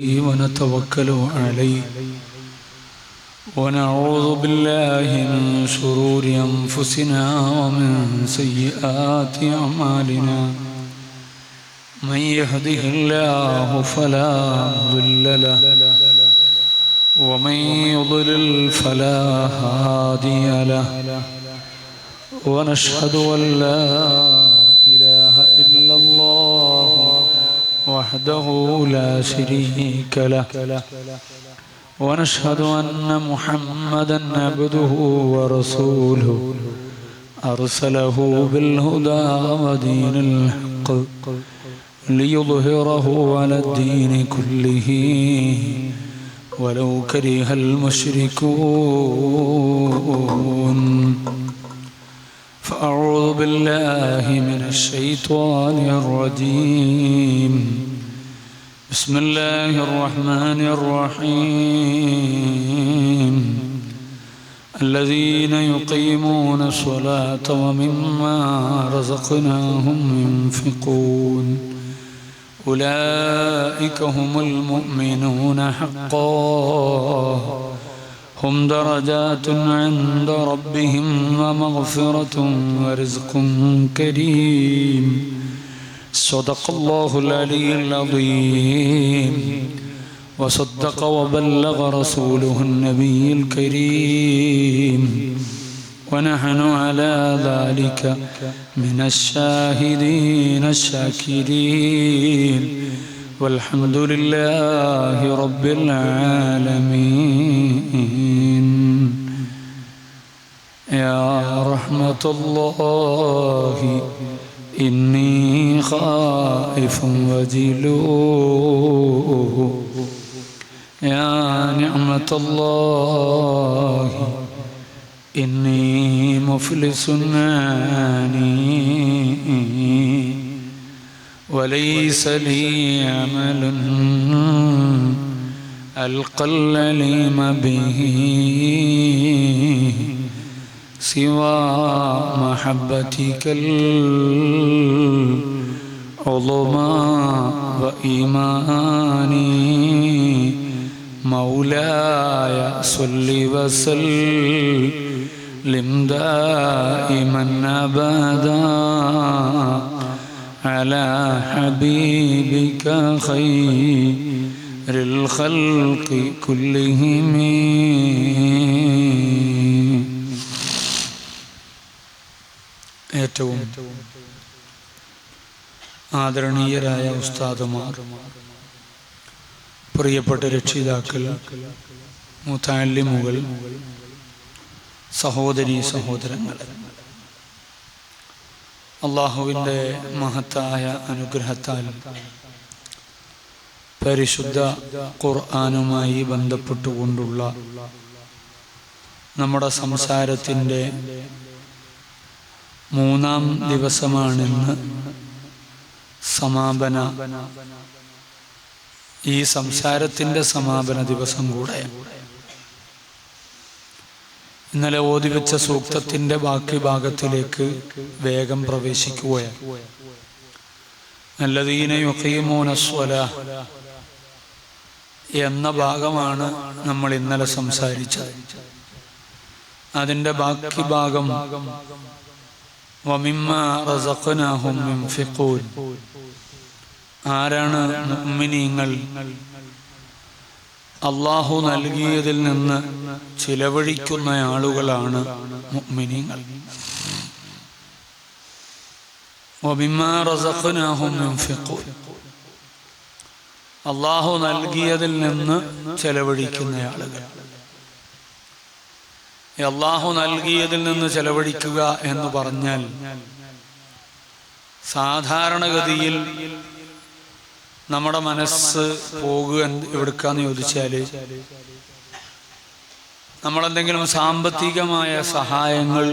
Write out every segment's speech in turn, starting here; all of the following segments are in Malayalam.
ونتوكل عليه ونعوذ بالله من شرور أنفسنا ومن سيئات أعمالنا من يهده الله فلا مضل له ومن يضلل فلا هادي له ونشهد أن لا إله إلا الله وحده لا شريك له ونشهد أن محمدا عبده ورسوله أرسله بالهدى ودين الحق ليظهره على الدين كله ولو كره المشركون فأعوذ بالله من الشيطان الرجيم بسم الله الرحمن الرحيم الذين يقيمون الصلاة ومما رزقناهم ينفقون أولئك هم المؤمنون حقا هم درجات عند ربهم ومغفرة ورزق كريم صدق الله العلي العظيم وصدق وبلغ رسوله النبي الكريم ونحن على ذلك من الشاهدين الشاكرين والحمد لله رب العالمين يا رحمة الله إني خائف وجلوه يا نعمة الله إني مفلس عاني وليس لي عمل ألقى العليم به سوى محبتك العظمى وإيماني مولاي صل وسلم دائما أبدا على حبيبك خير الخلق كلهم ഏറ്റവും ആദരണീയരായ ഉസ്താദുമാർ, പ്രിയപ്പെട്ട രക്ഷിതാക്കൾ, മുതഅല്ലിമുകൾ, സഹോദരീ സഹോദരങ്ങൾ, അല്ലാഹുവിൻ്റെ മഹത്തായ അനുഗ്രഹത്താൽ പരിശുദ്ധ ഖുർആനുമായി ബന്ധപ്പെട്ടുകൊണ്ടുള്ള നമ്മുടെ സംസാരത്തിൻ്റെ മൂന്നാം ദിവസമാണിന്ന്. സമാപന ഈ സംസാരത്തിൻ്റെ സമാപന ദിവസം കൂടെ. ഇന്നലെ ഓതിവെച്ച സൂക്തത്തിൻ്റെ ബാക്കി ഭാഗത്തിലേക്ക് വേഗം പ്രവേശിക്കുകയാണ്. അല്ലദീന യുഖീമൂന സ്വലാഹ് എന്ന ഭാഗമാണ് നമ്മൾ ഇന്നലെ സംസാരിച്ചത്. അതിൻ്റെ ബാക്കി ഭാഗം വമിമ്മാ റസഖ്നാഹും യുൻഫിഖൂൻ. ആരാണ് മുഅ്മിനീങ്ങൾ? അല്ലാഹു നൽകിയതിൽ നിന്ന് ചിലവഴിക്കുന്ന ആളുകളാണ് മുഅ്മിനീങ്ങൾ. വമിമ്മാ റസഖ്നാഹും യുൻഫിഖൂൻ. അല്ലാഹു നൽകിയതിൽ നിന്ന് ചെലവഴിക്കുന്ന ആളുകൾ. അല്ലാഹു നൽകിയതിൽ നിന്ന് ചെലവഴിക്കുക എന്ന് പറഞ്ഞാൽ സാധാരണഗതിയിൽ നമ്മുടെ മനസ്സ് പോകുക എവിടുക്കാന്ന് ചോദിച്ചാൽ നമ്മളെന്തെങ്കിലും സാമ്പത്തികമായ സഹായങ്ങൾ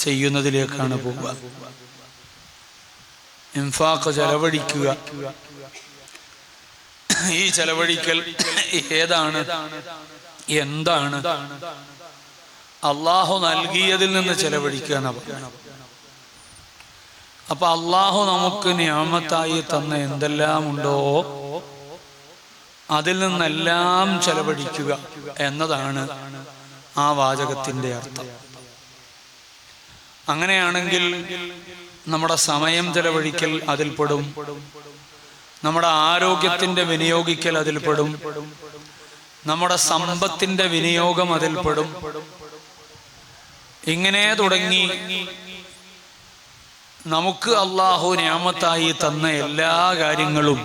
ചെയ്യുന്നതിലേക്കാണ് പോവുക. ഇൻഫാഖ്, ചെലവഴിക്കുക. ഈ ചെലവഴിക്കൽ ഏതാണ്, എന്താണ്? അള്ളാഹു നൽകിയതിൽ നിന്ന് ചെലവഴിക്കുക എന്നാ പറയുക. അപ്പൊ അള്ളാഹു നമുക്ക് നിഅമത്തായി തന്ന എന്തെല്ലാം ഉണ്ടോ അതിൽ നിന്നെല്ലാം ചെലവഴിക്കുക എന്നതാണ് ആ വാചകത്തിന്റെ അർത്ഥം. അങ്ങനെയാണെങ്കിൽ നമ്മുടെ സമയം ചെലവഴിക്കൽ അതിൽപ്പെടും, നമ്മുടെ ആരോഗ്യത്തിന്റെ വിനിയോഗിക്കൽ അതിൽപ്പെടും, നമ്മുടെ സമ്പത്തിന്റെ വിനിയോഗം അതിൽപ്പെടും. ഇങ്ങനെ തുടങ്ങി നമുക്ക് അല്ലാഹു നിഅമത്തായി തന്ന എല്ലാ കാര്യങ്ങളും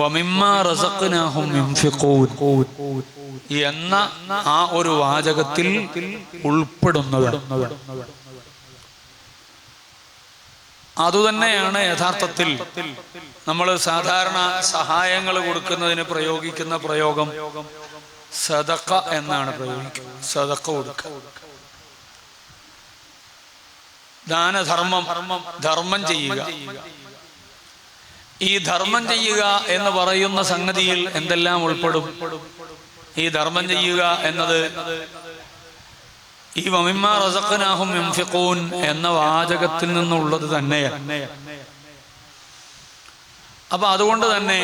വമിമ്മാ റസഖ്നാഹും യുൻഫിഖൂൻ എന്ന ആ ഒരു വാചകത്തിൽ ഉൾപ്പെടുന്നതാണ്. അതുതന്നെയാണ് യഥാർത്ഥത്തിൽ നമ്മൾ സാധാരണ സഹായങ്ങൾ കൊടുക്കുന്നതിന് പ്രയോഗിക്കുന്ന പ്രയോഗം സദഖ എന്നാണ് പ്രയോഗിക്കുന്നത്. സദഖ കൊടുക്കുക, ദാനധർമ്മം, ധർമ്മം ചെയ്യുക. ഈ ധർമ്മം ചെയ്യുക എന്ന് പറയുന്ന സംഗതിയിൽ എന്തെല്ലാം ഉൾപ്പെടും? ഈ ധർമ്മം ചെയ്യുക എന്നത് ഈ വമിമ്മാ റസഖ്നാഹും യുൻഫിഖൂൻ എന്ന വാചകത്തിൽ നിന്നുള്ളത് തന്നെയാണ്. അപ്പൊ അതുകൊണ്ട് തന്നെ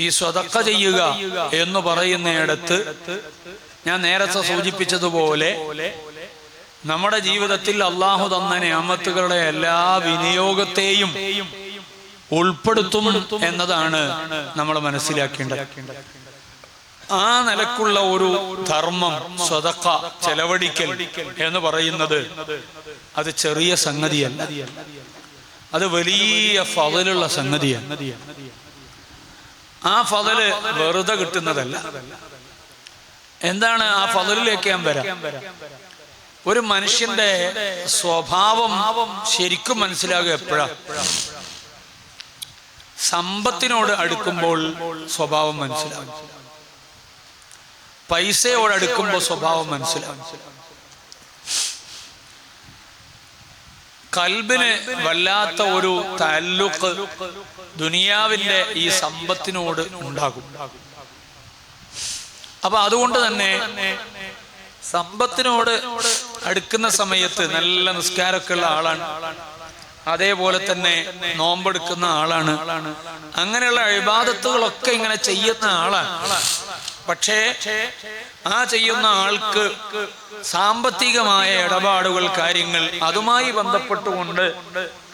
ഈ സ്വതക്ക ചെയ്യുക എന്ന് പറയുന്നിടത്ത് ഞാൻ നേരത്തെ സൂചിപ്പിച്ചതുപോലെ നമ്മുടെ ജീവിതത്തിൽ അല്ലാഹു തന്ന നിഅമത്തുകളുടെ എല്ലാ വിനിയോഗത്തെയും ഉൾപ്പെടുത്തും എന്നതാണ് നമ്മൾ മനസ്സിലാക്കേണ്ടത്. ആ നിലക്കുള്ള ഒരു ധർമ്മം, സ്വതക്ക, ചെലവഴിക്കൽ എന്ന് പറയുന്നത് അത് ചെറിയ സംഗതിയല്ല, അത് വലിയ ഫളലുള്ള സംഗതിയാണ്. ആ ഫളല് വെറുതെ കിട്ടുന്നതല്ല. എന്താണ് ആ ഫളലിലേക്ക് ഞാൻ വരാം. ഒരു മനുഷ്യന്റെ സ്വഭാവം ശരിക്കും മനസ്സിലാകുക എപ്പോഴാണ്? സമ്പത്തിനോട് അടുക്കുമ്പോൾ സ്വഭാവം മനസ്സിലാകും, പൈസയോട് അടുക്കുമ്പോൾ സ്വഭാവം മനസ്സിലാകും. കൽബിന് വല്ലാത്ത ഒരു തഅല്ലുഖ് ദുനിയാവിന്റെ ഈ സമ്പത്തിനോട് ഉണ്ടാകും. അപ്പൊ അതുകൊണ്ട് തന്നെ സമ്പത്തിനോട് അടുക്കുന്ന സമയത്ത് നല്ല നിസ്കാരമൊക്കെ ഉള്ള ആളാണ്, അതേപോലെ തന്നെ നോമ്പെടുക്കുന്ന ആളാണ്, അങ്ങനെയുള്ള ഇബാദത്തുകളൊക്കെ ഇങ്ങനെ ചെയ്യുന്ന ആളാണ്. പക്ഷേ ആ ചെയ്യുന്ന ആൾക്ക് സാമ്പത്തികമായ ഇടപാടുകൾ, കാര്യങ്ങൾ, അതുമായി ബന്ധപ്പെട്ടുകൊണ്ട്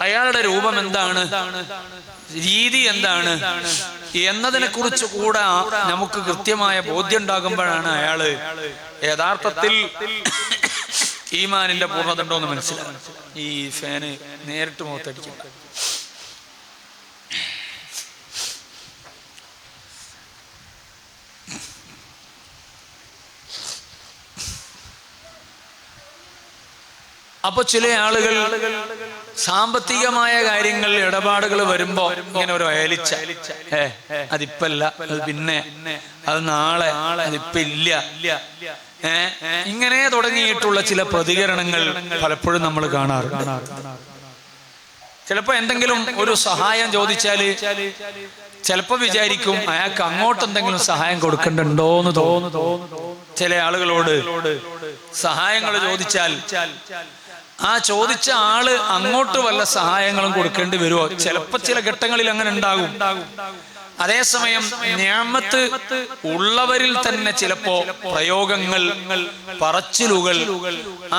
അയാളുടെ രൂപം എന്താണ്, രീതി എന്താണ് എന്നതിനെ കുറിച്ച് കൂടെ നമുക്ക് കൃത്യമായ ബോധ്യം ഉണ്ടാകുമ്പോഴാണ് അയാള് യഥാർത്ഥത്തിൽ ഈമാനിന്റെ പൂർണ്ണത ഉണ്ടോ എന്ന് മനസ്സിലാവും. ഈ ഫാന് നേരിട്ട് മുഖത്തടിക്കും. അപ്പൊ ചില ആളുകൾ സാമ്പത്തികമായ കാര്യങ്ങൾ, ഇടപാടുകൾ വരുമ്പോ ഇങ്ങനെ ഒരു അയലിച്ച, അതിപ്പല്ല, അത് പിന്നെ, അത് നാളെ, അതിപ്പ ഇല്ല, ഇങ്ങനെ തുടങ്ങിയിട്ടുള്ള ചില പ്രതികരണങ്ങൾ പലപ്പോഴും നമ്മൾ കാണാറുണ്ട്. ചിലപ്പോ എന്തെങ്കിലും ഒരു സഹായം ചോദിച്ചാല് ചിലപ്പോ വിചാരിക്കും അയാൾക്ക് അങ്ങോട്ട് എന്തെങ്കിലും സഹായം കൊടുക്കണ്ടോ എന്ന് തോന്നുന്നു. ചില ആളുകളോട് സഹായങ്ങൾ ചോദിച്ചാൽ ആ ചോദിച്ച ആള് അങ്ങോട്ട് വല്ല സഹായങ്ങളും കൊടുക്കേണ്ടി വരുമോ? ചിലപ്പോ ചില ഘട്ടങ്ങളിൽ അങ്ങനെ ഉണ്ടാകും. അതേസമയം നിഅമത്ത് ഉള്ളവരിൽ തന്നെ ചിലപ്പോ പ്രയോഗങ്ങൾ, പറച്ചിലുകൾ,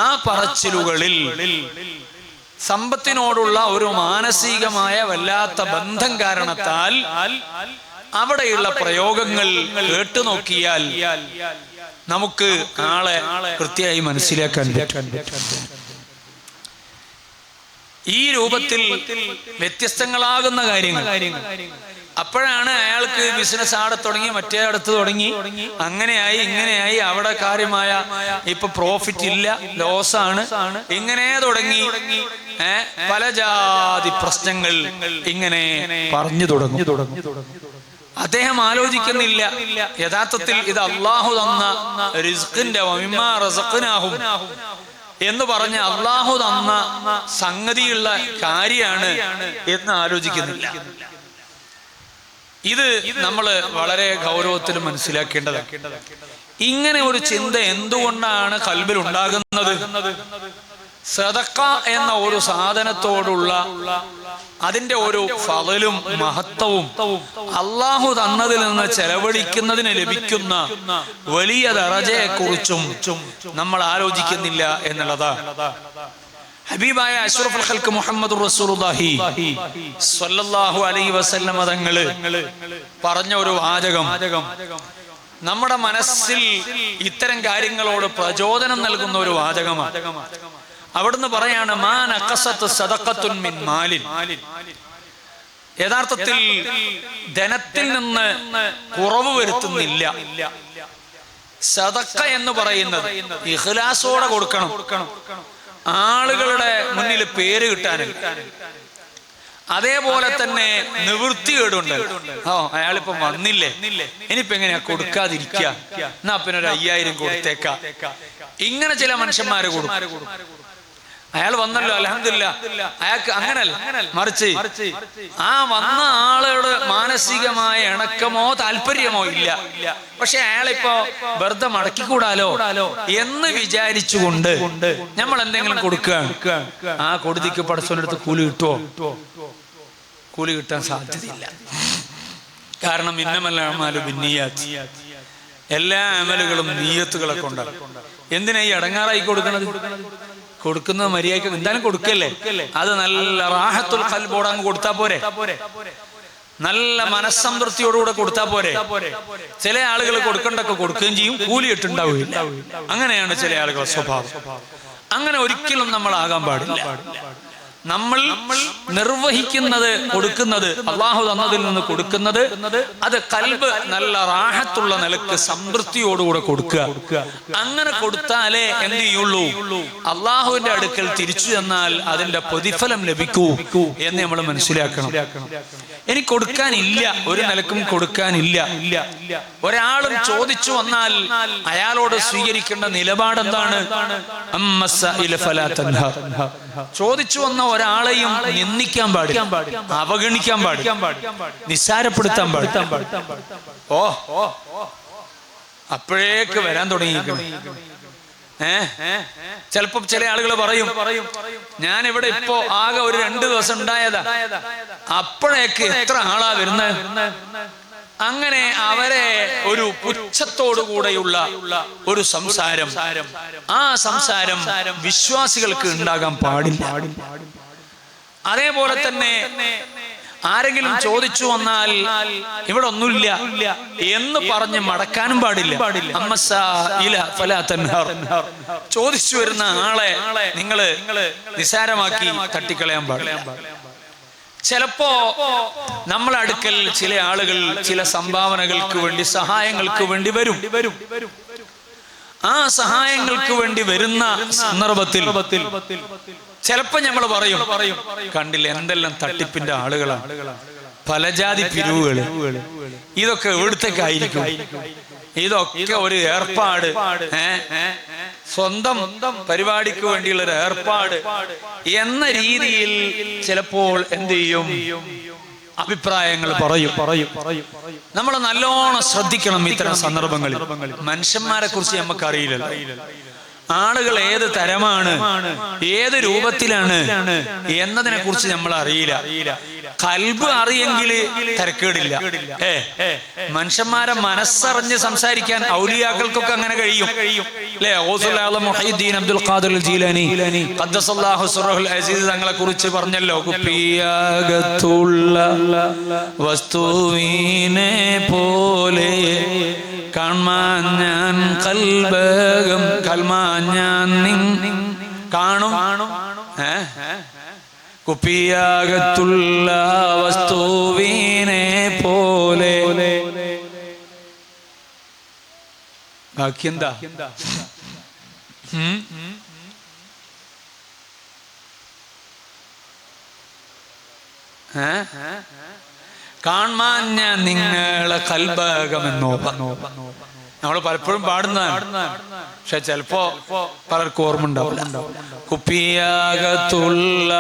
ആ പറച്ചിലുകളിൽ സമ്പത്തിനോടുള്ള ഒരു മാനസികമായ വല്ലാത്ത ബന്ധം കാരണത്താൽ അവിടെയുള്ള പ്രയോഗങ്ങൾ കേട്ടുനോക്കിയാൽ നമുക്ക് ആളെ കൃത്യമായി മനസ്സിലാക്കാൻ പറ്റും. ഈ രൂപത്തിൽ വ്യത്യസ്തങ്ങളാകുന്ന കാര്യങ്ങൾ. അപ്പോഴാണ് അയാൾക്ക് ബിസിനസ് ആടെ തുടങ്ങി, മറ്റേ അടുത്ത് തുടങ്ങി, അങ്ങനെയായി ഇങ്ങനെയായി, അവിടെ കാര്യമായ ഇപ്പൊ പ്രോഫിറ്റ് ഇല്ല, ലോസാണ്, ഇങ്ങനെ തുടങ്ങി പല ജാതി പ്രശ്നങ്ങൾ ഇങ്ങനെ പറഞ്ഞു തുടങ്ങി. അദ്ദേഹം ആലോചിക്കുന്നില്ല യഥാർത്ഥത്തിൽ ഇത് അല്ലാഹു തന്ന റിസ്ഖിന്റെ വമിമ്മാ റസഖ്നാഹും എന്ന് പറഞ്ഞ അല്ലാഹു തന്ന സംഗതിയുള്ള കാര്യമാണ് എന്ന് ആലോചിക്കുന്നില്ല. ഇത് നമ്മൾ വളരെ ഗൗരവത്തിൽ മനസ്സിലാക്കേണ്ടതാണ്. ഇങ്ങനെ ഒരു ചിന്ത എന്തുകൊണ്ടാണ് ഖൽബിൽ ഉണ്ടാകുന്നത്? സദഖ എന്ന ഒരു സാധനത്തോടുള്ള അതിന്റെ ഒരു ഫളലും മഹത്വവും അള്ളാഹു തന്നതിൽ നിന്ന് ചെലവഴിക്കുന്നതിന് ലഭിക്കുന്ന വലിയ ദറജയെ കുറിച്ചും നമ്മൾ ആലോചിക്കുന്നില്ല എന്നുള്ളതാണ്. ഹബീബായ അഷ്റഫുൽ ഖൽഖ് മുഹമ്മദുർ റസൂലുള്ളാഹി സ്വല്ലല്ലാഹു അലൈഹി വസല്ലം തങ്ങൾ പറഞ്ഞ ഒരു വാചകം നമ്മുടെ മനസ്സിൽ ഇത്തരം കാര്യങ്ങളോട് പ്രചോദനം നൽകുന്ന ഒരു വാചകമാണ്. അവിടുന്ന് പറയാണ് മാ നഖസത്ത് സദഖത്തുൻ മിൻ മാലിൻ. യഥാർത്ഥത്തിൽ ധനത്തിൽ നിന്ന് കുറവ് വരുത്തുന്നില്ല. സദഖ എന്ന് പറയുന്നത് ഇഖ്ലാസോടെ കൊടുക്കണം, ആളുകളുടെ മുന്നിൽ പേര് കിട്ടാനില്ല. അതേപോലെ തന്നെ നിവൃത്തികേടുണ്ട്. അയാളിപ്പം വന്നില്ലേ, ഇനിയിപ്പോ എങ്ങനെയാ കൊടുക്കാതിരിക്കുക, എന്നാ പിന്നെ ഒരു 5000 കൊടുത്തേക്ക. ഇങ്ങനെ ചില മനുഷ്യന്മാര് കൊടുക്കും. അയാൾ വന്നല്ലോ അൽഹംദുലില്ലാഹ്, അയാൾക്ക് അങ്ങനല്ല, മറിച്ച് ആ വന്ന ആളോട് മാനസികമായ ഇണക്കമോ താല്പര്യമോ ഇല്ല. പക്ഷെ അയാളിപ്പോ വെറുതെ മടക്കിക്കൂടാലോ എന്ന് വിചാരിച്ചുകൊണ്ട് നമ്മൾ എന്തെങ്കിലും കൊടുക്കുകയാണ്. ആ കൊടുതിക്ക് പടച്ചോനടുത്ത് കൂലി കിട്ടുമോ? കൂലി കിട്ടാൻ സാധ്യതയില്ല. കാരണം ഇന്നമൽ അഅ്മാലു ബിന്നിയാത്ത്, എല്ലാ അമലുകളും നിയ്യത്തുകളെ കൊണ്ടാണ്. എന്തിനാ ഈ അടങ്ങാറായി കൊടുക്കുന്നത്? കൊടുക്കുന്നത് മര്യാദയ്ക്ക് എന്തായാലും കൊടുക്കല്ലേ, അത് നല്ല റാഹത്തുൽ ഖൽബോടെ അങ്ങ് കൊടുത്താ പോരെ, നല്ല മനസ്സംതൃപ്തിയോടുകൂടെ കൊടുത്താ പോരെ. ചില ആളുകൾ കൊടുക്കണ്ടൊക്കെ കൊടുക്കുകയും ചെയ്യും, കൂലി ഇട്ടുണ്ടാവില്ല. അങ്ങനെയാണ് ചില ആളുകളുടെ സ്വഭാവം. അങ്ങനെ ഒരിക്കലും നമ്മൾ ആകാൻ പാടില്ല. നമ്മൾ നിർവഹിക്കുന്നത്, കൊടുക്കുന്നത്, അള്ളാഹു തന്നതിൽ നിന്ന് കൊടുക്കുന്നത്, അത് കൽബ് നല്ല റാഹത്തുള്ള നിലക്ക് സംതൃപ്തിയോടുകൂടെ കൊടുക്കുക. അങ്ങനെ കൊടുത്താലേ എന്ത് ചെയ്യുള്ളൂ, അള്ളാഹുവിന്റെ അടുക്കൽ തിരിച്ചു ചെന്നാൽ അതിന്റെ പ്രതിഫലം ലഭിക്കൂ എന്ന് നമ്മൾ മനസ്സിലാക്കണം. ഇനി കൊടുക്കാനില്ല, ഒരു നിലക്കും കൊടുക്കാനില്ല. ഒരാളും ചോദിച്ചു വന്നാൽ അയാളോട് സ്വീകരിക്കേണ്ട നിലപാട് എന്താണ്? ചോദിച്ചു വന്ന ഒരാളെയും നിന്ദിക്കാൻ പാടില്ല, അവഗണിക്കാൻ പാടില്ല, നിസ്സാരപ്പെടുത്താൻ പാടില്ല. ഓ അപ്പോഴേക്ക് വരാൻ തുടങ്ങിയിരിക്കണം. ചിലപ്പോ ചില ആളുകൾ പറയും, ഞാൻ ഇവിടെ ഇപ്പോ ആകെ ഒരു 2 ദിവസം ഉണ്ടായതാ, അപ്പോഴേക്ക് എത്ര ആളാ വരുന്നത്. അങ്ങനെ അവരെ ഒരു പുച്ഛത്തോടുകൂടെയുള്ള ഒരു സംസാരം, ആ സംസാരം വിശ്വാസികൾക്ക് ഉണ്ടാകാൻ പാടില്ല. അതേപോലെ തന്നെ ആരെങ്കിലും ചോദിച്ചു വന്നാൽ ഇവിടെ ഒന്നുമില്ല എന്ന് പറഞ്ഞ് മടക്കാനും പാടില്ല. ചോദിച്ചു വരുന്ന ആളെ നിങ്ങള് നിസാരമാക്കി തട്ടിക്കളയാൻ പാടില്ല. ചിലപ്പോ നമ്മളെ അടുക്കൽ ചില ആളുകൾ ചില സംഭാവനകൾക്ക് വേണ്ടി, സഹായങ്ങൾക്ക് വേണ്ടി വരും. ആ സഹായങ്ങൾക്ക് വേണ്ടി വരുന്ന സന്ദർഭത്തിൽ ചിലപ്പോ നമ്മൾ പറയും, കണ്ടില്ല എന്തെല്ലാം തട്ടിപ്പിന്റെ ആളുകളാണ്, പലജാതി പിരിവുകള്, ഇതൊക്കെ എവിടത്തേക്കായിരിക്കും, ഇതൊക്കെ ഒരു ഏർപ്പാട്, സ്വന്തം പരിപാടിക്ക് വേണ്ടിയുള്ള ഒരു ഏർപ്പാട് എന്ന രീതിയിൽ ചിലപ്പോൾ എന്ത് ചെയ്യും, അഭിപ്രായങ്ങൾ പറയും. നമ്മൾ നല്ലോണം ശ്രദ്ധിക്കണം ഇത്തരം സന്ദർഭങ്ങളിൽ. മനുഷ്യന്മാരെ കുറിച്ച് നമുക്ക് അറിയില്ലല്ലോ, ആളുകൾ ഏത് തരമാണ്, ഏത് രൂപത്തിലാണ് എന്നതിനെ കുറിച്ച് നമ്മൾ അറിയില്ല. കൽബ് അറിയെങ്കിൽ തിരക്കേടില്ല. മനുഷ്യന്മാരെ മനസ്സറിഞ്ഞ് സംസാരിക്കാൻ ഔലിയാക്കൾക്കൊക്കെ അങ്ങനെ കഴിയും അല്ലേ? ഗൗസുൽ ആലം മുഹയ്യിദ്ദീൻ അബ്ദുൽ ഖാദിർ ജീലാനി ഖദ്ദസല്ലാഹു സിർറഹുൽ അസീസ് തങ്ങളെ കുറിച്ച് പറഞ്ഞല്ലോ, കുപ്പിയകത്തുള്ള വസ്തുവിനെ പോലെ കാൺമാൻ ഞാൻ കൽബകം, കൽമാൻ ഞാൻ കാണും, കുപ്പിയകത്തുള്ള വസ്തുവിനെ പോലെ. ബാക്കി എന്താ? കാൺമാൻ ഞാൻ നിങ്ങളെ കൽബകമെന്നോ നമ്മൾ പലപ്പോഴും പാടുന്നതാണ്, പക്ഷെ ചിലപ്പോ പലർക്കും ഓർമ്മ ഉണ്ടാവില്ല. കുപ്പിയകത്തുള്ള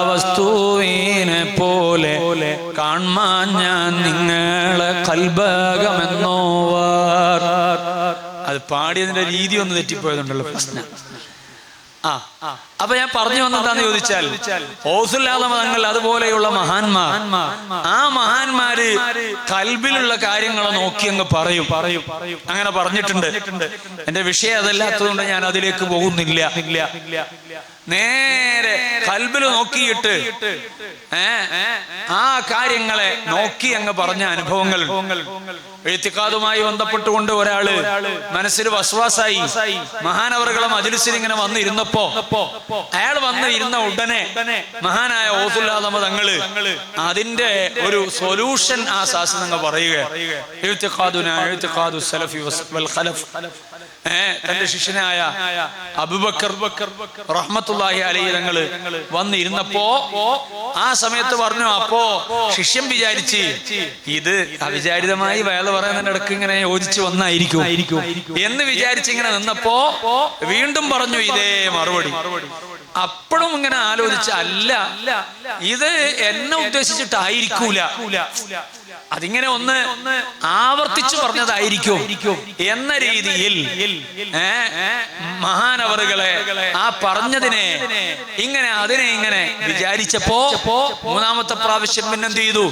വസ്തുവിനെ പോലെ കാൺമാൻ ഞാൻ നിങ്ങളെ കൽബകമെന്നോവാർ. അത് പാടിയതിന്റെ രീതി ഒന്ന് തെറ്റിപ്പോയതുണ്ടല്ലോ പ്രശ്നം. അപ്പൊ ഞാൻ പറഞ്ഞു വന്നതാന്ന് ചോദിച്ചാൽ ഓസുല്ലാദ മതങ്ങൾ അതുപോലെയുള്ള മഹാന്മാർ, ആ മഹാന്മാര് കൽബിലുള്ള കാര്യങ്ങൾ നോക്കി അങ്ങ് പറയും. അങ്ങനെ പറഞ്ഞിട്ടുണ്ട്. എന്റെ വിഷയം അതല്ലാത്തതുകൊണ്ട് ഞാൻ അതിലേക്ക് പോകുന്നില്ല. നേരെ കൽബില് നോക്കിയിട്ട് ആ കാര്യങ്ങളെ നോക്കി അങ്ങ് പറഞ്ഞ അനുഭവങ്ങൾ. എഴുത്തിക്കാതുമായി ബന്ധപ്പെട്ടുകൊണ്ട് ഒരാള് മനസ്സിൽ വസ്വാസായി മഹാനവറുകളെ മജ്‌ലിസിൽ ഇങ്ങനെ വന്നിരുന്നപ്പോ അയാൾ വന്ന് ഇരുന്ന ഉടനെ മഹാനായ ഓസുല്ലാദ തങ്ങള് അതിന്റെ ഒരു സൊല്യൂഷൻ ആ ശാസ്ത്രങ്ങൾ പറയുക. തന്റെ ശിഷ്യനായ അബൂബക്കർ റഹ്മത്തുള്ളാഹി അലൈഹി തങ്ങള് വന്നിരുന്നപ്പോ ആ സമയത്ത് പറഞ്ഞു. അപ്പോ ശിഷ്യൻ വിചാരിച്ച് ഇത് അവിചാരിതമായി വയല് പറയുന്നതിന്റെ ഇടക്ക് ഇങ്ങനെ യോജിച്ചു വന്നായിരിക്കും എന്ന് വിചാരിച്ച് ഇങ്ങനെ നിന്നപ്പോ വീണ്ടും പറഞ്ഞു ഇതേ മറുപടി. അപ്പോഴും ഇങ്ങനെ ആലോചിച്ച അല്ല, ഇത് എന്നെ ഉദ്ദേശിച്ചിട്ടായിരിക്കൂല, അതിങ്ങനെ ഒന്ന് ആവർത്തിച്ചു പറഞ്ഞതായിരിക്കും എന്ന രീതിയിൽ മഹാനവറുകളെ ആ പറഞ്ഞതിനെ ഇങ്ങനെ ഇങ്ങനെ വിചാരിച്ചപ്പോ മൂന്നാമത്തെ പ്രാവശ്യം പിന്നെന്ത് ചെയ്തു?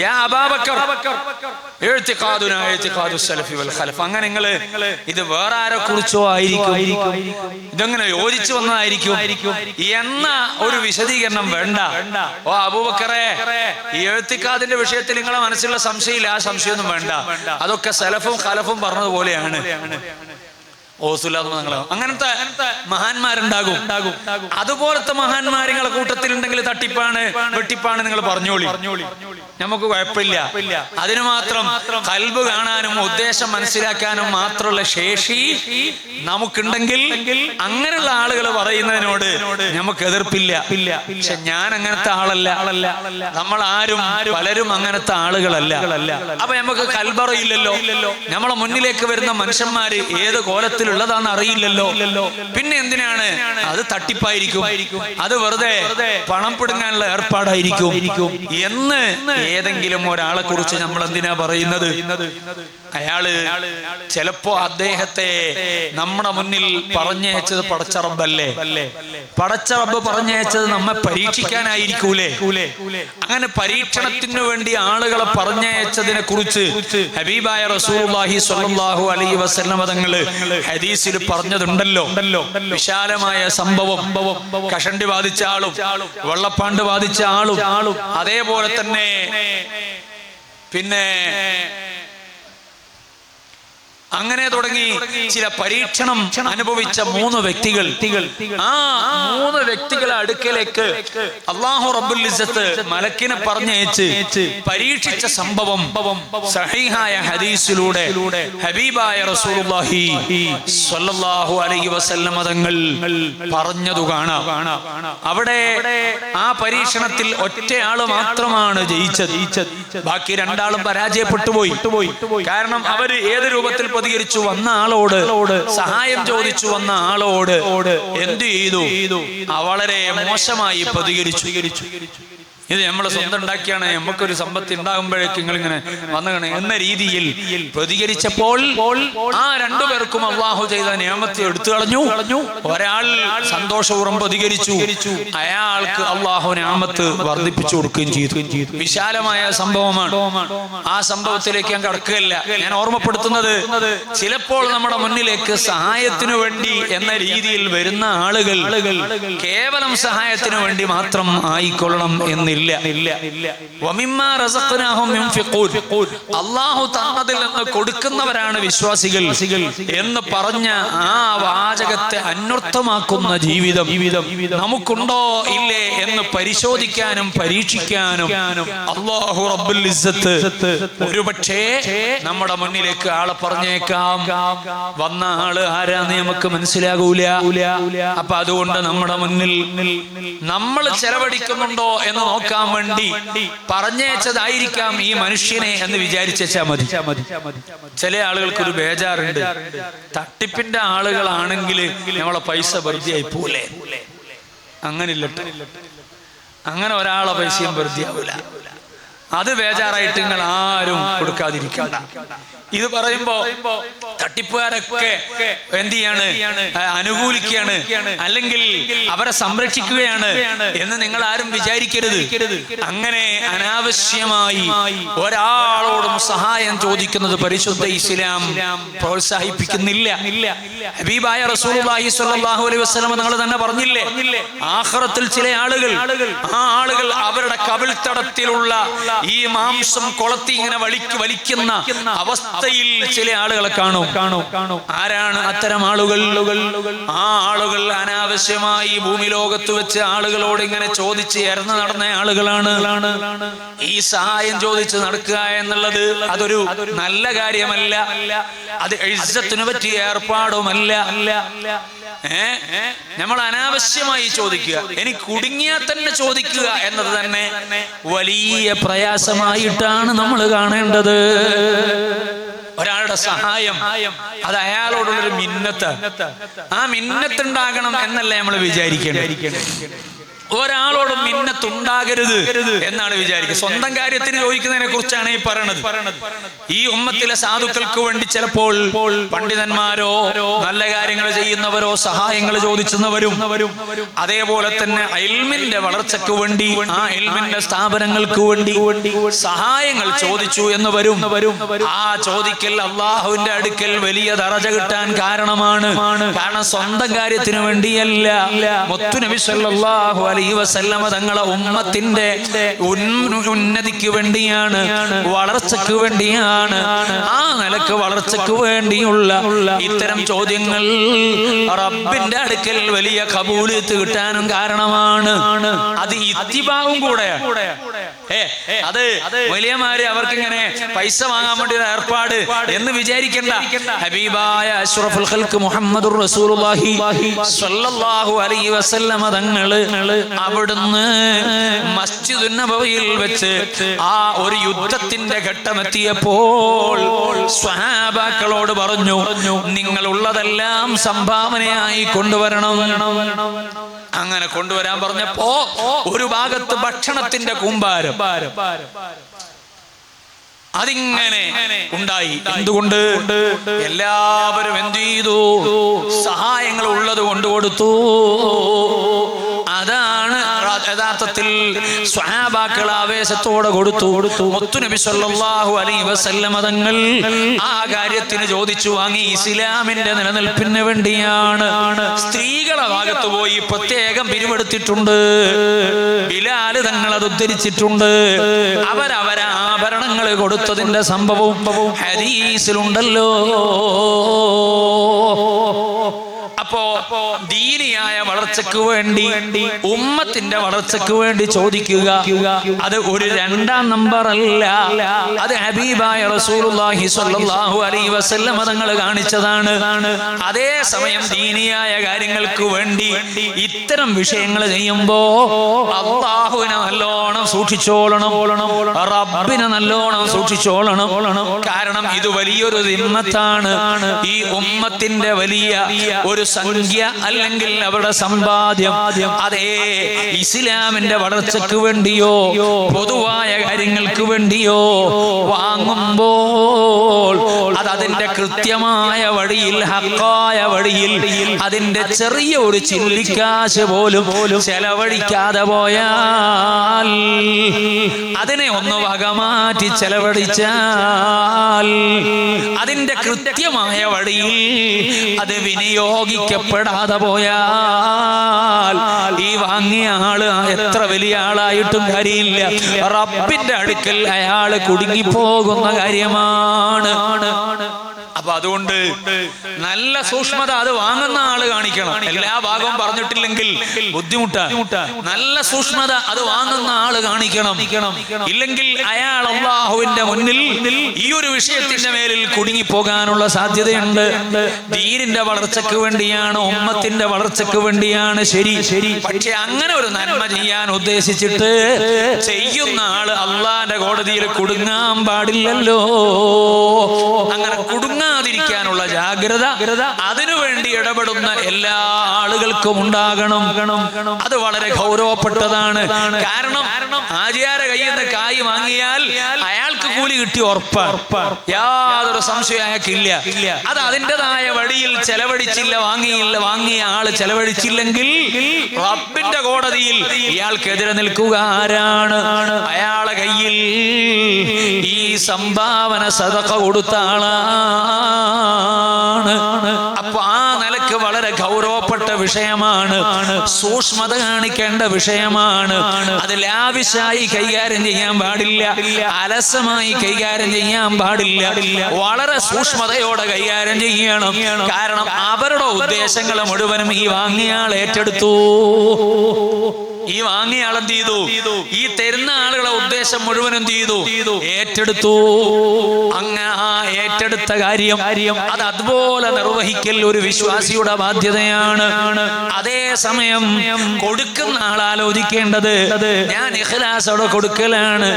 യാ അബൂബക്കർ അങ്ങനെ നിങ്ങള് ഇത് വേറെ ആരെ കുറിച്ചോ ആയിരിക്കും, ഇതെങ്ങനെ യോജിച്ചു വന്നതായിരിക്കും എന്ന ഒരു വിശദീകരണം വേണ്ട. ഓ അബൂബക്കറെ, ഈ എഴുത്തിക്കാദിന്റെ വിഷയത്തിൽ നിങ്ങളെ മനസ്സിലുള്ള സംശയമില്ല, ആ സംശയമൊന്നും വേണ്ട. അതൊക്കെ സലഫും ഖലഫും പറഞ്ഞതുപോലെയാണ്. അങ്ങനത്തെ മഹാന്മാരുണ്ടാകും. അതുപോലത്തെ മഹാന്മാർ നിങ്ങളെ കൂട്ടത്തിലുണ്ടെങ്കിൽ തട്ടിപ്പാണ് വെട്ടിപ്പാണ് നിങ്ങൾ പറഞ്ഞോളി, നമുക്ക് കുഴപ്പമില്ല. അതിന് മാത്രം ഖൽബ് കാണാനും ഉദ്ദേശം മനസ്സിലാക്കാനും മാത്രമുള്ള ശേഷി നമുക്കുണ്ടെങ്കിൽ അങ്ങനെയുള്ള ആളുകൾ പറയുന്നതിനോട് നമുക്ക് എതിർപ്പില്ല. പക്ഷെ ഞാൻ അങ്ങനത്തെ ആളല്ല, നമ്മൾ ആരും പലരും അങ്ങനത്തെ ആളുകളല്ല. അപ്പൊ നമുക്ക് ഖൽബറിയില്ലല്ലോ, നമ്മളെ മുന്നിലേക്ക് വരുന്ന മനുഷ്യന്മാര് ഏത് കോലത്തിലുള്ളതാണെന്ന് അറിയില്ലല്ലോ. പിന്നെ എന്തിനാണ്? അത് തട്ടിപ്പായിരിക്കും, അത് വെറുതെ പണം പിടുങ്ങാനുള്ള ഏർപ്പാടായിരിക്കും എന്ന് ഏതെങ്കിലും ഒരാളെ കുറിച്ച് നമ്മൾ എന്തിനാ പറയുന്നത്? അയാള് ചിലപ്പോ അദ്ദേഹത്തെ നമ്മുടെ മുന്നിൽ പറഞ്ഞയച്ചത് പടച്ചറബല്ലേ, പടച്ചറബ് പറഞ്ഞയച്ചത് നമ്മെ പരീക്ഷിക്കാനായിരിക്കൂലേ. അങ്ങനെ പരീക്ഷണത്തിനു വേണ്ടി ആളുകളെ പറഞ്ഞയച്ചതിനെ കുറിച്ച് ഹബീബായ റസൂലുള്ളാഹി സ്വല്ലല്ലാഹു അലൈഹി വസല്ലം തങ്ങൾ ഹദീസിൽ പറഞ്ഞതുണ്ടല്ലോ. വിശാലമായ സംഭവം, കഷണ്ടി ബാധിച്ച ആളും വെള്ളപ്പാണ്ട് ബാധിച്ച ആളും അതേപോലെ തന്നെ പിന്നെ അങ്ങനെ തുടങ്ങി ചില പരീക്ഷണം അനുഭവിച്ച 3 വ്യക്തികൾ. ആ 3 വ്യക്തികളെ അടുക്കലേക്ക് അല്ലാഹു റബ്ബുൽ ഇസ്സത്ത് മലക്കിനെ പറഞ്ഞയച്ച് പരീക്ഷിച്ച സംഭവം സഹീഹായ ഹദീസിലൂടെ ഹബീബായ റസൂലുള്ളാഹി സ്വല്ലല്ലാഹു അലൈഹി വസല്ലം തങ്ങൾ പറഞ്ഞതു കാണാം. അവിടെ ആ പരീക്ഷണത്തിൽ ഒറ്റയാള് മാത്രമാണ് ജയിച്ചത്, ബാക്കി 2 ആളും പരാജയപ്പെട്ടു പോയി. കാരണം അവര് ഏത് രൂപത്തിൽ പ്രതികരിച്ചു? വന്ന ആളോട് സഹായം ചോദിച്ചു വന്ന ആളോട് എന്തു ചെയ്തു? വളരെ മോശമായി പ്രതികരിച്ചു. ഇത് നമ്മളെ സ്വന്തം ഉണ്ടാക്കിയാണ്, നമുക്കൊരു സമ്പത്ത് ഉണ്ടാകുമ്പോഴേക്കും നിങ്ങളിങ്ങനെ വന്നു എന്ന രീതിയിൽ പ്രതികരിച്ചപ്പോൾ ആ 2 പേർക്കും അള്ളാഹു ചെയ്ത നിയമത്തെ എടുത്തു കളഞ്ഞു. ഒരാൾ സന്തോഷപൂർവ്വം പ്രതികരിച്ചു, അയാൾക്ക് അള്ളാഹു നിയമത്ത് വർദ്ധിപ്പിച്ചു കൊടുക്കുകയും ചെയ്തു. വിശാലമായ സംഭവമാണ്. ആ സംഭവത്തിലേക്ക് ഞാൻ കടക്കുകയല്ല. ഞാൻ ഓർമ്മപ്പെടുത്തുന്നത്, ചിലപ്പോൾ നമ്മുടെ മുന്നിലേക്ക് സഹായത്തിനു വേണ്ടി എന്ന രീതിയിൽ വരുന്ന ആളുകൾ കേവലം സഹായത്തിനു വേണ്ടി മാത്രം ആയിക്കൊള്ളണം എന്ന് അല്ലാഹു തന്നതിൽ നിന്ന് കൊടുക്കുന്നവരാണ് വിശ്വാസികൾ എന്ന് പറഞ്ഞ ആ വാചകത്തെ അന്വർത്ഥമാക്കുന്ന ജീവിതം നമുക്കുണ്ടോ ഇല്ലേ എന്ന് പരിശോധിക്കാനും പരീക്ഷിക്കാനും അല്ലാഹു റബ്ബുൽ ഇസ്സത്ത് ഒരുപക്ഷേ നമ്മുടെ മുന്നിലേക്ക് ആളെ പറഞ്ഞേക്കാം. വന്ന ആള് ആരാന്ന് നമുക്ക് മനസ്സിലാകൂല. അപ്പൊ അതുകൊണ്ട് നമ്മുടെ മുന്നിൽ നമ്മൾ ചെലവഴിക്കുന്നുണ്ടോ എന്ന് നോക്കാൻ വേണ്ടി പറഞ്ഞയച്ചതായിരിക്കാം ഈ മനുഷ്യനെ എന്ന് വിചാരിച്ചാ മതി. ചില ആളുകൾക്ക് ഒരു ബേജാറുണ്ട്, തട്ടിപ്പിന്റെ ആളുകളാണെങ്കിൽ നമ്മളെ പൈസ വെറുതെ ആയി പോലെ. അങ്ങനില്ലട്ടോ, അങ്ങനെ ഒരാളെ പൈസയും വെറുതെ ആവൂല. അത് ബേജാറായിട്ട് നിങ്ങൾ ആരും കൊടുക്കാതിരിക്കണ്ട. ഇത് പറയുമ്പോ തട്ടിപ്പുകാരൊക്കെ എന്ത് ചെയ്യാണ്, അനുകൂലിക്കുകയാണ്, അല്ലെങ്കിൽ അവരെ സംരക്ഷിക്കുകയാണ് എന്ന് നിങ്ങൾ ആരും വിചാരിക്കരുത്. അങ്ങനെ അനാവശ്യമായി ഒരാളോടും സഹായം ചോദിക്കുന്നത് പരിശുദ്ധ ഇസ്ലാം പ്രോത്സാഹിപ്പിക്കുന്നില്ല. ഹബീബായ റസൂലുള്ളാഹി സ്വല്ലല്ലാഹു അലൈഹി വസല്ലം നിങ്ങൾ തന്നെ പറഞ്ഞില്ലേ, ആഖിറത്തിൽ ചില ആളുകൾ, ആ ആളുകൾ അവരുടെ കവിൾത്തടത്തിലുള്ള ഈ മാംസം കൊളത്തി ഇങ്ങനെ വലിക്കുന്ന അവസ്ഥയിൽ ചില ആളുകളെ കാണും. ആരാണ് അത്തരം ആളുകൾ? ആ ആളുകൾ അനാവശ്യമായി ഭൂമി ലോകത്ത് വെച്ച് ആളുകളോട് ഇങ്ങനെ ചോദിച്ച് എറന്ന് നടന്ന ആളുകളാണ്. ഈ സഹായം ചോദിച്ച് നടക്കുക എന്നുള്ളത് അതൊരു നല്ല കാര്യമല്ല, അത് ഇസ്സത്തിന് പറ്റിയ ഏർപ്പാടുമല്ല. നമ്മൾ അനാവശ്യമായി ചോദിക്കുക, എനിക്ക് കുടുങ്ങിയാൽ തന്നെ ചോദിക്കുക എന്നത് തന്നെ വലിയ പ്രയാസമായിട്ടാണ് നമ്മൾ കാണേണ്ടത്. ഒരാളുടെ സഹായം അത് അയാളോടുള്ളൊരു മിന്നത്ത്, ആ മിന്നത്തുണ്ടാകണം എന്നല്ല നമ്മൾ വിചാരിക്കേണ്ടത്. ഒരാളോടും മിന്നത്തുണ്ടാകരുത് എന്നാണ് വിചാരിക്കുക. സ്വന്തം കാര്യത്തിന് ചോദിക്കുന്നതിനെ കുറിച്ചാണ് ഈ പറയണത്. ഈ ഉമ്മത്തിലെ സാധുക്കൾക്ക് വേണ്ടി ചിലപ്പോൾ പണ്ഡിതന്മാരോ നല്ല കാര്യങ്ങൾ ചെയ്യുന്നവരോ സഹായങ്ങൾ ചോദിച്ചവരും, അതേപോലെ തന്നെ ഇൽമിന്റെ വളർച്ചയ്ക്ക് വേണ്ടി ആ ഇൽമിന്റെ സ്ഥാപനങ്ങൾക്ക് വേണ്ടി സഹായങ്ങൾ ചോദിച്ചു എന്ന് വരും. ആ ചോദിക്കൽ അള്ളാഹുവിന്റെ അടുക്കൽ വലിയ ദറജ കിട്ടാൻ കാരണമാണ്. കാരണം സ്വന്തം കാര്യത്തിന് വേണ്ടിയല്ല, മുത്തുനബി സല്ലല്ലാഹു അലൈഹി വസല്ലമ തങ്ങളെ ഉമ്മത്തിന്റെ ഉന്നതിക്ക് വേണ്ടിയാണ്, വളർച്ചയ്ക്ക് വേണ്ടിയാണ്. ആ നിലക്ക് വളർച്ചയ്ക്ക് വേണ്ടിയുള്ള ഇത്തരം ചോദ്യങ്ങൾ റബ്ബിന്റെ അടുക്കൽ വലിയ ഖബൂലിയത്ത് കിട്ടാനും കാരണമാണ്. അത് ഇത്തിബാവും കൂടെ. അത് വലിയമാര് അവർക്കിങ്ങനെ പൈസ വാങ്ങാൻ വേണ്ടി ഏർപ്പാട് എന്ന് വിചാരിക്കണ്ട. ഹബീബായ അഷ്റഫുൽ ഖൽഖ് മുഹമ്മദുർ റസൂലുള്ളാഹി സ്വല്ലല്ലാഹു അലൈഹി വസല്ലമ തങ്ങള് അവിടുന്ന് മസ്ജിദുൻ നബവിയിൽ വെച്ച് ആ ഒരു യുദ്ധത്തിന്റെ ഘട്ടമെത്തിയപ്പോൾ സ്വഹാബാക്കളോട് പറഞ്ഞു, നിങ്ങൾ ഉള്ളതെല്ലാം സംഭാവനയായി കൊണ്ടുവരണം. അങ്ങനെ കൊണ്ടുവരാൻ പറഞ്ഞപ്പോ ഒരു ഭാഗത്ത് ഭക്ഷണത്തിന്റെ കൂമ്പാരം അതിങ്ങനെ ഉണ്ടായി. എന്തുകൊണ്ട്? എല്ലാവരും എന്ത് ചെയ്തു? സഹായങ്ങൾ ഉള്ളത് കൊണ്ട് കൊടുത്തു. അതാണ് യഥാർത്ഥത്തിൽ സ്വഹാബാക്കൾ ആവേശത്തോടെ കൊടുത്തു. മുത്തുനബി സല്ലല്ലാഹു അലൈഹി വസല്ലമ തങ്ങൾ ആ കാര്യത്തിന് ചോദിച്ചു വാങ്ങി. ഇസ്ലാമിന്റെ നിലനിൽപ്പിന് വേണ്ടിയാണ്. സ്ത്രീകളെ ഭാഗത്ത് പോയി പ്രത്യേകം പിരിവെടുത്തിട്ടുണ്ട്. ബിലാൽ തങ്ങൾ അത് ഉദ്ധരിച്ചിട്ടുണ്ട്. അവരവരെ ആഭരണങ്ങൾ കൊടുത്തതിന്റെ സംഭവവും ഹദീസിലുണ്ടല്ലോ. അപ്പോ ദീനിയായ വളർച്ചയ്ക്ക് വേണ്ടി, ഉമ്മത്തിന്റെ വളർച്ചയ്ക്ക് വേണ്ടി ചോദിക്കുക, അത് ഒരു രണ്ടാം നമ്പർ അല്ല, അത് ഹബീബായ റസൂലുള്ളാഹി സ്വല്ലല്ലാഹു അലൈഹി വസല്ലം തങ്ങൾ കാണിച്ചതാണ്. അതേ സമയം ദീനിയായ കാര്യങ്ങൾക്ക് വേണ്ടി ഇത്തരം വിഷയങ്ങൾ ചെയ്യുമ്പോ അല്ലാഹുവിനെ നല്ലോണം സൂക്ഷിച്ചോളണം, റബ്ബിനെ നല്ലോണം സൂക്ഷിച്ചോളണം. കാരണം ഇത് വലിയൊരു ദിമ്മത്താണ്. ഈ ഉമ്മത്തിന്റെ വലിയ ഒരു സംഖ്യ അല്ലെങ്കിൽ അവരുടെ സമ്പാദ്യം അതേ ഇസ്ലാമിന്റെ വളർച്ചയ്ക്ക് വേണ്ടിയോ പൊതുവായ കാര്യങ്ങൾക്ക് വേണ്ടിയോ വാങ്ങുമ്പോൾ അത് അതിന്റെ കൃത്യമായ വഴിയിൽ, ഹക്കായ വഴിയിൽ, അതിന്റെ ചെറിയ ഒരു ചില്ലിക്കാശ് പോലും ചെലവഴിക്കാതെ പോയാൽ, അതിനെ ഒന്ന് വകമാറ്റി ചെലവഴിച്ചാൽ, അതിന്റെ കൃത്യമായ വഴിയിൽ അത് വിനിയോഗിക്കപ്പെടാതെ പോയാൽ ഈ വാങ്ങിയ ആള് എത്ര വലിയ ആളായിട്ടും കാര്യമില്ല, റബ്ബിന്റെ അടുക്കൽ അയാള് കുടുങ്ങിപ്പോകുന്ന കാര്യമാണ്. അപ്പൊ അതുകൊണ്ട് നല്ല സൂക്ഷ്മത അത് വാങ്ങുന്ന ആള് കാണിക്കണം. എല്ലാ ഭാഗവും പറഞ്ഞിട്ടില്ലെങ്കിൽ ബുദ്ധിമുട്ടാണ്. നല്ല സൂക്ഷ്മത അത് വാങ്ങുന്ന ആള് കാണിക്കണം. ഇല്ലെങ്കിൽ അയാൾ അല്ലാഹുവിന്റെ മുന്നിൽ ഈ ഒരു വിഷയത്തിന്റെ മേലിൽ കുടുങ്ങിപ്പോകാനുള്ള സാധ്യതയുണ്ട്. ദീനിന്റെ വളർച്ചയ്ക്ക് വേണ്ടിയാണ്, ഉമ്മത്തിന്റെ വളർച്ചയ്ക്ക് വേണ്ടിയാണ്, ശരി. പക്ഷെ അങ്ങനെ ഒരു നന്മ ചെയ്യാൻ ഉദ്ദേശിച്ചിട്ട് ചെയ്യുന്ന ആള് അള്ളാന്റെ കോടതിയിൽ കുടുങ്ങാൻ പാടില്ലല്ലോ. അങ്ങനെ കുടുങ്ങാതിരിക്കാനുള്ള ജാഗ്രത അതിനുവേണ്ടി ഇടപെടുന്ന എല്ലാ ആളുകൾക്കും ഉണ്ടാകണം. അത് വളരെ ഗൗരവപ്പെട്ടതാണ്. കാരണം ആചാര കയ്യിൽ നിന്ന് കായ് വാങ്ങിയാൽ അയാൾക്ക് കൂലി കിട്ടി ഉറപ്പാണ്, യാതൊരു സംശയം അയാൾക്കില്ല. അത് അതിൻ്റെതായ വഴിയിൽ ചെലവഴിച്ചില്ല, വാങ്ങിയ ആള് ചെലവഴിച്ചില്ലെങ്കിൽ റബ്ബിന്റെ കോടതിയിൽ ഇയാൾക്കെതിരെ നിൽക്കുക ആരാണ്? അയാളെ കയ്യിൽ ഈ സംഭാവന സദഖ കൊടുത്ത ആളാണ്. അപ്പൊ ആ നിലക്ക് വളരെ ഗൗരവപ്പെട്ട വിഷയമാണ്, സൂക്ഷ്മത കാണിക്കേണ്ട വിഷയമാണ്. അത് ലാവിശായി കൈകാര്യം ചെയ്യാൻ പാടില്ല, അലസമായി കൈകാര്യം ചെയ്യാൻ പാടില്ല, വളരെ സൂക്ഷ്മതയോടെ കൈകാര്യം ചെയ്യണം. കാരണം അവരുടെ ഉദ്ദേശങ്ങൾ മുഴുവനും ഈ വാങ്ങിയാൾ ഏറ്റെടുത്തു. ഈ വാങ്ങിയ ആളെന്ത് ചെയ്തു? ഈ തരുന്ന ആളുകളെ ഉദ്ദേശം മുഴുവനും ചെയ്തു, ഏറ്റെടുത്തു. അങ്ങനെ ആ ഏറ്റെടുത്ത കാര്യം അത് അതുപോലെ നിർവഹിക്കൽ ഒരു വിശ്വാസിയുടെ ബാധ്യതയാണ്. അതേ സമയം കൊടുക്കുന്ന ആൾ ആലോചിക്കേണ്ടത് ഞാൻ ഇഖ്ലാസോടെ കൊടുക്കലാണ്.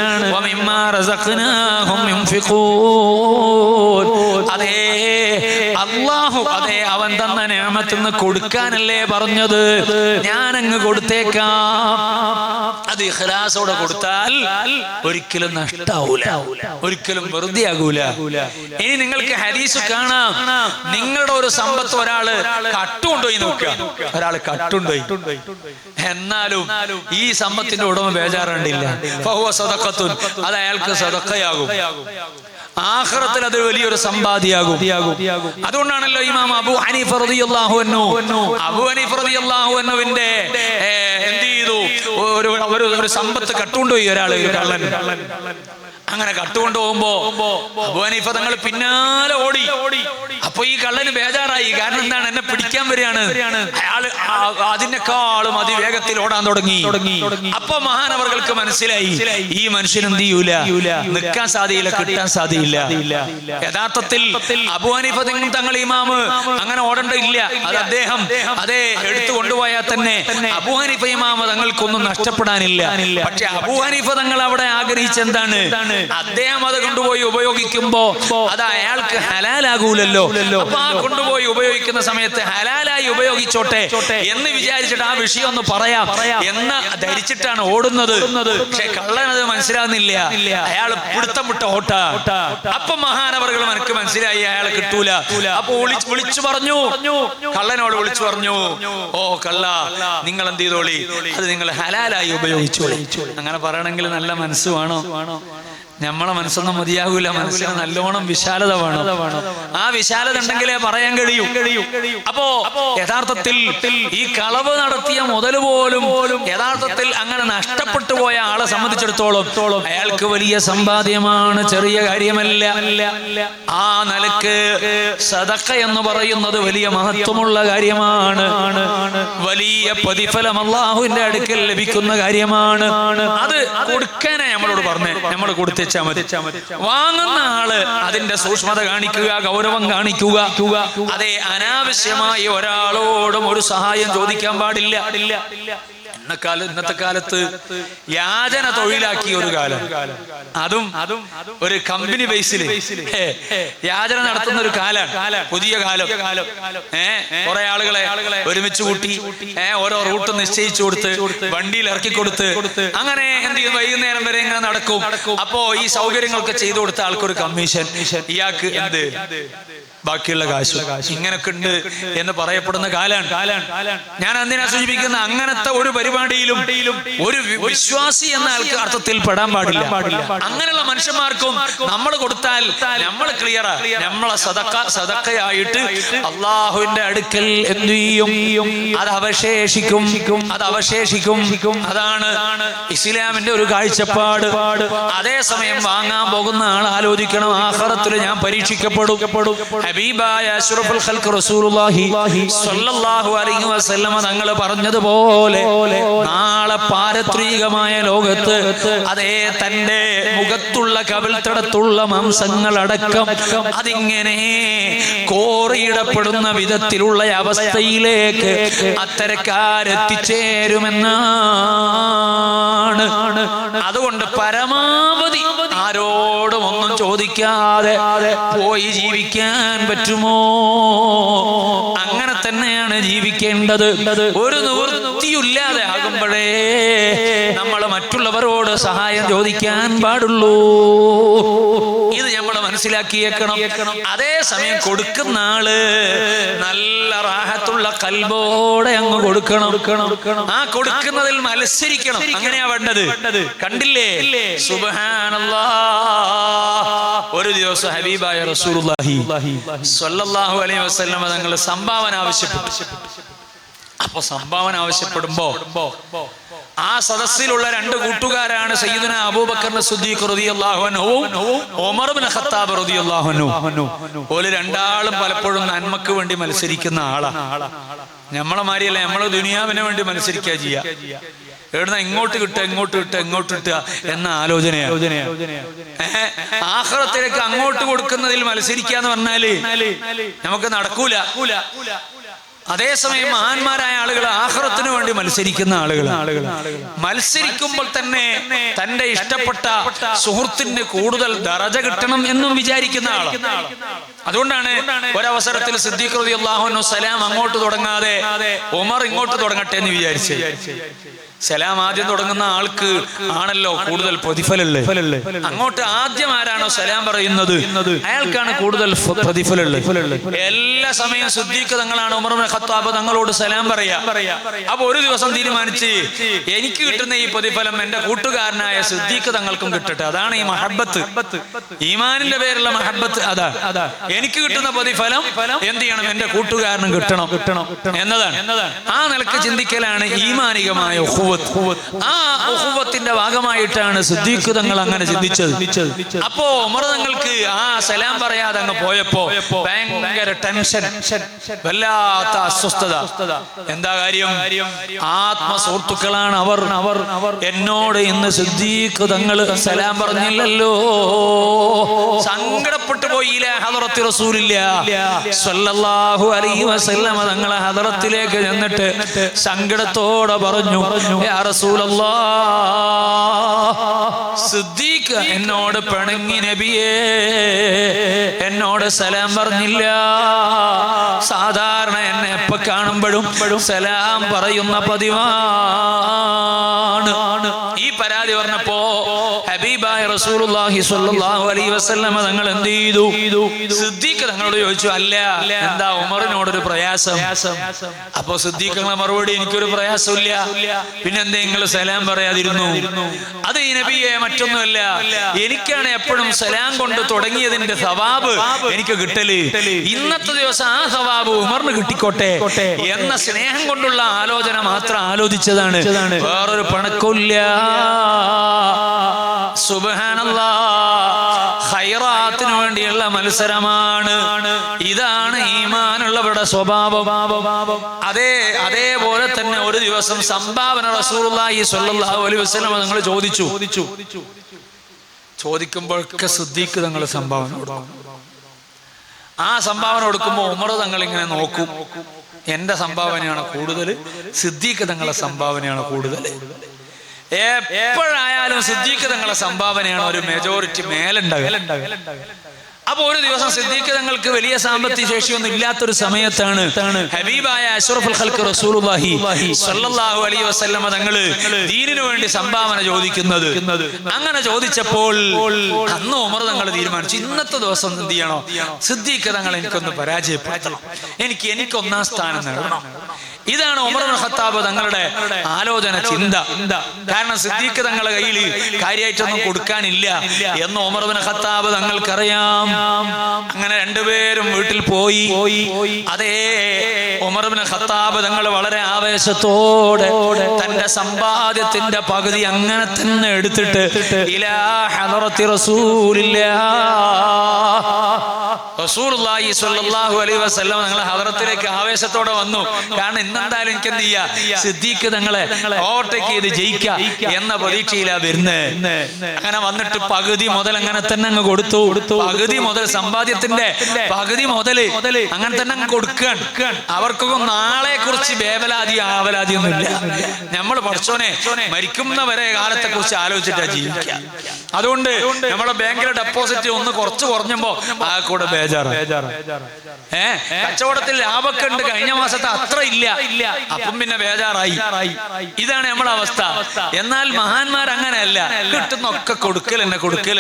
അതേ അല്ലാഹു അതേ അവൻ തന്ന നിഅമത്തിൽ നിന്ന് കൊടുക്കാനല്ലേ പറഞ്ഞത്, ഞാനങ്ങ് കൊടുത്തേക്കാം. അത് ഇഖ്ലാസോടെ കൊടുത്താൽ ഒരിക്കലും നഷ്ടാവൂല, ഒരിക്കലും വെറുതെ ആകൂല. ഇനി നിങ്ങൾക്ക് ഹദീസ് കാണാം, നിങ്ങളുടെ ഒരു സമ്പത്ത് ഒരാള് കട്ടുകൊണ്ടുപോയി നോക്കുക, ഒരാള് കട്ടുകൊണ്ടുപോയി, എന്നാലും ഈ സമ്പത്തിന്റെ ഉടമ ബേജാറുണ്ടില്ല, ഫഹുവ സദഖത്തുൻ, അത് അയാൾക്ക് സദഖയാകും, ആഖിറത്തിൽ അത് വലിയൊരു സമ്പാദ്യമാകും. അതുകൊണ്ടാണല്ലോ ഇമാം അബൂ ഹനീഫ റളിയല്ലാഹു അൻഹുവിന്റെ എന്ത് ചെയ്തു, ഒരു സമ്പത്ത് കട്ടുകൊണ്ടുപോയി ഒരാള്, ഒരു കള്ളൻ. അങ്ങനെ കട്ടുകൊണ്ടുപോകുമ്പോ അബൂ ഹനീഫ തങ്ങൾ പിന്നാലെ ഓടി. അപ്പൊ ഈ കള്ളന് ബേജാറായി. കാരണം എന്താണ്? എന്നെ പിടിക്കാൻ വരികയാണ്. അയാള് അതിനേക്കാളും അതിവേഗത്തിൽ ഓടാൻ തുടങ്ങി. അപ്പൊ മഹാനവർകൾക്ക് മനസ്സിലായി ഈ മനുഷ്യൻ എന്ത് ചെയ്യൂല, നിൽക്കാൻ സാധിയില്ല, കിട്ടാൻ സാധിയില്ല. യഥാർത്ഥത്തിൽ അബൂ ഹനീഫ തങ്ങൾ ഇമാമ് അങ്ങനെ ഓടേണ്ടതില്ല. അത് അദ്ദേഹം അതേ എടുത്തു കൊണ്ടുപോയാൽ തന്നെ അബൂ ഹനീഫ ഇമാമ് തങ്ങൾക്കൊന്നും നഷ്ടപ്പെടാനില്ല. പക്ഷെ അബൂ ഹനീഫ തങ്ങൾ അവിടെ ആഗ്രഹിച്ചെന്താണ്? അദ്ദേഹം അത് കൊണ്ടുപോയി ഉപയോഗിക്കുമ്പോ അത് അയാൾക്ക് ഹലാലാകൂലല്ലോ. അപ്പൊ ആ കൊണ്ടുപോയി ഉപയോഗിക്കുന്ന സമയത്ത് ഹലാലായി ഉപയോഗിച്ചോട്ടെ എന്ന് വിചാരിച്ചിട്ട് ആ വിഷയം ഒന്ന് പറയാം എന്ന് ധരിച്ചിട്ടാണ് ഓടുന്നത്. പക്ഷെ കള്ളനത് മനസ്സിലാകുന്നില്ല, അയാൾ പിടുത്തം വിട്ട ഓട്ട. അപ്പൊ മഹാനവർകൾ എനിക്ക് മനസ്സിലായി അയാൾ കിട്ടൂല. അപ്പൊ വിളിച്ചു പറഞ്ഞു, കള്ളനോട് വിളിച്ചു പറഞ്ഞു, ഓ കള്ള, നിങ്ങൾ എന്ത് ചെയ്തോളി, അത് നിങ്ങൾ ഹലാലായി ഉപയോഗിച്ചോളി. അങ്ങനെ പറയണമെങ്കിൽ നല്ല മനസ്സ് വേണോ? നമ്മളെ മനസ്സൊന്നും മതിയാകൂല, മനസ്സിന് നല്ലോണം വിശാലത വേണം. ആ വിശാലത ഉണ്ടെങ്കിലേ പറയാൻ കഴിയും. അപ്പോ യഥാർത്ഥത്തിൽ ഈ കളവ് നടത്തിയ മുതൽ പോലും യഥാർത്ഥത്തിൽ അങ്ങനെ നഷ്ടപ്പെട്ടു പോയ ആളെ സംബന്ധിച്ചിടത്തോളം അയാൾക്ക് വലിയ സമ്പാദ്യമാണ്, ചെറിയ കാര്യമല്ല. ആ നിലക്ക് സദഖ എന്ന് പറയുന്നത് വലിയ മഹത്വമുള്ള കാര്യമാണ്, വലിയ പ്രതിഫലം അല്ലാഹുവിന്റെ അടുക്കൽ ലഭിക്കുന്ന കാര്യമാണ്. അത് കൊടുക്കാനാ നമ്മളോട് പറഞ്ഞേ, നമ്മൾ കൊടുത്തേ വാങ്ങുന്ന ആള് അതിന്റെ സൂക്ഷ്മത കാണിക്കുക, ഗൗരവം കാണിക്കുക. അതെ, അനാവശ്യമായി ഒരാളോടും ഒരു സഹായം ചോദിക്കാൻ പാടില്ല. ഇന്നത്തെ കാലത്ത് യാചന തൊഴിലാക്കിയ ഒരു കാലം, അതും ഒരു കമ്പനി ബേസിൽ യാചന നടത്തുന്ന ഒരു കാലം, പുതിയ കാലം. കുറെ ആളുകളെ ഒരുമിച്ച് കൂട്ടി ഓരോ റൂട്ട് നിശ്ചയിച്ചു കൊടുത്ത് വണ്ടിയിൽ ഇറക്കി കൊടുത്ത് അങ്ങനെ എന്ത് ചെയ്യും, വൈകുന്നേരം വരെ ഇങ്ങനെ നടക്കും. അപ്പോ ഈ സൗകര്യങ്ങളൊക്കെ ചെയ്തു കൊടുത്ത ആൾക്കൊരു കമ്മീഷൻ, ഇയാൾക്ക് എന്ത് ബാക്കിയുള്ള കാശ്, ഇങ്ങനൊക്കെ ഉണ്ട് എന്ന് പറയപ്പെടുന്ന കാലാണ്. ഞാൻ എന്തിനാ സൂചിപ്പിക്കുന്ന, അങ്ങനത്തെ ഒരു പരിപാടിയിലും ഒരു വിശ്വാസി എന്ന അർത്ഥത്തിൽ പെടാൻ പാടില്ല. അങ്ങനെയുള്ള മനുഷ്യന്മാർക്കും നമ്മൾ കൊടുത്താൽ നമ്മൾ ക്ലിയറാ, നമ്മളെ സദഖയായിട്ട് അള്ളാഹുവിന്റെ അടുക്കൽ എന്ത് ചെയ്യും, അത് അവശേഷിക്കും. അതാണ് ഇസ്ലാമിന്റെ ഒരു കാഴ്ചപ്പാട്. അതേസമയം വാങ്ങാൻ പോകുന്ന ആൾ ആലോചിക്കണം, ആഖിറത്തിൽ ഞാൻ പരീക്ഷിക്കപ്പെടും. ഹബീബായ അഷ്റഫുൽ ഖൽഖ് റസൂലുള്ളാഹി സ്വല്ലല്ലാഹു അലൈഹി വസല്ലമ തങ്ങൾ പറഞ്ഞതുപോലെ നാളെ പാരത്രികമായ ലോകത്ത് അതേ തന്റെ മുഖത്തുള്ള കവിൾത്തടത്തുള്ള മാംസങ്ങളടക്കം അതിങ്ങനെ കോറിയിടപ്പെടുന്ന വിധത്തിലുള്ള അവസ്ഥയിലേക്ക് അത്തരക്കാരെത്തിച്ചേരുമെന്നാണ്. അതുകൊണ്ട് പരമാവധി ആരോടും ഒന്നും ചോദിക്കാതെ പോയി ജീവിക്കാൻ പറ്റുമോ? അങ്ങനെ തന്നെയാണ് ജീവിക്കേണ്ടത്. ഒരു നിവൃത്തിയില്ലാതെ ആകുമ്പോഴേ നമ്മൾ മറ്റുള്ളവരോട് സഹായം ചോദിക്കാൻ പാടുള്ളൂ. ഇത് നമ്മൾ മനസ്സിലാക്കിയേക്കണം. അതേസമയം കൊടുക്കുന്ന ആള് നല്ല റാഹത്തുള്ള കൽബോടെ അങ്ങ് കൊടുക്കണം. ആ കൊടുക്കുന്നതിൽ മത്സരിക്കണം. അങ്ങനെയാ വേണ്ടത്. കണ്ടില്ലേ? സുബ്ഹാനല്ലാഹ്. ഒരു ദിവസം ഹബീബായ റസൂലുള്ളാഹി സ്വല്ലല്ലാഹു അലൈഹി വസല്ലം തങ്ങൾ സംഭാവന ആവശ്യപ്പെട്ടു. അപ്പൊ സംഭാവന ആവശ്യപ്പെടുമ്പോ ആ സദസ്സിലുള്ള രണ്ട് കൂട്ടുകാരാണ് സയ്യിദുന അബൂബക്കർ സിദ്ദീഖ് റളിയല്ലാഹു അൻഹു, ഉമർ ഇബ്നു ഖത്താബ് റളിയല്ലാഹു അൻഹു. ഓല് രണ്ടാളും പലപ്പോഴും നന്മക്ക് വേണ്ടി മത്സരിക്കുന്ന ആളാ. നമ്മളെ മാതിരിയല്ല, നമ്മള് ദുനിയാവിന് വേണ്ടി മത്സരിക്കുക ചെയ്യാ. എവിടുന്ന ഇങ്ങോട്ട് കിട്ടുക, ഇങ്ങോട്ട് കിട്ടുക, ഇങ്ങോട്ട് കിട്ടുക എന്ന ആലോചനയാണ്. ആഖിറത്തിലേക്ക് അങ്ങോട്ട് കൊടുക്കുന്നതിൽ മത്സരിക്കുക എന്ന് പറഞ്ഞാല് നമുക്ക് നടക്കൂല. അതേസമയം മഹാന്മാരായ ആളുകൾ ആഖിറത്തിന് വേണ്ടി മത്സരിക്കുന്ന ആളുകൾ. മത്സരിക്കുമ്പോൾ തന്നെ തന്റെ ഇഷ്ടപ്പെട്ട സുഹൃത്തിന് കൂടുതൽ ദറജ കിട്ടണം എന്നും വിചാരിക്കുന്ന ആളാണ്. അതുകൊണ്ടാണ് ഒരവസരത്തിൽ സിദ്ദീഖ് റളിയല്ലാഹു അൻഹു സലാം അങ്ങോട്ട് തുടങ്ങാതെ ഉമർ ഇങ്ങോട്ട് തുടങ്ങട്ടെ എന്ന് വിചാരിച്ചു. സലാം ആദ്യം തുടങ്ങുന്ന ആൾക്ക് ആണല്ലോ കൂടുതൽ പ്രതിഫലമുള്ളത്. അങ്ങോട്ട് ആദ്യം ആരാണോ സലാം പറയുന്നത് അയാൾക്കാണ് കൂടുതൽ പ്രതിഫലമുള്ളത്. എല്ലാ സമയം സിദ്ദീഖ് തങ്ങളാണ് ഉമർ ഇബ്നു ഖത്താബ് തങ്ങളോട് സലാം പറയാ. അപ്പൊ ഒരു ദിവസം തീരുമാനിച്ച് എനിക്ക് കിട്ടുന്ന ഈ പ്രതിഫലം എന്റെ കൂട്ടുകാരനായ സിദ്ദീഖ് തങ്ങൾക്കും കിട്ടട്ടെ. അതാണ് ഈ മഹബ്ബത്ത്, ഈമാനിന്റെ പേരുള്ള മഹബ്ബത്ത്. അതാ എനിക്ക് കിട്ടുന്ന പ്രതിഫലം എന്ത് ചെയ്യണം, എന്റെ കൂട്ടുകാരനും കിട്ടണം എന്നതാണ്. ആ നിലക്ക് ചിന്തിക്കലാണ് ഈമാനികമായ ആ ഉഖുവത്തിന്റെ ഭാഗമായിട്ടാണ് സിദ്ദീഖ് തങ്ങൾ അങ്ങനെ ചിന്തിച്ചത്. അപ്പോ ഉമർ തങ്ങൾക്ക് ആ സലാം പറയാതെ അങ്ങ് പോയപ്പോ ഭയങ്കര ടെൻഷൻ, വല്ലാത്ത അസ്വസ്ഥത. എന്താ കാര്യം? ആത്മസുഹൃത്തുക്കളാണ് അവർ. എന്നോട് ഇന്ന് സിദ്ദീഖ് തങ്ങൾ സലാം പറഞ്ഞില്ലല്ലോ. സങ്കടപ്പെട്ടു പോയില്ല. ഹദറത്തി റസൂലില്ലാഹി സ്വല്ലല്ലാഹു അലൈഹി വസല്ലം തങ്ങളെ ഹദറത്തിലേക്ക് ചെന്നിട്ട് സങ്കടത്തോടെ പറഞ്ഞു, യാ റസൂലല്ലാഹ്, സിദ്ദീഖ് എന്നോട് പിണങ്ങി നബിയേ, എന്നോട് സലാം പറഞ്ഞില്ല. സാധാരണ എന്നെ എപ്പോ കാണുമ്പോഴും സലാം പറയുന്ന പതിവാണ്. ഈ പരാതി പറഞ്ഞപ്പോ ഹബീബായ റസൂലുള്ളാഹി സ്വല്ലല്ലാഹു അലൈഹി വസല്ലം തങ്ങൾ എന്ത് ചെയ്തു? സിദ്ദീഖ് തങ്ങളോട് ചോദിച്ചു, അല്ല എന്താ ഉമറിനോടൊരു പ്രയാസം? അപ്പൊ സിദ്ദീഖ് മറുപടി, എനിക്കൊരു പ്രയാസമില്ല, പിന്നെ എന്താ നിങ്ങൾ സലാം പറയാതിരുന്നു? അത് ഈ നബിയെ മറ്റൊന്നുമല്ല, എനിക്കാണ് എപ്പോഴും സലാം കൊണ്ട് തുടങ്ങിയതിന്റെ സവാബ് എനിക്ക് കിട്ടല്. ഇന്നത്തെ ദിവസം ആ സവാബ് ഉമറിന് കിട്ടിക്കോട്ടെ എന്ന സ്നേഹം കൊണ്ടുള്ള ആലോചന മാത്രം ആലോചിച്ചതാണ്, വേറൊരു പണക്കില്ല. സുബ്ഹാനല്ലാഹ്, ഖൈറാത്തിന് വേണ്ടിയുള്ള മത്സരമാണ്. ഇതാണ് ഈമാനുള്ളവരുടെ സ്വഭാവം. അതേപോലെ തന്നെ ഒരു ദിവസം സംഭാവന റസൂലുള്ളാഹി സ്വല്ലല്ലാഹു അലൈഹി വസല്ലം നിങ്ങൾ ചോദിക്കുമ്പോഴൊക്കെ സിദ്ദീഖ് തങ്ങൾ സംഭാവന കൊടുക്കും. ആ സംഭാവന കൊടുക്കുമ്പോൾ ഉമർ തങ്ങൾ ഇങ്ങനെ നോക്കും, എന്റെ സംഭാവനയാണ് കൂടുതൽ, സിദ്ദീഖ് തങ്ങളെ സംഭാവനയാണ് കൂടുതൽ. എപ്പോഴായാലും സിദ്ദീഖ് തങ്ങളെ സംഭാവനയാണ് ഒരു മെജോറിറ്റി മേലുണ്ടാകുക. അപ്പൊ ഒരു ദിവസം സിദ്ദീഖ് തങ്ങൾക്ക് വലിയ സാമ്പത്തിക ശേഷിയൊന്നും ഇല്ലാത്തൊരു സമയത്താണ് ഹബീബായ അഷ്റഫുൽ ഖൽഖ് റസൂലുള്ളാഹി സ്വല്ലല്ലാഹു അലൈഹി വസല്ലം തങ്ങള് ദീനിനു വേണ്ടി സംഭാവന ചോദിക്കുന്നത്. അങ്ങനെ ചോദിച്ചപ്പോൾ അന്ന് ഉമർ തങ്ങൾ തീരുമാനിച്ചു, ഇന്നത്തെ ദിവസം എന്ത് ചെയ്യണോ, സിദ്ദീഖ് തങ്ങൾ എനിക്കൊന്ന് പരാജയപ്പെടുത്തണം, എനിക്ക് ഒന്നാം സ്ഥാനം നേടണം. ഇതാണ് ഉമർ ഇബ്നു ഖത്താബ് തങ്ങളുടെ ആലോചന, ചിന്ത. കാരണം സിദ്ദീഖ് തങ്ങളുടെ കയ്യിൽ കാര്യമായിട്ടൊന്നും കൊടുക്കാനില്ല എന്ന് ഉമർ ഇബ്നു ഖത്താബ് തങ്ങൾക്കറിയാം. അങ്ങനെ രണ്ടുപേരും വീട്ടിൽ പോയി. അതേ ഉമർ ഇബ്നു ഖത്താബ് തങ്ങൾ വളരെ ആവേശത്തോടെ തന്റെ സമ്പാദ്യത്തിന്റെ പകുതി അങ്ങനെ തന്നെ എടുത്തിട്ട് ഇലാ ഹദറത്തി റസൂലില്ലാഹ്, റസൂലുള്ളാഹി സ്വല്ലല്ലാഹു അലൈഹി വസല്ലം ഞങ്ങളെ ഹദറത്തിലേക്ക് ആവേശത്തോടെ വന്നു. കാരണം ഇന്നെന്തായാലും എനിക്ക് എന്ത് ചെയ്യാ, സിദ്ദീഖ് തങ്ങളെ ഓവർടേക്ക് ചെയ്ത് ജയിക്കാം എന്ന പ്രതീക്ഷയിലാ വരുന്നത്. അങ്ങനെ വന്നിട്ട് പകുതി മുതൽ അങ്ങനെ തന്നെ അങ്ങ് കൊടുത്തു. പകുതി മുതൽ സമ്പാദ്യത്തിന്റെ പകുതി മുതൽ അങ്ങനെ തന്നെ അങ്ങ് കൊടുക്കുകയാണ്. അവർക്കൊക്കെ നാളെ കുറിച്ച് ആവലാതിയൊന്നുമില്ല. നമ്മൾ പഠിച്ചോനെ മരിക്കുന്നവരെ കാലത്തെ കുറിച്ച് ആലോചിച്ചിട്ടാ ജീവിക്കുക. അതുകൊണ്ട് നമ്മളെ ബാങ്കിലെ ഡെപ്പോസിറ്റ് ഒന്ന് കുറച്ച് കുറഞ്ഞപ്പോ ആ കൂടെ ബേജാറ്. കച്ചവടത്തിൽ ലാഭമൊക്കെ ഉണ്ട്, കഴിഞ്ഞ മാസത്തെ അത്ര ഇല്ല, അപ്പം പിന്നെ ബേജാറായി. ഇതാണ് നമ്മളെ അവസ്ഥ. എന്നാൽ മഹാന്മാർ അങ്ങനെയല്ല, കിട്ടുന്നൊക്കെ കൊടുക്കൽ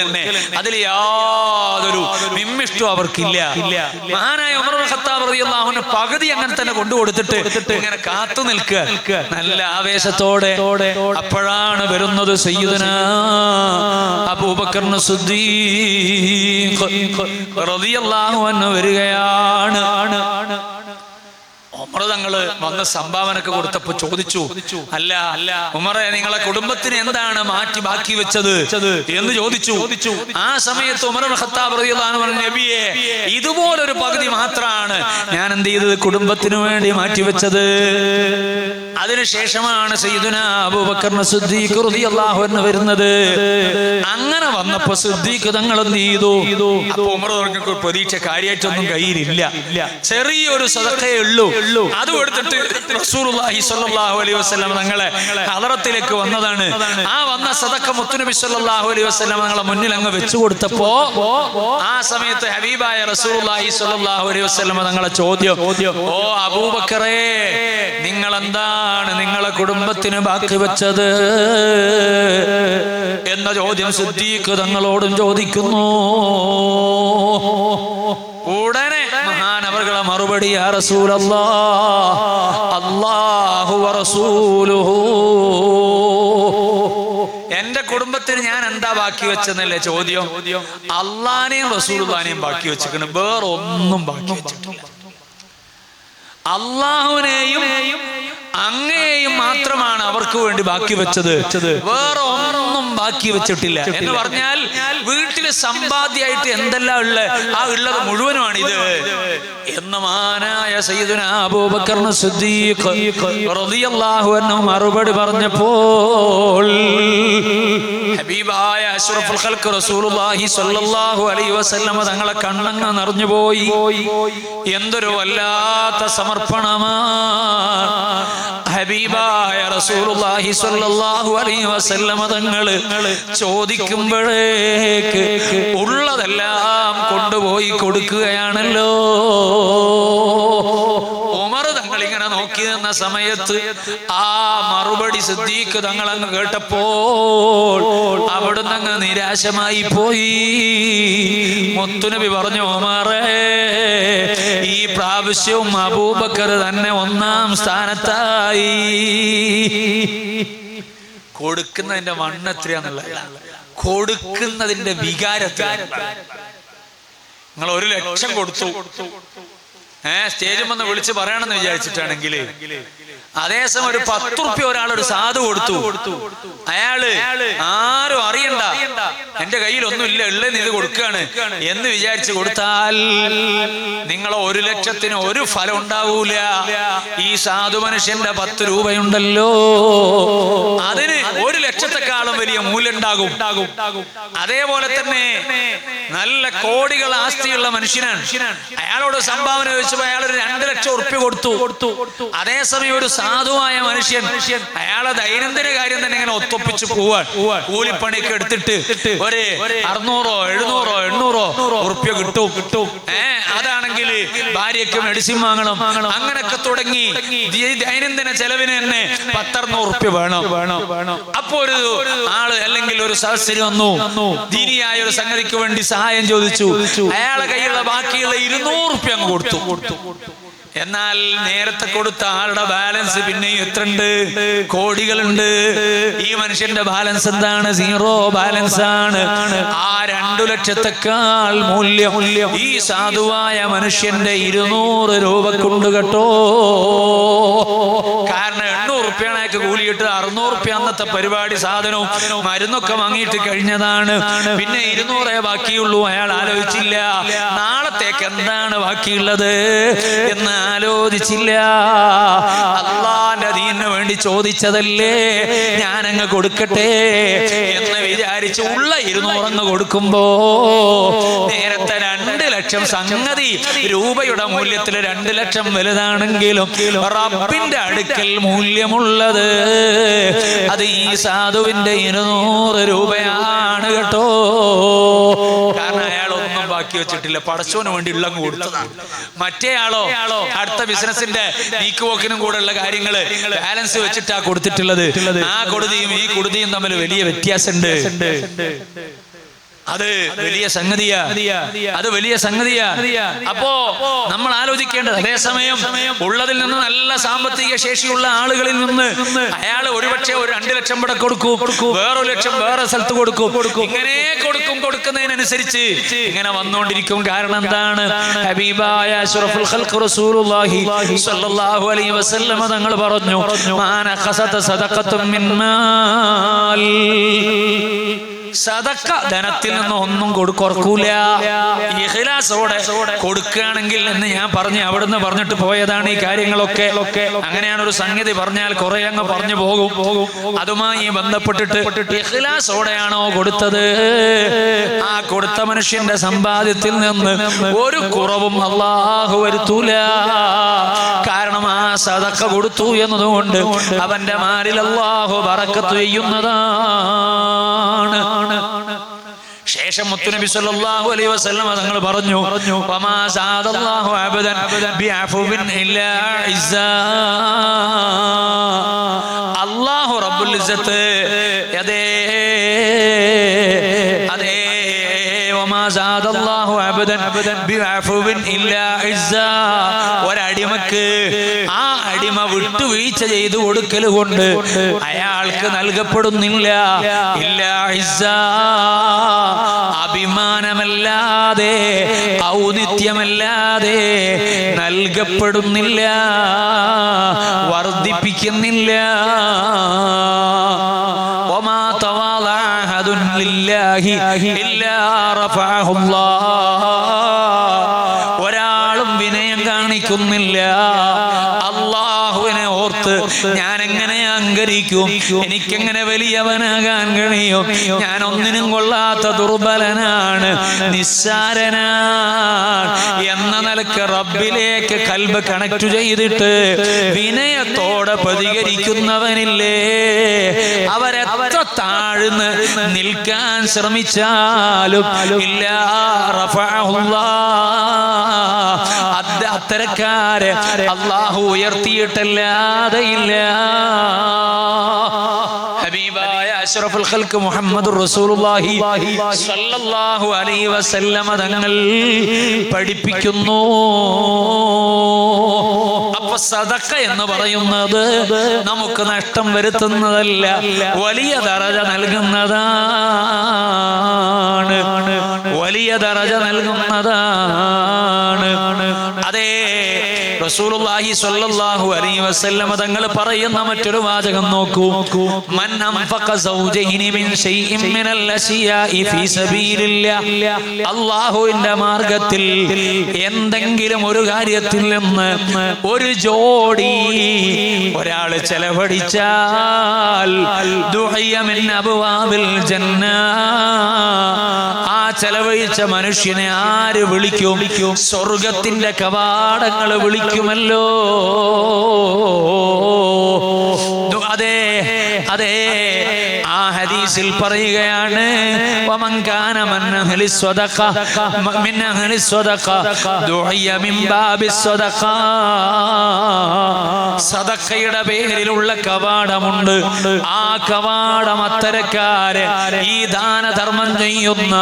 തന്നെ. അതിൽ യാതൊരു വിമ്മിഷ്ടവും അവർക്കില്ല. മഹാനായ ഉമർ ഇബ്നുൽ ഖത്താബ് റളിയല്ലാഹു അൻഹു പകുതി അങ്ങനെ തന്നെ കൊണ്ടുകൊടുത്തിട്ട് ഇങ്ങനെ കാത്തു നിൽക്കുക നല്ല ആവേശത്തോടെ. അപ്പോഴാണ് വരുന്നത് സയ്യിദുനാ അബൂബക്കർ സിദ്ദീഖ് റളിയല്ലാഹു അൻഹു വരികയാണ്. ഉമർ തങ്ങള് വന്ന് സംഭാവനക്ക് കൊടുത്തപ്പോ ചോദിച്ചു, അല്ല ഉമറെ, നിങ്ങളെ കുടുംബത്തിന് എന്താണ് മാറ്റി ബാക്കി വെച്ചത് എന്ന് ചോദിച്ചു. ആ സമയത്ത് ഉമർ ഇബ്നുൽ ഖത്താബ് റളിയല്ലാഹു അൻഹു പറഞ്ഞു, നബിയേ, ഇതുപോലൊരു പകുതി മാത്രമാണ് ഞാൻ എന്ത് ചെയ്തത്, കുടുംബത്തിന് വേണ്ടി മാറ്റിവെച്ചത്. അതിനുശേഷമാണ് സയ്യിദുനാ അബൂബക്കർ സിദ്ദീഖ് റളിയല്ലാഹു അൻഹു വരുന്നത്. അങ്ങനെ വന്നപ്പോ സിദ്ദീഖ് തങ്ങൾ എന്ത് ചെയ്തു, അപ്പൊ ഉമർ തങ്ങൾക്ക് പ്രതീക്ഷ കാര്യമായിട്ടൊന്നും കയ്യിലില്ല, ചെറിയൊരു സദഖയേ ഉള്ളൂ. അത് കൊടുത്തിട്ട് റസൂലുള്ളാഹി സ്വല്ലല്ലാഹു അലൈഹി വസല്ലം തങ്ങളെ ഹദറത്തിലേക്ക് വന്നതാണ്. ആ വന്ന സദഖ മുത്തുനബി സ്വല്ലല്ലാഹു അലൈഹി വസല്ലം തങ്ങളെ മുന്നിൽ അങ്ങ് വെച്ചു കൊടുത്തപ്പോ ആ സമയത്ത് ഹബീബായ റസൂലുള്ളാഹി സ്വല്ലല്ലാഹു അലൈഹി വസല്ലം തങ്ങളെ ചോദ്യം, ഓ അബൂബക്കറേ, നിങ്ങൾ എന്താണ് നിങ്ങളെ കുടുംബത്തിന് ബാക്കി വെച്ചത് എന്ന ചോദ്യം സിദ്ദീഖ് തങ്ങളോടും ചോദിക്കുന്നു. ഉടനെ മഹാനവറുകളെ മറുപടി, യാ റസൂലല്ലാഹ്, അല്ലാഹു വറസൂലുഹു, എന്റെ കുടുംബത്തിന് ഞാൻ എന്താ ബാക്കി വെച്ചെന്നല്ലേ ചോദ്യം. അല്ലാഹനെയും റസൂലുള്ളാഹിനെയും ബാക്കി വെച്ചിരിക്കുന്നു, വേറൊന്നും ബാക്കി വെച്ചിട്ടില്ല. അല്ലാഹുവിനെയും അങ്ങയെയും മാത്രമാണ് അവർക്ക് വേണ്ടി ബാക്കി വെച്ചത്, വേറെ ഒന്നും ബാക്കി വെച്ചിട്ടില്ല. എന്ന് പറഞ്ഞാൽ വീട്ടില് സമ്പാദ്യമായിട്ട് എന്തെല്ലാം ഉള്ളത് മുഴുവനുമാണ് ഇത് എന്ന് മഹാനായ സയ്യിദുനാ അബൂബക്കർ സിദ്ദീഖ് റളിയല്ലാഹു അൻഹു മറുപടി പറഞ്ഞപ്പോൾ ഹബീബായ അഷ്റഫുൽ ഖൽഖ് റസൂലുള്ളാഹി സ്വല്ലല്ലാഹു അലൈഹി വസല്ലം തങ്ങളെ കണ്ണങ്ങ് നിറഞ്ഞുപോയി. എന്തൊരു വല്ലാത്ത സമർപ്പണമാണ് ഹബീബായ റസൂലുള്ളാഹി സ്വല്ലല്ലാഹു അലൈഹി വസല്ലം തങ്ങള് ചോദിക്കുമ്പോഴേക്ക് ഉള്ളതെല്ലാം കൊണ്ടുപോയി കൊടുക്കുകയാണല്ലോ. ഉമർ തങ്ങൾ ഇങ്ങനെ നോക്കി നിന്ന സമയത്ത് ആ മറുപടി സിദ്ദീഖ് തങ്ങൾ അങ്ങ് കേട്ടപ്പോൾ അവിടുന്ന് അങ്ങ് നിരാശമായി പോയി. മുത്തുനബി പറഞ്ഞു, ഉമറേ, ഈ പ്രാവശ്യവും അബൂബക്കർ തന്നെ ഒന്നാം സ്ഥാനത്തായി. കൊടുക്കുന്നതിന്റെ വണ്ണെത്രയാന്നുള്ള, കൊടുക്കുന്നതിന്റെ വികാരത്തിൽ. നിങ്ങൾ 1 ലക്ഷം കൊടുത്തു, സ്റ്റേജിൽ വന്ന് വിളിച്ച് പറയണമെന്ന് വിചാരിച്ചിട്ടാണെങ്കിൽ, അതേസമയം ഒരു 10 റുപ്യ ഒരാളൊരു സാധു കൊടുത്തു, അയാള് ആരും അറിയണ്ട, എന്റെ കയ്യിൽ ഒന്നുമില്ല, ഉള്ളതെന്ന് ഇത് കൊടുക്കുകയാണ് എന്ന് വിചാരിച്ച് കൊടുത്താൽ നിങ്ങളെ 1 ലക്ഷത്തിന് ഒരു ഫലം ഉണ്ടാവൂല. ഈ സാധു മനുഷ്യന്റെ 10 രൂപയുണ്ടല്ലോ, അതിന് 1 ലക്ഷത്തെക്കാളും വലിയ മൂല്യം ഉണ്ടാകും. അതേപോലെ തന്നെ നല്ല കോടികൾ ആസ്തിയുള്ള മനുഷ്യനാണ്, അയാളോട് സംഭാവന ചോദിച്ചപ്പോൾ അയാൾ ഒരു 2 ലക്ഷം ഉറുപ്പ്യ കൊടുത്തു. അതേസമയം ഒരു സാധുവായ മനുഷ്യൻ അയാളെ ദൈനംദിന കാര്യം തന്നെ ഇങ്ങനെ ഒത്തൊപ്പിച്ച് പോവാൻ, കൂലിപ്പണിക്ക് എടുത്തിട്ട് ഒരു 600, 700, 800 ഉറുപ്പ്യ കിട്ടും. അതാണെങ്കിൽ ഭാര്യയ്ക്ക് മെഡിസിൻ വാങ്ങണം, അങ്ങനൊക്കെ തുടങ്ങി ദൈനംദിന ചെലവിന് തന്നെ 10-600 ഉറുപ്പ്യ വേണം. അപ്പൊ ഒരു ആള് അല്ലെങ്കിൽ ഒരു സദസ്സിന് വന്നു, ദീനിയായ ഒരു സംഗതിക്ക് വേണ്ടി സഹായം ചോദിച്ചു, അയാളെ കയ്യിലുള്ള ബാക്കിയുള്ള 200 ഉറുപ്പ്യ അങ്ങ് കൊടുത്തു. എന്നാൽ നേരത്തെ കൊടുത്ത ആളുടെ ബാലൻസ് പിന്നെ എത്രണ്ട്, കോടികളുണ്ട്. ഈ മനുഷ്യന്റെ ബാലൻസ് എന്താണ്? 0 ബാലൻസ് ആണ്. ആ 2 ലക്ഷത്തെക്കാൾ മൂല്യം ഈ സാധുവായ മനുഷ്യന്റെ 200 രൂപ കൊണ്ട് കേട്ടോ. കാരണം 800 ഉറുപ്പ്യണക്ക് കൂലിയിട്ട് 600 ഉറുപ്പ്യ അന്നത്തെ പരിപാടി സാധനവും മരുന്നൊക്കെ വാങ്ങിയിട്ട് കഴിഞ്ഞതാണ്. പിന്നെ 200 ബാക്കിയുള്ളൂ. അയാൾ ആലോചിച്ചില്ല നാളത്തേക്ക് എന്താണ് ബാക്കിയുള്ളത് എന്ന് ആലോചിച്ചില്ല. അള്ളാന്റെ ദീനിന് വേണ്ടി ചോദിച്ചതല്ലേ, ഞാനങ്ങ് കൊടുക്കട്ടെ എന്ന് വിചാരിച്ച് ഉള്ള 200 അങ്ങ് കൊടുക്കുമ്പോ നേരത്തെ 2 ലക്ഷം സംഗതി രൂപയുടെ മൂല്യത്തിൽ 2 ലക്ഷം വലുതാണെങ്കിലും റബ്ബിന്റെ അടുക്കൽ മൂല്യമുള്ളത് അത് ഈ സാധുവിന്റെ 200 രൂപയാണ് കേട്ടോ. കാരണം അയാൾ ഒന്നും ബാക്കി വെച്ചിട്ടില്ല, പടച്ചോന് വേണ്ടി ഉള്ളങ്ങ് കൊടുത്തതാണ്. മറ്റേ ആളോ അടുത്ത ബിസിനസിന്റെ നീക്കുപോക്കിനും കൂടെ ഉള്ള കാര്യങ്ങള് ബാലൻസ് വെച്ചിട്ടാ കൊടുത്തിട്ടുള്ളത്. ആ കൊടുതിയും ഈ കൊടുതിയും തമ്മിൽ വലിയ വ്യത്യാസമുണ്ട്. അത് വലിയ സംഗതിയാ, അത് വലിയ സംഗതിയാ. അപ്പോ നമ്മൾ ആലോചിക്കേണ്ടത്, അതേസമയം ഉള്ളതിൽ നിന്ന് നല്ല സാമ്പത്തിക ശേഷിയുള്ള ആളുകളിൽ നിന്ന് അയാൾ ഒരുപക്ഷെ ഒരു 2 ലക്ഷം ഇവിടെ കൊടുക്കും, വേറെ 1 ലക്ഷം വേറെ സ്ഥലത്ത് കൊടുക്കും. ഇങ്ങനെ കൊടുക്കുന്നതിനനുസരിച്ച് ഇങ്ങനെ വന്നുകൊണ്ടിരിക്കും. കാരണം എന്താണ്? ഹബീബായ അഷ്റഫുൽ ഖൽഖ് റസൂലുള്ളാഹി സ്വല്ലല്ലാഹു അലൈഹി വസല്ലം തങ്ങൾ പറഞ്ഞു, മാന ഖസത സദഖത്തും മിൻ മാൽ, സദഖ ധനത്തിൽ നിന്ന് ഒന്നും കൊടുക്കൂല, ഇഖ്ലാസോടെ കൊടുക്കുകയാണെങ്കിൽ എന്ന് ഞാൻ പറഞ്ഞു. അവിടുന്ന് പറഞ്ഞിട്ട് പോയതാണ് ഈ കാര്യങ്ങളൊക്കെ. അങ്ങനെയാണ് ഒരു സംഗതി പറഞ്ഞാൽ കുറെ അങ്ങ് പറഞ്ഞു പോകും. അതുമായി ബന്ധപ്പെട്ടിട്ട് ഇഖ്ലാസോടെയാണോ കൊടുത്തത്, ആ കൊടുത്ത മനുഷ്യന്റെ സമ്പാദ്യത്തിൽ നിന്ന് ഒരു കുറവും അല്ലാഹു വരുത്തൂല. കാരണം ആ സദഖ കൊടുത്തു എന്നതുകൊണ്ട് അവന്റെ മാലിൽ അല്ലാഹു ബറക്കത്ത് ചെയ്യുന്നതാണ്. ശേഷം മുത്തുനബി സല്ലല്ലാഹു അലൈഹി വസല്ലം തങ്ങൾ പറഞ്ഞു, വമാ സാദല്ലാഹു അബദൻ ബിഅഫുവിൻ ഇല്ലാ ഇസ്സാ. അല്ലാഹു റബ്ബുൽ ഇസ്സത്ത് അതേ വമാ സാദല്ലാഹു അബദൻ ബിഅഫുവിൻ ഇല്ലാ ഇസ്സാ. ഒരടിമക്ക് ആ അടിമ വിട്ടുവീഴ്ച ചെയ്തു കൊടുക്കൽ കൊണ്ട് അയാൾക്ക് നൽകപ്പെടുന്നില്ല ഇല്ലാ ഇസ്സാ, അഭിമാനമല്ലാതെ ഔന്നിത്യമല്ലാതെ നൽകപ്പെടുന്നില്ല, വർദ്ധിപ്പിക്കുന്നില്ല. വമാ തവാളഅ അഹദുൻ ലില്ലാഹി ഇല്ലാ റഫഅഹുല്ലാഹ്. ഒരാളും വിനയം കാണിക്കുന്നില്ല അല്ലാഹുവിനെ ഓർത്ത്. ഞാൻ എങ്ങനെ അഹങ്കരിക്കും, എനിക്കെങ്ങനെ വലിയവനാകാൻ കഴിയും, ഞാൻ ഒന്നിനും കൊള്ളാത്ത ദുർബലനാണ്, നിസ്സാരനാണ് എന്ന നിലക്ക് റബ്ബിലേക്ക് കൽബ് കണക്ട് ചെയ്തിട്ട് വിനയത്തോടെ പ്രതികരിക്കുന്നവനില്ലേ, അവരെത്ര താഴ്ന്ന് നിൽക്കാൻ ശ്രമിച്ചാലും ഇല്ലാ റഫഅഹുല്ലാഹ്, അത്തരക്കാരെ അല്ലാഹു ഉയർത്തിയിട്ടല്ലാതെ ഇല്ല. ഹബീബായ അഷ്റഫുൽ ഖൽഖ് മുഹമ്മദുർ റസൂലുള്ളാഹി സ്വല്ലല്ലാഹു അലൈഹി വസല്ലം തങ്ങൾ പഠിപ്പിക്കുന്നു. അപ്പൊ സദഖ എന്ന് പറയുന്നത് നമുക്ക് നഷ്ടം വരുത്തുന്നതല്ല, വലിയ ദറജ നൽകുന്നതാണ്, വലിയ ദറജ നൽകുന്നതാണ്. അതേ റസൂലുള്ളാഹി സ്വല്ലല്ലാഹു അലൈഹി വസല്ലം തങ്ങൾ പറയുന്ന മറ്റൊരു വാചകം നോക്കൂ, മൻ അൻഫഖ സൗജൈനി മിൻ ശൈഇൻ മിനൽ അശിയാഇ ഫീ സബീലില്ലാഹ്. അല്ലാഹുവിന്റെ മാർഗ്ഗത്തിൽ എന്തെങ്കിലും ഒരു കാര്യത്തിൽ നിന്ന് ഒരു ജോഡി ഒരാൾ ചെലവഴിച്ചാൽ ദുഇയ മിൻ അബ്വാബിൽ ജന്ന, ആ ചെലവഴിച്ച മനുഷ്യനെ ആര് വിളിക്കും? സ്വർഗത്തിന്റെ കവാടങ്ങൾ വിളിക്കുമല്ലോ. അതെ അതെ, ആ ഹദീസിൽ പറയുകയാണ്, വമൻ കാന മൻ അഹ്ലി സ്വദഖ മിൻ അഹ്ലി സ്വദഖ ദുഇയ മിൻ ബാബി സ്വദഖ. സദഖയുടെ പേരിലുള്ള കവാടമുണ്ട്, ആ കവാടം അത്തരക്കാരെ ഈ ദാനധർമ്മം ചെയ്യുന്ന,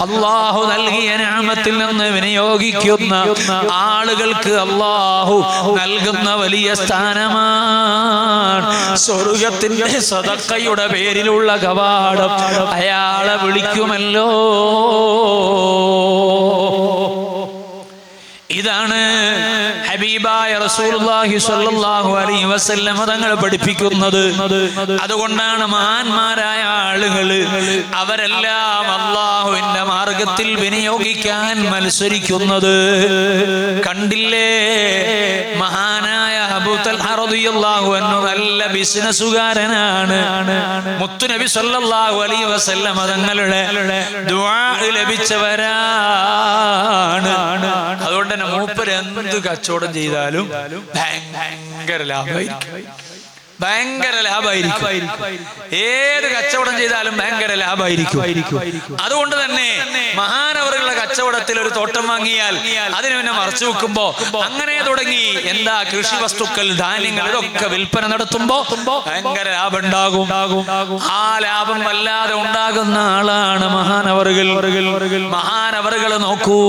അല്ലാഹു നൽകിയ നിഅമത്തിൽ നിന്ന് വിനിയോഗിക്കുന്ന ആളുകൾക്ക് അല്ലാഹു നൽകുന്ന വലിയ സ്ഥാനമാണ്. സ്വർഗത്തിന്റെ സദഖയുടെ പേരിലുള്ള കവാടം അയാളെ വിളിക്കുമല്ലോ. ഇതാണ് ഹബീബായ റസൂലുള്ളാഹി സ്വല്ലല്ലാഹു അലൈഹി വസല്ലം തങ്ങൾ പഠിപ്പിക്കുന്നത്. അതുകൊണ്ടാണ് മഹാന്മാരായ ആളുകൾ അവരെല്ലാം അല്ലാഹുവിന്റെ മാർഗത്തിൽ വിനിയോഗിക്കാൻ മത്സരിക്കുന്നത്. കണ്ടില്ലേ, മഹാനായ അബൂ തൽഹ റളിയല്ലാഹു അൻഹു നല്ല ബിസിനസ്സുകാരനാണ്. മുത്തുനബി സ്വല്ലല്ലാഹു അലൈഹി വസല്ലം തങ്ങളുടെ ദുആ ലഭിച്ചവരാണ്. അതുകൊണ്ട് തന്നെ മൂപ്പര് എന്ത് കച്ചവടം ചെയ്താലും ഭയങ്കര ലാഭമായിരിക്കും, ഭയങ്കര ലാഭമായിരിക്കും. ഏത് കച്ചവടം ചെയ്താലും ഭയങ്കര ലാഭമായിരിക്കും. അതുകൊണ്ട് തന്നെ മഹാനവറുകളുടെ കച്ചവടത്തിൽ ഒരു തോട്ടം വാങ്ങിയാൽ അതിന് പിന്നെ മറച്ചു വെക്കുമ്പോ അങ്ങനെ തുടങ്ങി എന്താ കൃഷി വസ്തുക്കൾ, ധാന്യങ്ങൾ, ഇതൊക്കെ വിൽപ്പന നടത്തുമ്പോ ഭയങ്കര ലാഭം ഉണ്ടാകും. ആ ലാഭം വല്ലാതെ ഉണ്ടാകുന്ന ആളാണ് മഹാനവറുകൾ. മഹാനവറുകൾ നോക്കൂ,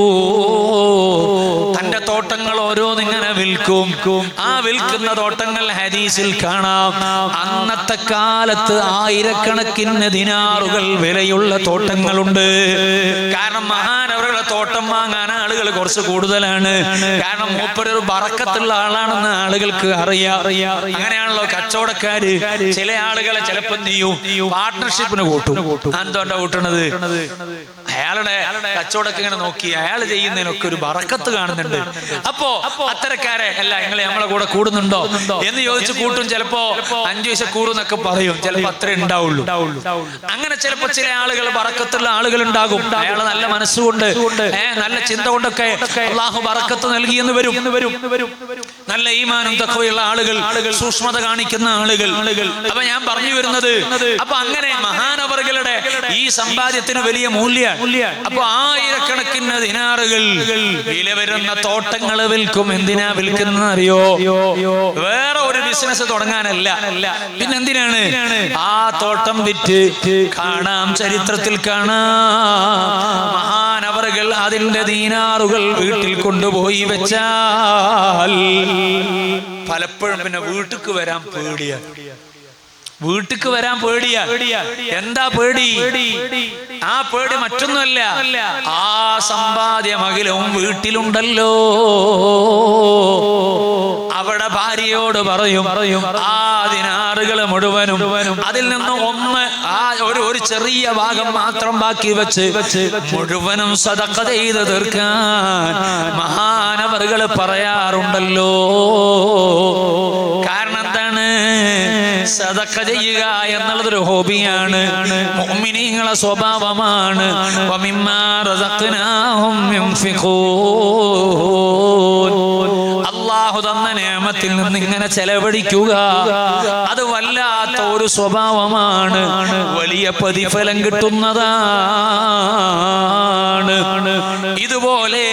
തന്റെ തോട്ടങ്ങൾ ഓരോന്നിങ്ങനെ വിൽക്കും. ആ വിൽക്കുന്ന തോട്ടങ്ങൾ ഹദീസിൽ കാണാം. അന്നത്തെ കാലത്ത് ആയിരക്കണക്കിന് ദിനാറുകൾ വിലയുള്ള തോട്ടങ്ങളുണ്ട്. കാരണം മഹാനവറുകളുടെ തോട്ടം വാങ്ങാൻ ആളുകൾ കുറച്ച് കൂടുതലാണ്. കാരണം മൂപ്പരൊരു ബറക്കത്തുള്ള ആളാണെന്ന് ആളുകൾക്ക് അറിയാം. അങ്ങനെയാണല്ലോ കച്ചവടക്കാര് ചില ആളുകളെ ചിലപ്പോൾ പാർട്ട്ണർഷിപ്പിന് കൂട്ടും. എന്തുകൊണ്ടാ കൂട്ടണത്? അയാളുടെ കച്ചവടമൊക്കെ ഇങ്ങനെ നോക്കി അയാൾ ചെയ്യുന്നതിനൊക്കെ ഒരു ബറക്കത്ത് കാണുന്നുണ്ട്. അപ്പോ അത്തരക്കാരെ അല്ല നിങ്ങൾ നമ്മളെ കൂടെ കൂടുന്നുണ്ടോ എന്ന് ചോദിച്ച് കൂട്ടും. ചിലപ്പോ 5 പൈസ കൂടുന്നൊക്കെ പറയും, ചിലപ്പോ അത്രേ ഉണ്ടാവുള്ളൂ. അങ്ങനെ ചിലപ്പോ ചില ആളുകൾ ബറക്കത്തുള്ള ആളുകൾ ഉണ്ടാകും. അയാൾ നല്ല മനസ്സുകൊണ്ട് നല്ല ചിന്ത കൊണ്ടൊക്കെ അല്ലാഹു ബറക്കത്ത് നൽകിയെന്ന് വരും. നല്ല ഈമാനും തഖ്വയുള്ള ആളുകൾ, സൂക്ഷ്മത കാണിക്കുന്ന ആളുകൾ. അപ്പൊ ഞാൻ പറഞ്ഞു വരുന്നത്, അപ്പൊ അങ്ങനെ മഹാനവറുകളുടെ ഈ സമ്പാദ്യത്തിന് വലിയ മൂല്യമാണ്. അപ്പൊ ആയിരക്കണക്കിന് ദിനാറുകൾ വില വരുന്ന തോട്ടങ്ങൾ വിൽക്കും. എന്തിനാ വിൽക്കുന്നത് അറിയോ? വേറെ ഒരു ബിസിനസ് തുടങ്ങാനല്ല, പിന്നെന്തിനാണ്? ആ തോട്ടം വിറ്റ് കാണാം, ചരിത്രത്തിൽ കാണാം, മഹാനവറുകൾ അതിന്റെ ദീനാറുകൾ വീട്ടിൽ കൊണ്ടുപോയി വെച്ചാൽ പലപ്പോഴും പിന്നെ വീട്ടിക്ക് വരാൻ പേടിയാ. വീട്ടിക്ക് വരാൻ പേടിയാ. എന്താ പേടി? ആ പേടി മറ്റൊന്നുമല്ല, ആ സമ്പാദ്യമകിലവും വീട്ടിലുണ്ടല്ലോ. അവിടെ ഭാര്യയോട് പറയും ആ ദിനാറുകൾ മുഴുവനും അതിൽ നിന്ന് ഒന്ന് ഒരു ചെറിയ ഭാഗം മാത്രം ബാക്കി വെച്ച് മുഴുവനും സദഖ ചെയ്ത് തീർക്കാൻ മഹാനവറുകൾ പറയാറുണ്ടല്ലോ. കാരണം എന്താണ്? സദഖ ചെയ്യുക എന്നുള്ളതൊരു ഹോബിയാണ്, മുഅ്മിനീങ്ങളുടെ സ്വഭാവമാണ്. വമിമ്മാ റസഖ്നാഹും യുൻഫിഖൂൻ. അല്ലാഹു തന്ന നിഅമത്തിൽ നിന്ന് ഇങ്ങനെ ചെലവഴിക്കുക, അത് വല്ലാത്ത ഒരു സ്വഭാവമാണ്, വലിയ പ്രതിഫലം കിട്ടുന്നതാണ്. ഇതുപോലെ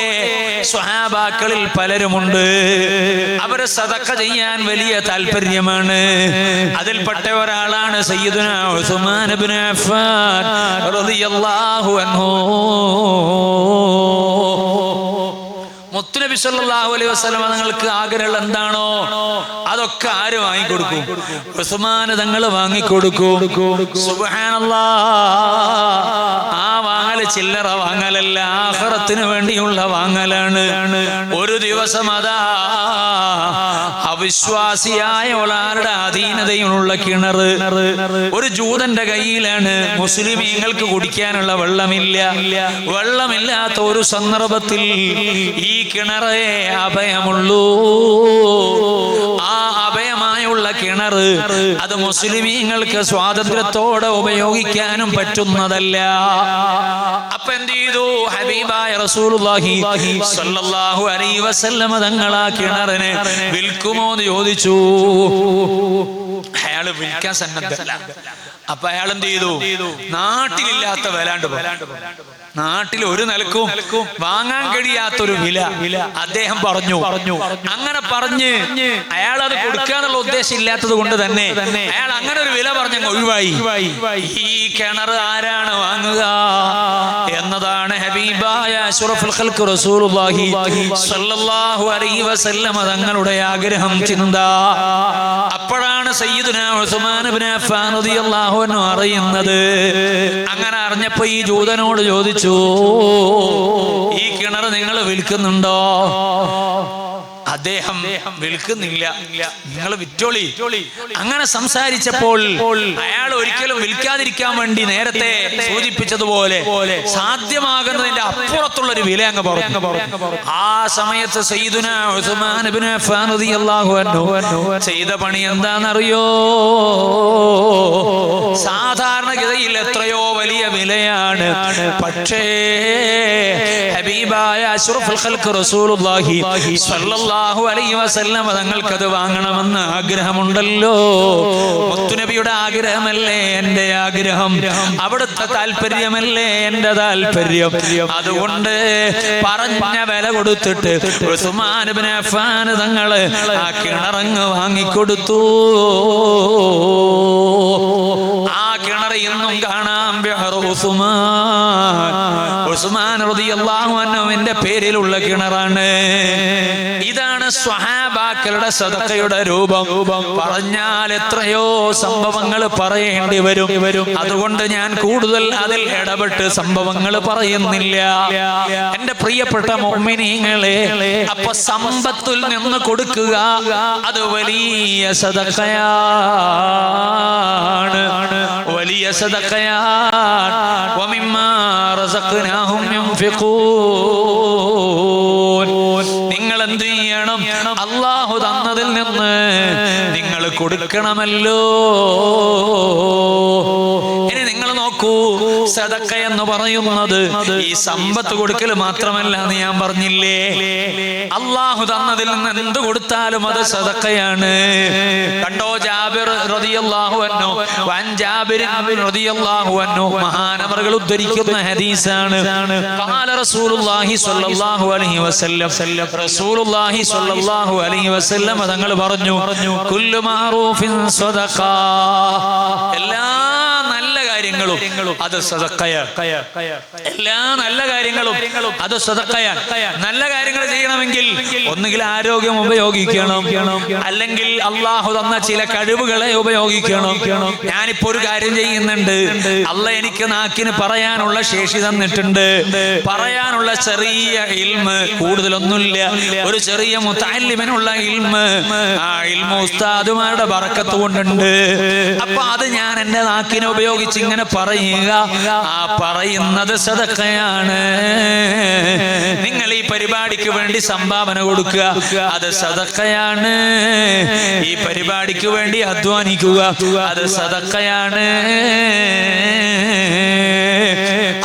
സ്വഹാബാക്കളിൽ പലരുമുണ്ട്, അവര് സദഖ ചെയ്യാൻ വലിയ താല്പര്യമാണ്. അതിൽപ്പെട്ട ഒരാളാണ് സയ്യിദുനാ ഉസ്മാൻ ഇബ്നു അഫ്ഫാൻ റളിയല്ലാഹു അൻഹു. മുത്തുനബി സല്ലല്ലാഹു അലൈഹി വസല്ലം തങ്ങൾക്ക് ആഗ്രഹം എന്താണോ അതൊക്കെ ആര് വാങ്ങിക്കൊടുക്കും? ഉസ്മാൻ തങ്ങൾ വാങ്ങിക്കൊടുക്കും. സുബ്ഹാനല്ലാഹ്. ആ വാങ്ങല് ചില്ലറ വാങ്ങലല്ല, ആഖിറത്തിന് വേണ്ടിയുള്ള വാങ്ങലാണ്. ഒരു ദിവസം അതാ അവിശ്വാസിയായ ഒരാളുടെ അധീനതയിലുള്ള കിണർ ഒരു ജൂതന്റെ കയ്യിലാണ്. മുസ്ലിമീങ്ങൾക്ക് കുടിക്കാനുള്ള വെള്ളമില്ലാത്ത ഒരു സന്ദർഭത്തിൽ ഈ കിണറേ അഭയമുള്ളൂ. ആ അഭയമായുള്ള കിണർ അത് മുസ്ലിമീങ്ങൾക്ക് സ്വാതന്ത്ര്യത്തോടെ ഉപയോഗിക്കാനും പറ്റുന്നതല്ല. അപ്പൊ എന്ത് ചെയ്തു? ഹബീബായ റസൂലുള്ളാഹി സ്വല്ലല്ലാഹു അലൈഹി വസല്ലം തങ്ങൾ ആ കിണറിനെ വിൽക്കുമോ എന്ന് ചോദിച്ചു. അയാള് വിൽക്കാൻ സന്നദ്ധല്ല. അപ്പൊ അയാൾ എന്ത് ചെയ്തു? നാട്ടിലില്ലാത്ത വിലാണ്ട് നാട്ടിൽ ഒരു നിലക്കും വാങ്ങാൻ കഴിയാത്തൊരു വില അദ്ദേഹം പറഞ്ഞു. അങ്ങനെ പറഞ്ഞ് അയാൾ അത് കൊടുക്കാന്നുള്ള ഉദ്ദേശം ഇല്ലാത്തത് കൊണ്ട് തന്നെ അയാൾ അങ്ങനെ ഒരു വില പറഞ്ഞ ഒഴിവായി. ഈ കിണർ ആരാണ് വാങ്ങുക എന്നതാണ് ഹബീബായ അഷ്റഫുൽ ഖൽഖ് റസൂലുള്ളാഹി സ്വല്ലല്ലാഹു അലൈഹി വസല്ലം തങ്ങളുടെ ആഗ്രഹം, ചിന്ത. അപ്പോഴാണ് സയ്യിദുനാ ഉസ്മാൻ ഇബ്നു അഫ്ഫാൻ റളിയല്ലാഹു അൻഹു അറിയുന്നത്. അങ്ങനെ അറിഞ്ഞപ്പോ ഈ ജൂതനോട് ചോദിച്ചു, ഈ കിണർ നിങ്ങൾ വിൽക്കുന്നുണ്ടോ? അദ്ദേഹം വിൽക്കുന്നില്ല, നിങ്ങൾ വിറ്റോളി. അങ്ങനെ സംസാരിച്ചപ്പോൾ അയാൾ ഒരിക്കലും വിൽക്കാതിരിക്കാൻ വേണ്ടി നേരത്തെ സൂചിപ്പിച്ചതുപോലെ സാധ്യമാകുന്നതിന്റെ അപ്പുറത്തുള്ള ഒരു വില അങ്ങ് പറഞ്ഞു. ആ സമയത്ത് സയ്യിദുനാ ഉസ്മാൻ ഇബ്നു അഫ്ഫാൻ റളിയല്ലാഹു അൻഹു ചെയ്ത പണി എന്താണെന്നറിയോ? സാധാരണഗതിയിൽ എത്രയോ വലിയ വിലയാണ്, പക്ഷേ ഹബീബായ അഷ്റഫുൽ ഖൽഖ് റസൂലുള്ളാഹി സ്വല്ലല്ലാഹു അലൈഹി വസല്ലം തങ്ങൾക്കത് വാങ്ങണമെന്ന് ആഗ്രഹമുണ്ടല്ലോ. മുത്തുനബിയുടെ ആഗ്രഹമല്ലേ എന്റെ ആഗ്രഹം, അവിടുത്തെ താല്പര്യമല്ലേ എന്റെ താല്പര്യം. അതുകൊണ്ട് പറഞ്ഞ വില കൊടുത്തിട്ട് ഉസ്മാൻ ഇബ്നു അഫ്ഫാൻ തങ്ങള് ആ കിണറങ്ങ് വാങ്ങിക്കൊടുത്തു. ആ കിണർ ഇന്നും കാണാം, ഉസ്മാൻ റളിയല്ലാഹു അൻഹുവിന്റെ പേരിലുള്ള കിണറാണ്. ഇതാണ് സ്വഹാബാക്കളുടെ സദഖയുടെ രൂപം. പറഞ്ഞാൽ എത്രയോ സംഭവങ്ങൾ പറയേണ്ടി വരും. അതുകൊണ്ട് ഞാൻ കൂടുതൽ അതിൽ ഇടപെട്ട് സംഭവങ്ങൾ പറയുന്നില്ല. എന്റെ പ്രിയപ്പെട്ട മുഅ്മിനീങ്ങളെ, അപ്പൊ സമ്പത്തിൽ നിന്ന് കൊടുക്കുക അത് വലിയ സദഖയാണ്, വലിയ സദഖയാണ്. വമിമ്മാ റസഖ്നാഹും യുൻഫിഖൂൻ. നിങ്ങൾ എന്ത് ചെയ്യണം? അല്ലാഹു തന്നതിൽ നിന്ന് നിങ്ങൾ കൊടുക്കണമല്ലോ. ഇനി നിങ്ങൾ നോക്കൂ, സദഖ എന്ന് പറയുന്നത് ഈ സമ്പത്ത് കൊടുക്കൽ മാത്രമല്ല എന്ന് ഞാൻ പറഞ്ഞില്ലേ. അല്ലാഹു തന്നതിൽ നിന്ന് എന്ത് കൊടുത്താലും അത് സദഖയാണ്. കണ്ടോ, ജാബിർ റളിയല്ലാഹു അൻഹു, വൻ ജാബിർ റളിയല്ലാഹു അൻഹു മഹാനവറുകൾ ഉദ്ധരിക്കുന്ന ഹദീസാണ്. ഖാല റസൂലുള്ളാഹി സ്വല്ലല്ലാഹു അലൈഹി വസല്ലം, റസൂലുള്ളാഹി സ്വല്ലല്ലാഹു അലൈഹി വസല്ലം തങ്ങൾ പറഞ്ഞു, കുല്ലു മഅറൂഫിൻ സദഖ. എല്ലാ നല്ല കാര്യങ്ങളും അത് സദഖയാണ്. എല്ലാ നല്ല കാര്യങ്ങളും അത് സദഖയാണ്. നല്ല കാര്യങ്ങൾ ചെയ്യണമെങ്കിൽ ഒന്നുകിൽ ആരോഗ്യം ഉപയോഗിക്കണം, അല്ലെങ്കിൽ അള്ളാഹു തന്ന ചില കഴിവുകളെ ഉപയോഗിക്കണം. ഞാനിപ്പോ ഒരു കാര്യം ചെയ്യുന്നുണ്ട്, അള്ളാഹ് എനിക്ക് നാക്കിന് പറയാനുള്ള ശേഷി തന്നിട്ടുണ്ട്, പറയാനുള്ള ചെറിയ ഇൽമ്, കൂടുതലൊന്നുമില്ല, ഒരു ചെറിയ മുതഅല്ലിമിനുള്ള ഇൽമ്, ആ ഇൽമു ഉസ്താദുമാരുടെ ബറക്കത്ത് കൊണ്ടുണ്ട്. അപ്പൊ അത് ഞാൻ എന്റെ നാക്കിനെ ഉപയോഗിച്ച് ഇങ്ങനെ പറയുക, ആ പറയുന്നത് സദഖയാണ്. നിങ്ങൾ ഈ പരിപാടിക്ക് വേണ്ടി സംഭാവന കൊടുക്കുക, അത് സദഖയാണ്. ഈ പരിപാടിക്ക് വേണ്ടി അധ്വാനിക്കുക, അത് സദഖയാണ്.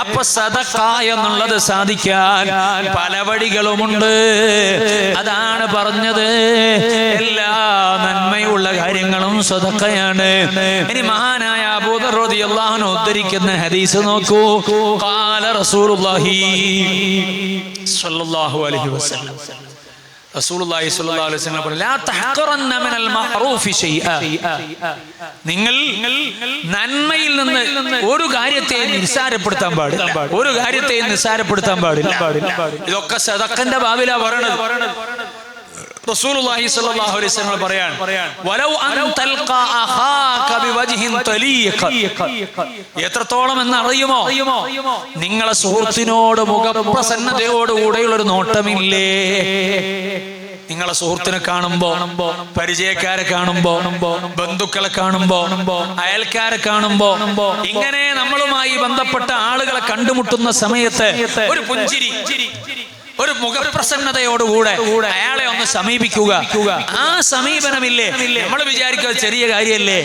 അപ്പൊ സദഖ എന്നുള്ളത് സാധിക്കാൻ പല വഴികളുമുണ്ട്. അതാണ് പറഞ്ഞത്, എല്ലാ നന്മയുള്ള കാര്യങ്ങളും സദഖയാണ്. ഇനി മഹാനായ അബൂ ദർ റളിയല്ലാഹു അൻഹു ഉദ്ധരിക്കുന്ന ഹദീസ് നോക്കൂ. ഖാല റസൂലുള്ളാഹി സ്വല്ലല്ലാഹു അലൈഹി വസല്ലം, റസൂലുള്ളാഹി സ്വല്ലല്ലാഹു അലൈഹി വസല്ലം പറഞ്ഞു, ലാ തഹഖറന്ന മിനൽ മഅറൂഫി ശൈഅ. നിങ്ങൾ നന്മയിൽ നിന്ന് ഒരു കാര്യത്തെ നിസ്സാരപ്പെടുത്താൻ പാടില്ല, ഒരു കാര്യത്തെ നിസ്സാരപ്പെടുത്താൻ പാടില്ല. ഇതൊക്കെ സദഖന്റെ ബാബിലാ പറയണത്. റസൂലുള്ളാഹി സ്വല്ലല്ലാഹു അലൈഹി വസല്ലം പറയാണ്, വലൗ അൻ തൽഖ അഖാക ബിവജ്ഹിൻ തലീഖ. എത്രത്തോളം എന്ന് അറിയുമോ? നിങ്ങളെ സുഹൃത്തിനോട് മുഖപ്രസന്നതയോടുകൂടെയുള്ള ഒരു നോട്ടമില്ലേ? നിങ്ങളെ സുഹൃത്തിനെ കാണുമ്പോ, പരിചയക്കാരെ കാണുമ്പോ, ബന്ധുക്കളെ കാണുമ്പോ, അയൽക്കാരെ കാണുമ്പോ, ഇങ്ങനെ നമ്മളുമായി ബന്ധപ്പെട്ട ആളുകളെ കണ്ടുമുട്ടുന്ന സമയത്ത് ഒരു പുഞ്ചിരി, ഒരു മുഖപ്രസന്നതയോടുകൂടെ അയാളെ ഒന്ന് സമീപിക്കുക. ആ സമീപനമില്ലേ, നമ്മൾ വിചാരിക്കുക ചെറിയ കാര്യല്ലേ.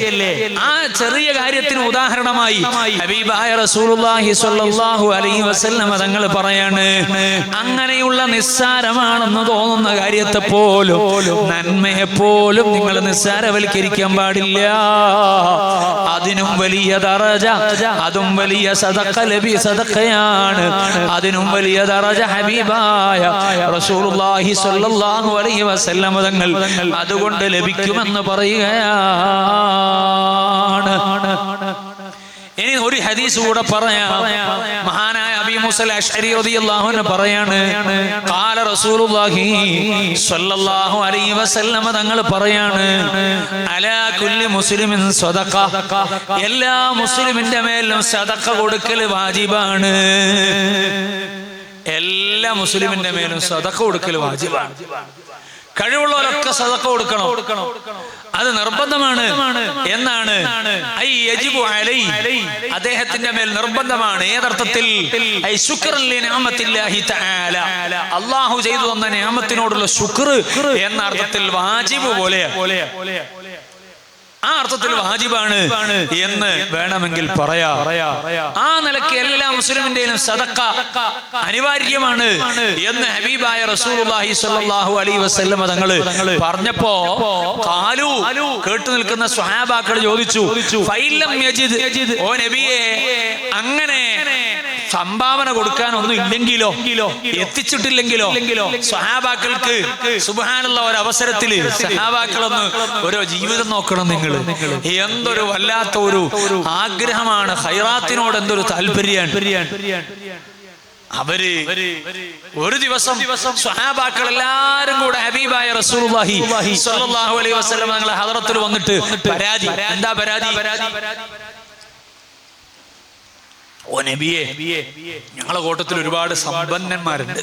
ആ ചെറിയ കാര്യത്തിന് ഉദാഹരണമായി ഹബീബായ റസൂലുള്ളാഹി സ്വല്ലല്ലാഹു അലൈഹി വസല്ലം തങ്ങൾ പറയാണ്, അങ്ങനെയുള്ള നിസ്സാരമാണെന്ന് തോന്നുന്ന കാര്യത്തെ പോലും, നന്മയെ പോലും നിങ്ങൾ നിസ്സാരവൽക്കരിക്കാൻ പാടില്ല. അതിനും വലിയ ദറജ, അതും വലിയ സദഖയാണ്. അതിനും വലിയ ദറജ ഹബീബായ റസൂലുള്ളാഹി സ്വല്ലല്ലാഹു അലൈഹി വസല്ലം തങ്ങൾ അതുകൊണ്ട് ലഭിക്കുമെന്ന് പറയുകയാണ്. ഇനി ഒരു ഹദീസ് കൂടെ പറയാം. മഹാനായ അബീ മൂസ അശ്അരി റളിയല്ലാഹു അൻഹു പറയാണ്, ഖാല റസൂലുള്ളാഹി സ്വല്ലല്ലാഹു അലൈഹി വസല്ലം തങ്ങൾ പറയാണ്, അലാ കുല്ലി മുസ്ലിമിൻ സദഖ, എല്ലാ മുസ്ലിമിന്റെ മേലും സദഖ കൊടുക്കൽ വാജിബാണ്. എല്ലാ മുസ്ലിമിന്റെ മേലും സദഖ കൊടുക്കൽ വാജിബാണ്. കഴിവുള്ളവരൊക്കെ സദഖ കൊടുക്കണം, അത് നിർബന്ധമാണ് എന്നാണ്. അദ്ദേഹത്തിന്റെ മേൽ നിർബന്ധമാണ്. ഏതർത്ഥത്തിൽ? അല്ലാഹു ചെയ്തു തന്ന നിഅമത്തിനോടുള്ള ശുക്ർ എന്ന അർത്ഥത്തിൽ വാജിബ് പോലെ, ആ അർത്ഥത്തിൽ വാജിബാണ് എന്ന് വേണമെങ്കിൽ പറയാം. ആ നിലയ്ക്ക് എല്ലാ മുസ്ലിമിന്റെയും സദഖ അനിവാര്യമാണ് എന്ന് ഹബീബായ റസൂലുള്ളാഹി സ്വല്ലല്ലാഹു അലൈഹി വസല്ലം തങ്ങൾ പറഞ്ഞപ്പോ ഖാലു, കേട്ടു നിൽക്കുന്ന സ്വഹാബാക്കൾ ചോദിച്ചു, ഫൈലം യജിദ്, ഓ നബിയേ, അങ്ങനെ സംഭാവന കൊടുക്കാനൊന്നും ഇല്ലെങ്കിലോ, എത്തിച്ചിട്ടില്ലെങ്കിലോ? സ്വഹാബാക്കൾക്ക് സുബ്ഹാനല്ലാഹ് ഒരു അവസരത്തില് സഹാബാക്കളൊന്ന് ഓരോ ജീവിതം നോക്കണം. നിങ്ങൾ എന്തൊരു വല്ലാത്ത ഒരു ആഗ്രഹമാണ്, ഖൈറാത്തിനോട് എന്തൊരു താല്പര്യമാണ്. അവര് ഒരു ദിവസം സ്വഹാബാക്കൾ എല്ലാരും കൂടെ ഹബീബായ റസൂലുള്ളാഹി സ്വല്ലല്ലാഹു അലൈഹി വസല്ലം തങ്ങളുടെ ഹദറത്തിൽ വന്നിട്ട് പരാതി. എന്താ പരാതി? ഓ നബിയേ, ഞങ്ങളെ കൂട്ടത്തിൽ ഒരുപാട് സമ്പന്നന്മാരുണ്ട്.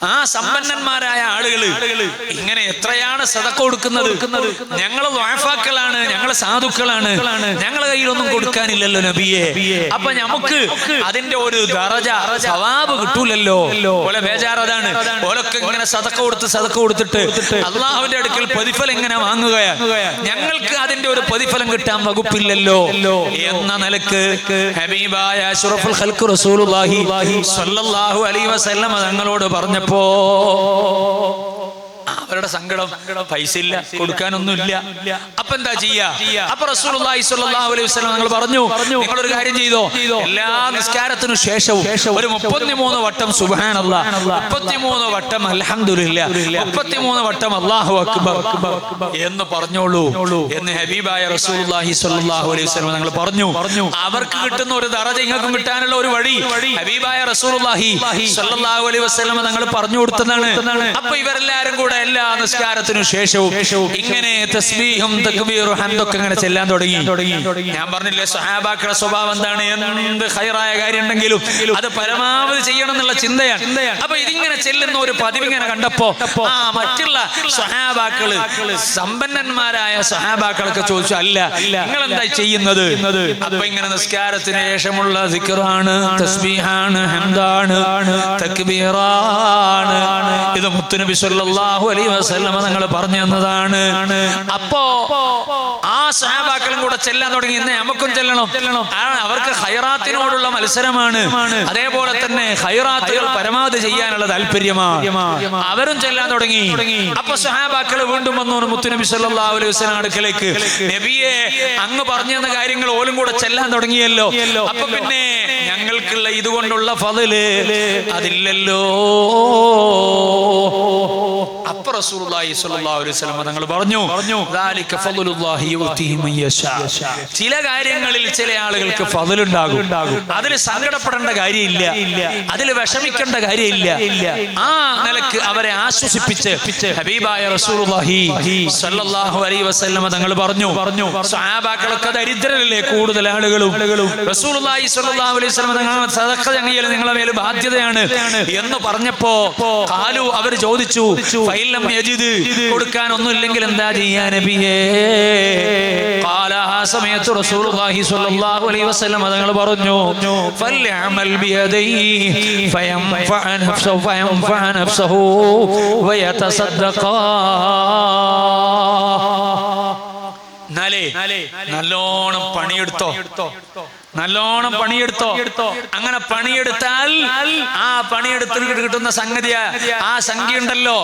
ആ സമ്പന്നന്മാരായ ആളുകൾ ഇങ്ങനെ എത്രയാണ് സദഖ കൊടുക്കുന്നത്? ഞങ്ങൾ ദ്വാഫാക്കളാണ്, ഞങ്ങൾ സാധുക്കളാണ്, ഞങ്ങളെ കയ്യിലൊന്നും കൊടുക്കാനില്ലല്ലോ നബിയെ. അപ്പൊ നമുക്ക് അതിന്റെ ഒരു ദറജ, സവാബ് കിട്ടൂലല്ലോ. ഓലെ ബേജാർ അതാണ്. ഓലൊക്കെ ഇങ്ങനെ സദഖ കൊടുത്തിട്ട് അള്ളാഹുവിന്റെ അടുക്കൽ പ്രതിഫലം ഇങ്ങനെ വാങ്ങുകയാണ്. ഞങ്ങൾക്ക് അതിന്റെ ഒരു പ്രതിഫലം കിട്ടാൻ വകുപ്പില്ലല്ലോ എന്ന നിലക്ക് ഹബീബായ അഷ്റഫുൽ ഖൽഖ് റസൂലുള്ളാഹി സ്വല്ലല്ലാഹു അലൈഹി വസല്ലം തങ്ങളോട് പറഞ്ഞപ്പോ അവരുടെ സങ്കടം, പൈസ ഇല്ല, കൊടുക്കാനൊന്നുമില്ല. അപ്പൊ എന്താ ചെയ്യാ? അപ്പൊ റസൂലുള്ളാഹി സ്വല്ലല്ലാഹു അലൈഹി വസല്ലം തങ്ങൾ പറഞ്ഞു, നിങ്ങളൊരു കാര്യം ചെയ്തോ, എല്ലാ നിസ്കാരത്തിനു ശേഷവും ഒരു 33 വട്ടം സുബ്ഹാനല്ലാഹ്, 33 വട്ടം അൽഹംദുലില്ലാഹ്, 33 വട്ടം അല്ലാഹു അക്ബർ എന്ന് പറഞ്ഞോളൂ എന്ന് ഹബീബായ റസൂലുള്ളാഹി സ്വല്ലല്ലാഹു അലൈഹി വസല്ലം തങ്ങൾ പറഞ്ഞു. അവർക്ക് കിട്ടുന്ന ഒരു ദറജ നിങ്ങൾക്കും കിട്ടാനുള്ള ഒരു വഴി ഹബീബായ റസൂലുള്ളാഹി സ്വല്ലല്ലാഹു അലൈഹി വസല്ലം തങ്ങൾ പറഞ്ഞു കൊടുത്തതാണ്. അപ്പൊ ഇവരെല്ലാരും കൂടെ എല്ലാ നിസ്കാരത്തിനു ശേഷവും ഇങ്ങനെ തസ്ബീഹും തക്ബീറും ഹംദൊക്കെ ഇങ്ങനെ ചെല്ലാൻ തുടങ്ങി. ഞാൻ പറഞ്ഞില്ലേ സ്വഹാബാക്കളുടെ സ്വഭാവം എന്താണ്? എന്ത് ഖൈറായ കാര്യം ഉണ്ടെങ്കിലും അത് പരമാവധി ചെയ്യണം എന്നുള്ള ചിന്തയാണ്. അപ്പൊ ഇതിങ്ങനെ ചെല്ലുന്ന ഒരു പതിവ് ഇങ്ങനെ കണ്ടപ്പോ മറ്റുള്ള സ്വഹാബാക്കള്, സമ്പന്നന്മാരായ സ്വഹാബാക്കളൊക്കെ ചോദിച്ചു, അല്ല നിങ്ങൾ എന്താ ചെയ്യുന്നത്? അപ്പൊ ഇങ്ങനെ നിസ്കാരത്തിന് ശേഷമുള്ള ദിക്റാണ്, തസ്ബീഹാണ്, ഹംദാണ്, തക്ബീറാണ്, ഇത് മുത്തുനബി സ്വല്ലല്ലാഹു അലൈഹി വസല്ലം തങ്ങൾ പറഞ്ഞു തന്നതാണ്. അപ്പോ ആ സ്വഹാബാക്കളും കൂടെ ചെല്ലാൻ തുടങ്ങി. ഇന്ന് നമുക്കും ചെല്ലണം. അവർക്ക് ഖൈറാത്തിനോടുള്ള മത്സരമാണ്. അതേപോലെ തന്നെ ഖൈറാത്തുകൾ പരമാവധി ചെയ്യാനുള്ള താല്പര്യമാണ്. അവരും ചെല്ലാൻ തുടങ്ങി. അപ്പൊ സ്വഹാബാക്കൾ വീണ്ടും വന്നു മുത്തുനബി സല്ലല്ലാഹു അലൈഹി വസല്ലം അടുക്കലേക്ക്, നബിയെ, അങ്ങ് പറഞ്ഞു തന്ന കാര്യങ്ങൾ ഓലും കൂടെ ചെല്ലാൻ തുടങ്ങിയല്ലോ, അപ്പൊ പിന്നെ ഞങ്ങൾക്കുള്ള ഇതുകൊണ്ടുള്ള ഫളല് അതില്ലല്ലോ. അപ്പൊ റസൂലുള്ളാഹി സ്വല്ലല്ലാഹു അലൈഹി വസല്ലം തങ്ങൾ പറഞ്ഞു, ദാലിക ഫളലുല്ലാഹി യുഅ്തിഹി മൻ യശാ. ചില കാര്യങ്ങളിൽ ചില ആളുകൾക്ക് ഫളലുണ്ടാകും. അതിൽ സങ്കടപ്പെടേണ്ട കാര്യമില്ല, അതിൽ വിഷമിക്കേണ്ട കാര്യമില്ല. ആ നിലക്ക് അവരെ ആശ്വസിപ്പിച്ച് ഹബീബായ റസൂലുള്ളാഹി സ്വല്ലല്ലാഹു അലൈഹി വസല്ലം തങ്ങൾ പറഞ്ഞു, സ്വഹാബാക്കളൊക്കെ ദരിദ്രരല്ലേ കൂടുതൽ ആളുകളും. റസൂലുള്ളാഹി സ്വല്ലല്ലാഹു അലൈഹി വസല്ലം തങ്ങൾ സദഖ ചെയ്യൽ നിങ്ങളുടെ മേൽ ബാധ്യതയാണ് എന്ന് പറഞ്ഞപ്പോ ഖാലു, അവർ ചോദിച്ചു, ഫൈലം യജിദ്, കൊടുക്കാനൊന്നും ഇല്ലെങ്കിൽ എന്താ ചെയ്യാ നബിയേ? ഖാല, ആ സമയത്ത് റസൂലുള്ളാഹി സ്വല്ലല്ലാഹു അലൈഹി വസല്ലം തങ്ങൾ പറഞ്ഞു, ഫൽയഅമൽ ബിയദൈഹി ഫയൻഫഅ നഫ്സഹു വയതസദ്ദഖ. നല്ലോണം പണിയെടുത്തോ, നല്ലോണം പണിയെടുത്തോ. അങ്ങനെ പണിയെടുത്താൽ ആ പണിയെടുത്തിട്ട് കിട്ടുന്ന സംഗതി, ആ സംഖ്യ ഉണ്ടല്ലോ,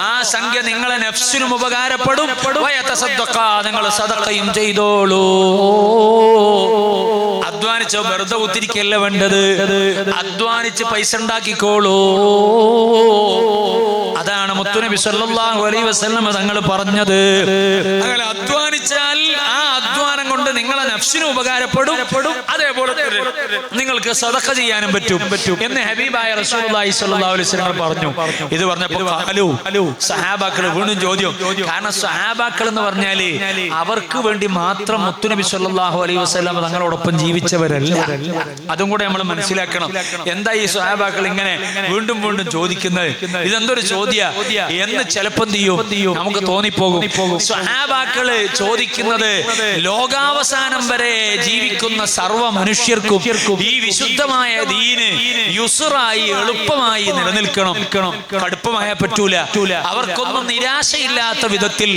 ആ സംഖ്യ നിങ്ങളെ നഫ്സിനും ഉപകാരപ്പെടും. നിങ്ങൾ സദഖയും ചെയ്തോളൂ. അധ്വാനിച്ചോ, വെറുതെ കുത്തിരിക്കല്ല വേണ്ടത്, അധ്വാനിച്ച് പൈസ ഉണ്ടാക്കിക്കോളൂ. അതാണ് മുത്തുനബി സല്ലല്ലാഹു അലൈഹി വസല്ലം തങ്ങൾ പറഞ്ഞത്. അങ്ങനെ അധ്വാനിച്ചാൽ ആ അധ്വാനം കൊണ്ട് കൊണ്ട് നിങ്ങളെ നഫ്സിന് ഉപകാരപ്പെടും, അതേപോലെ നിങ്ങൾക്ക് സദഖ ചെയ്യാനും പറ്റും എന്ന് ഹബീബായ റസൂലുള്ളാഹി സ്വല്ലല്ലാഹു അലൈഹി വസല്ലം പറഞ്ഞു. ഇത് പറഞ്ഞപ്പോൾ സഹാബാക്കൾ വീണ്ടും ചോദ്യം. കാരണം സഹാബാക്കൾ എന്ന് പറഞ്ഞാല് അവർക്ക് വേണ്ടി മാത്രം മുത്തുനബി സ്വല്ലല്ലാഹു അലൈഹി വസല്ലം തങ്ങളോടൊപ്പം ജീവിച്ചവരല്ല. അതും കൂടെ നമ്മൾ മനസ്സിലാക്കണം. എന്താ ഈ സഹാബാക്കൾ ഇങ്ങനെ വീണ്ടും വീണ്ടും ചോദിക്കുന്നത്? ഇതെന്തൊരു ചോദ്യ എന്ന് ചിലപ്പോൾ നമുക്ക് തോന്നിപ്പോകും. സഹാബാക്കള് ചോദിക്കുന്നത് ലോകാവസാനം വരെ ജീവിക്കുന്ന സർവ്വ മനുഷ്യർക്കും ഈ വിശുദ്ധമായ ദീന് യുസ്റായി എളുപ്പമായി നിലനിൽക്കണം. കടുപ്പമായ പറ്റൂല. അവർക്കൊന്നും നിരാശയില്ലാത്ത വിധത്തിൽ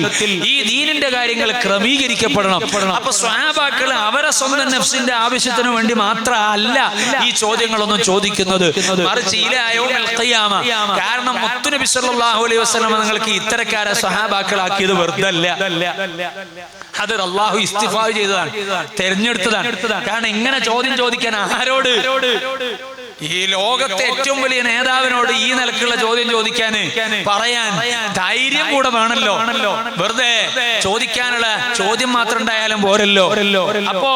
ഈ ദീനിന്റെ കാര്യങ്ങൾ ക്രമീകരിക്കപ്പെടണം. അപ്പൊ സ്വഹാബാക്കള് അവരെ സ്വന്തം നഫ്സിന്റെ ആവശ്യത്തിന് വേണ്ടി മാത്രമല്ല ഈ ചോദ്യങ്ങളൊന്നും ചോദിക്കുന്നത്, മറിച്ച് ഇലായൗമിൽ ഖിയാമ. കാരണം മുത്തുനബി സല്ലല്ലാഹു അലൈഹി വസല്ലം നിങ്ങൾക്ക് ഇത്തരക്കാരെ സ്വഹാബാക്കളാക്കിയത് വെറുതെ അല്ല. അത് അല്ലാഹു ഇസ്തിഫാ ചെയ്തതാണ്, തെരഞ്ഞെടുത്തതാണ്. കാരണം ഇങ്ങനെ ചോദ്യം ചോദിക്കാൻ ആരോട്? ഈ ലോകത്തെ ഏറ്റവും വലിയ നേതാവിനോട് ഈ നിലക്കുള്ള ചോദ്യം ചോദിക്കാൻ പറയാൻ ധൈര്യം കൂടെ വേണല്ലോ. വെറുതെ ചോദിക്കാനുള്ള ചോദ്യം മാത്രം ഉണ്ടായാലും പോരല്ലോ. അപ്പോ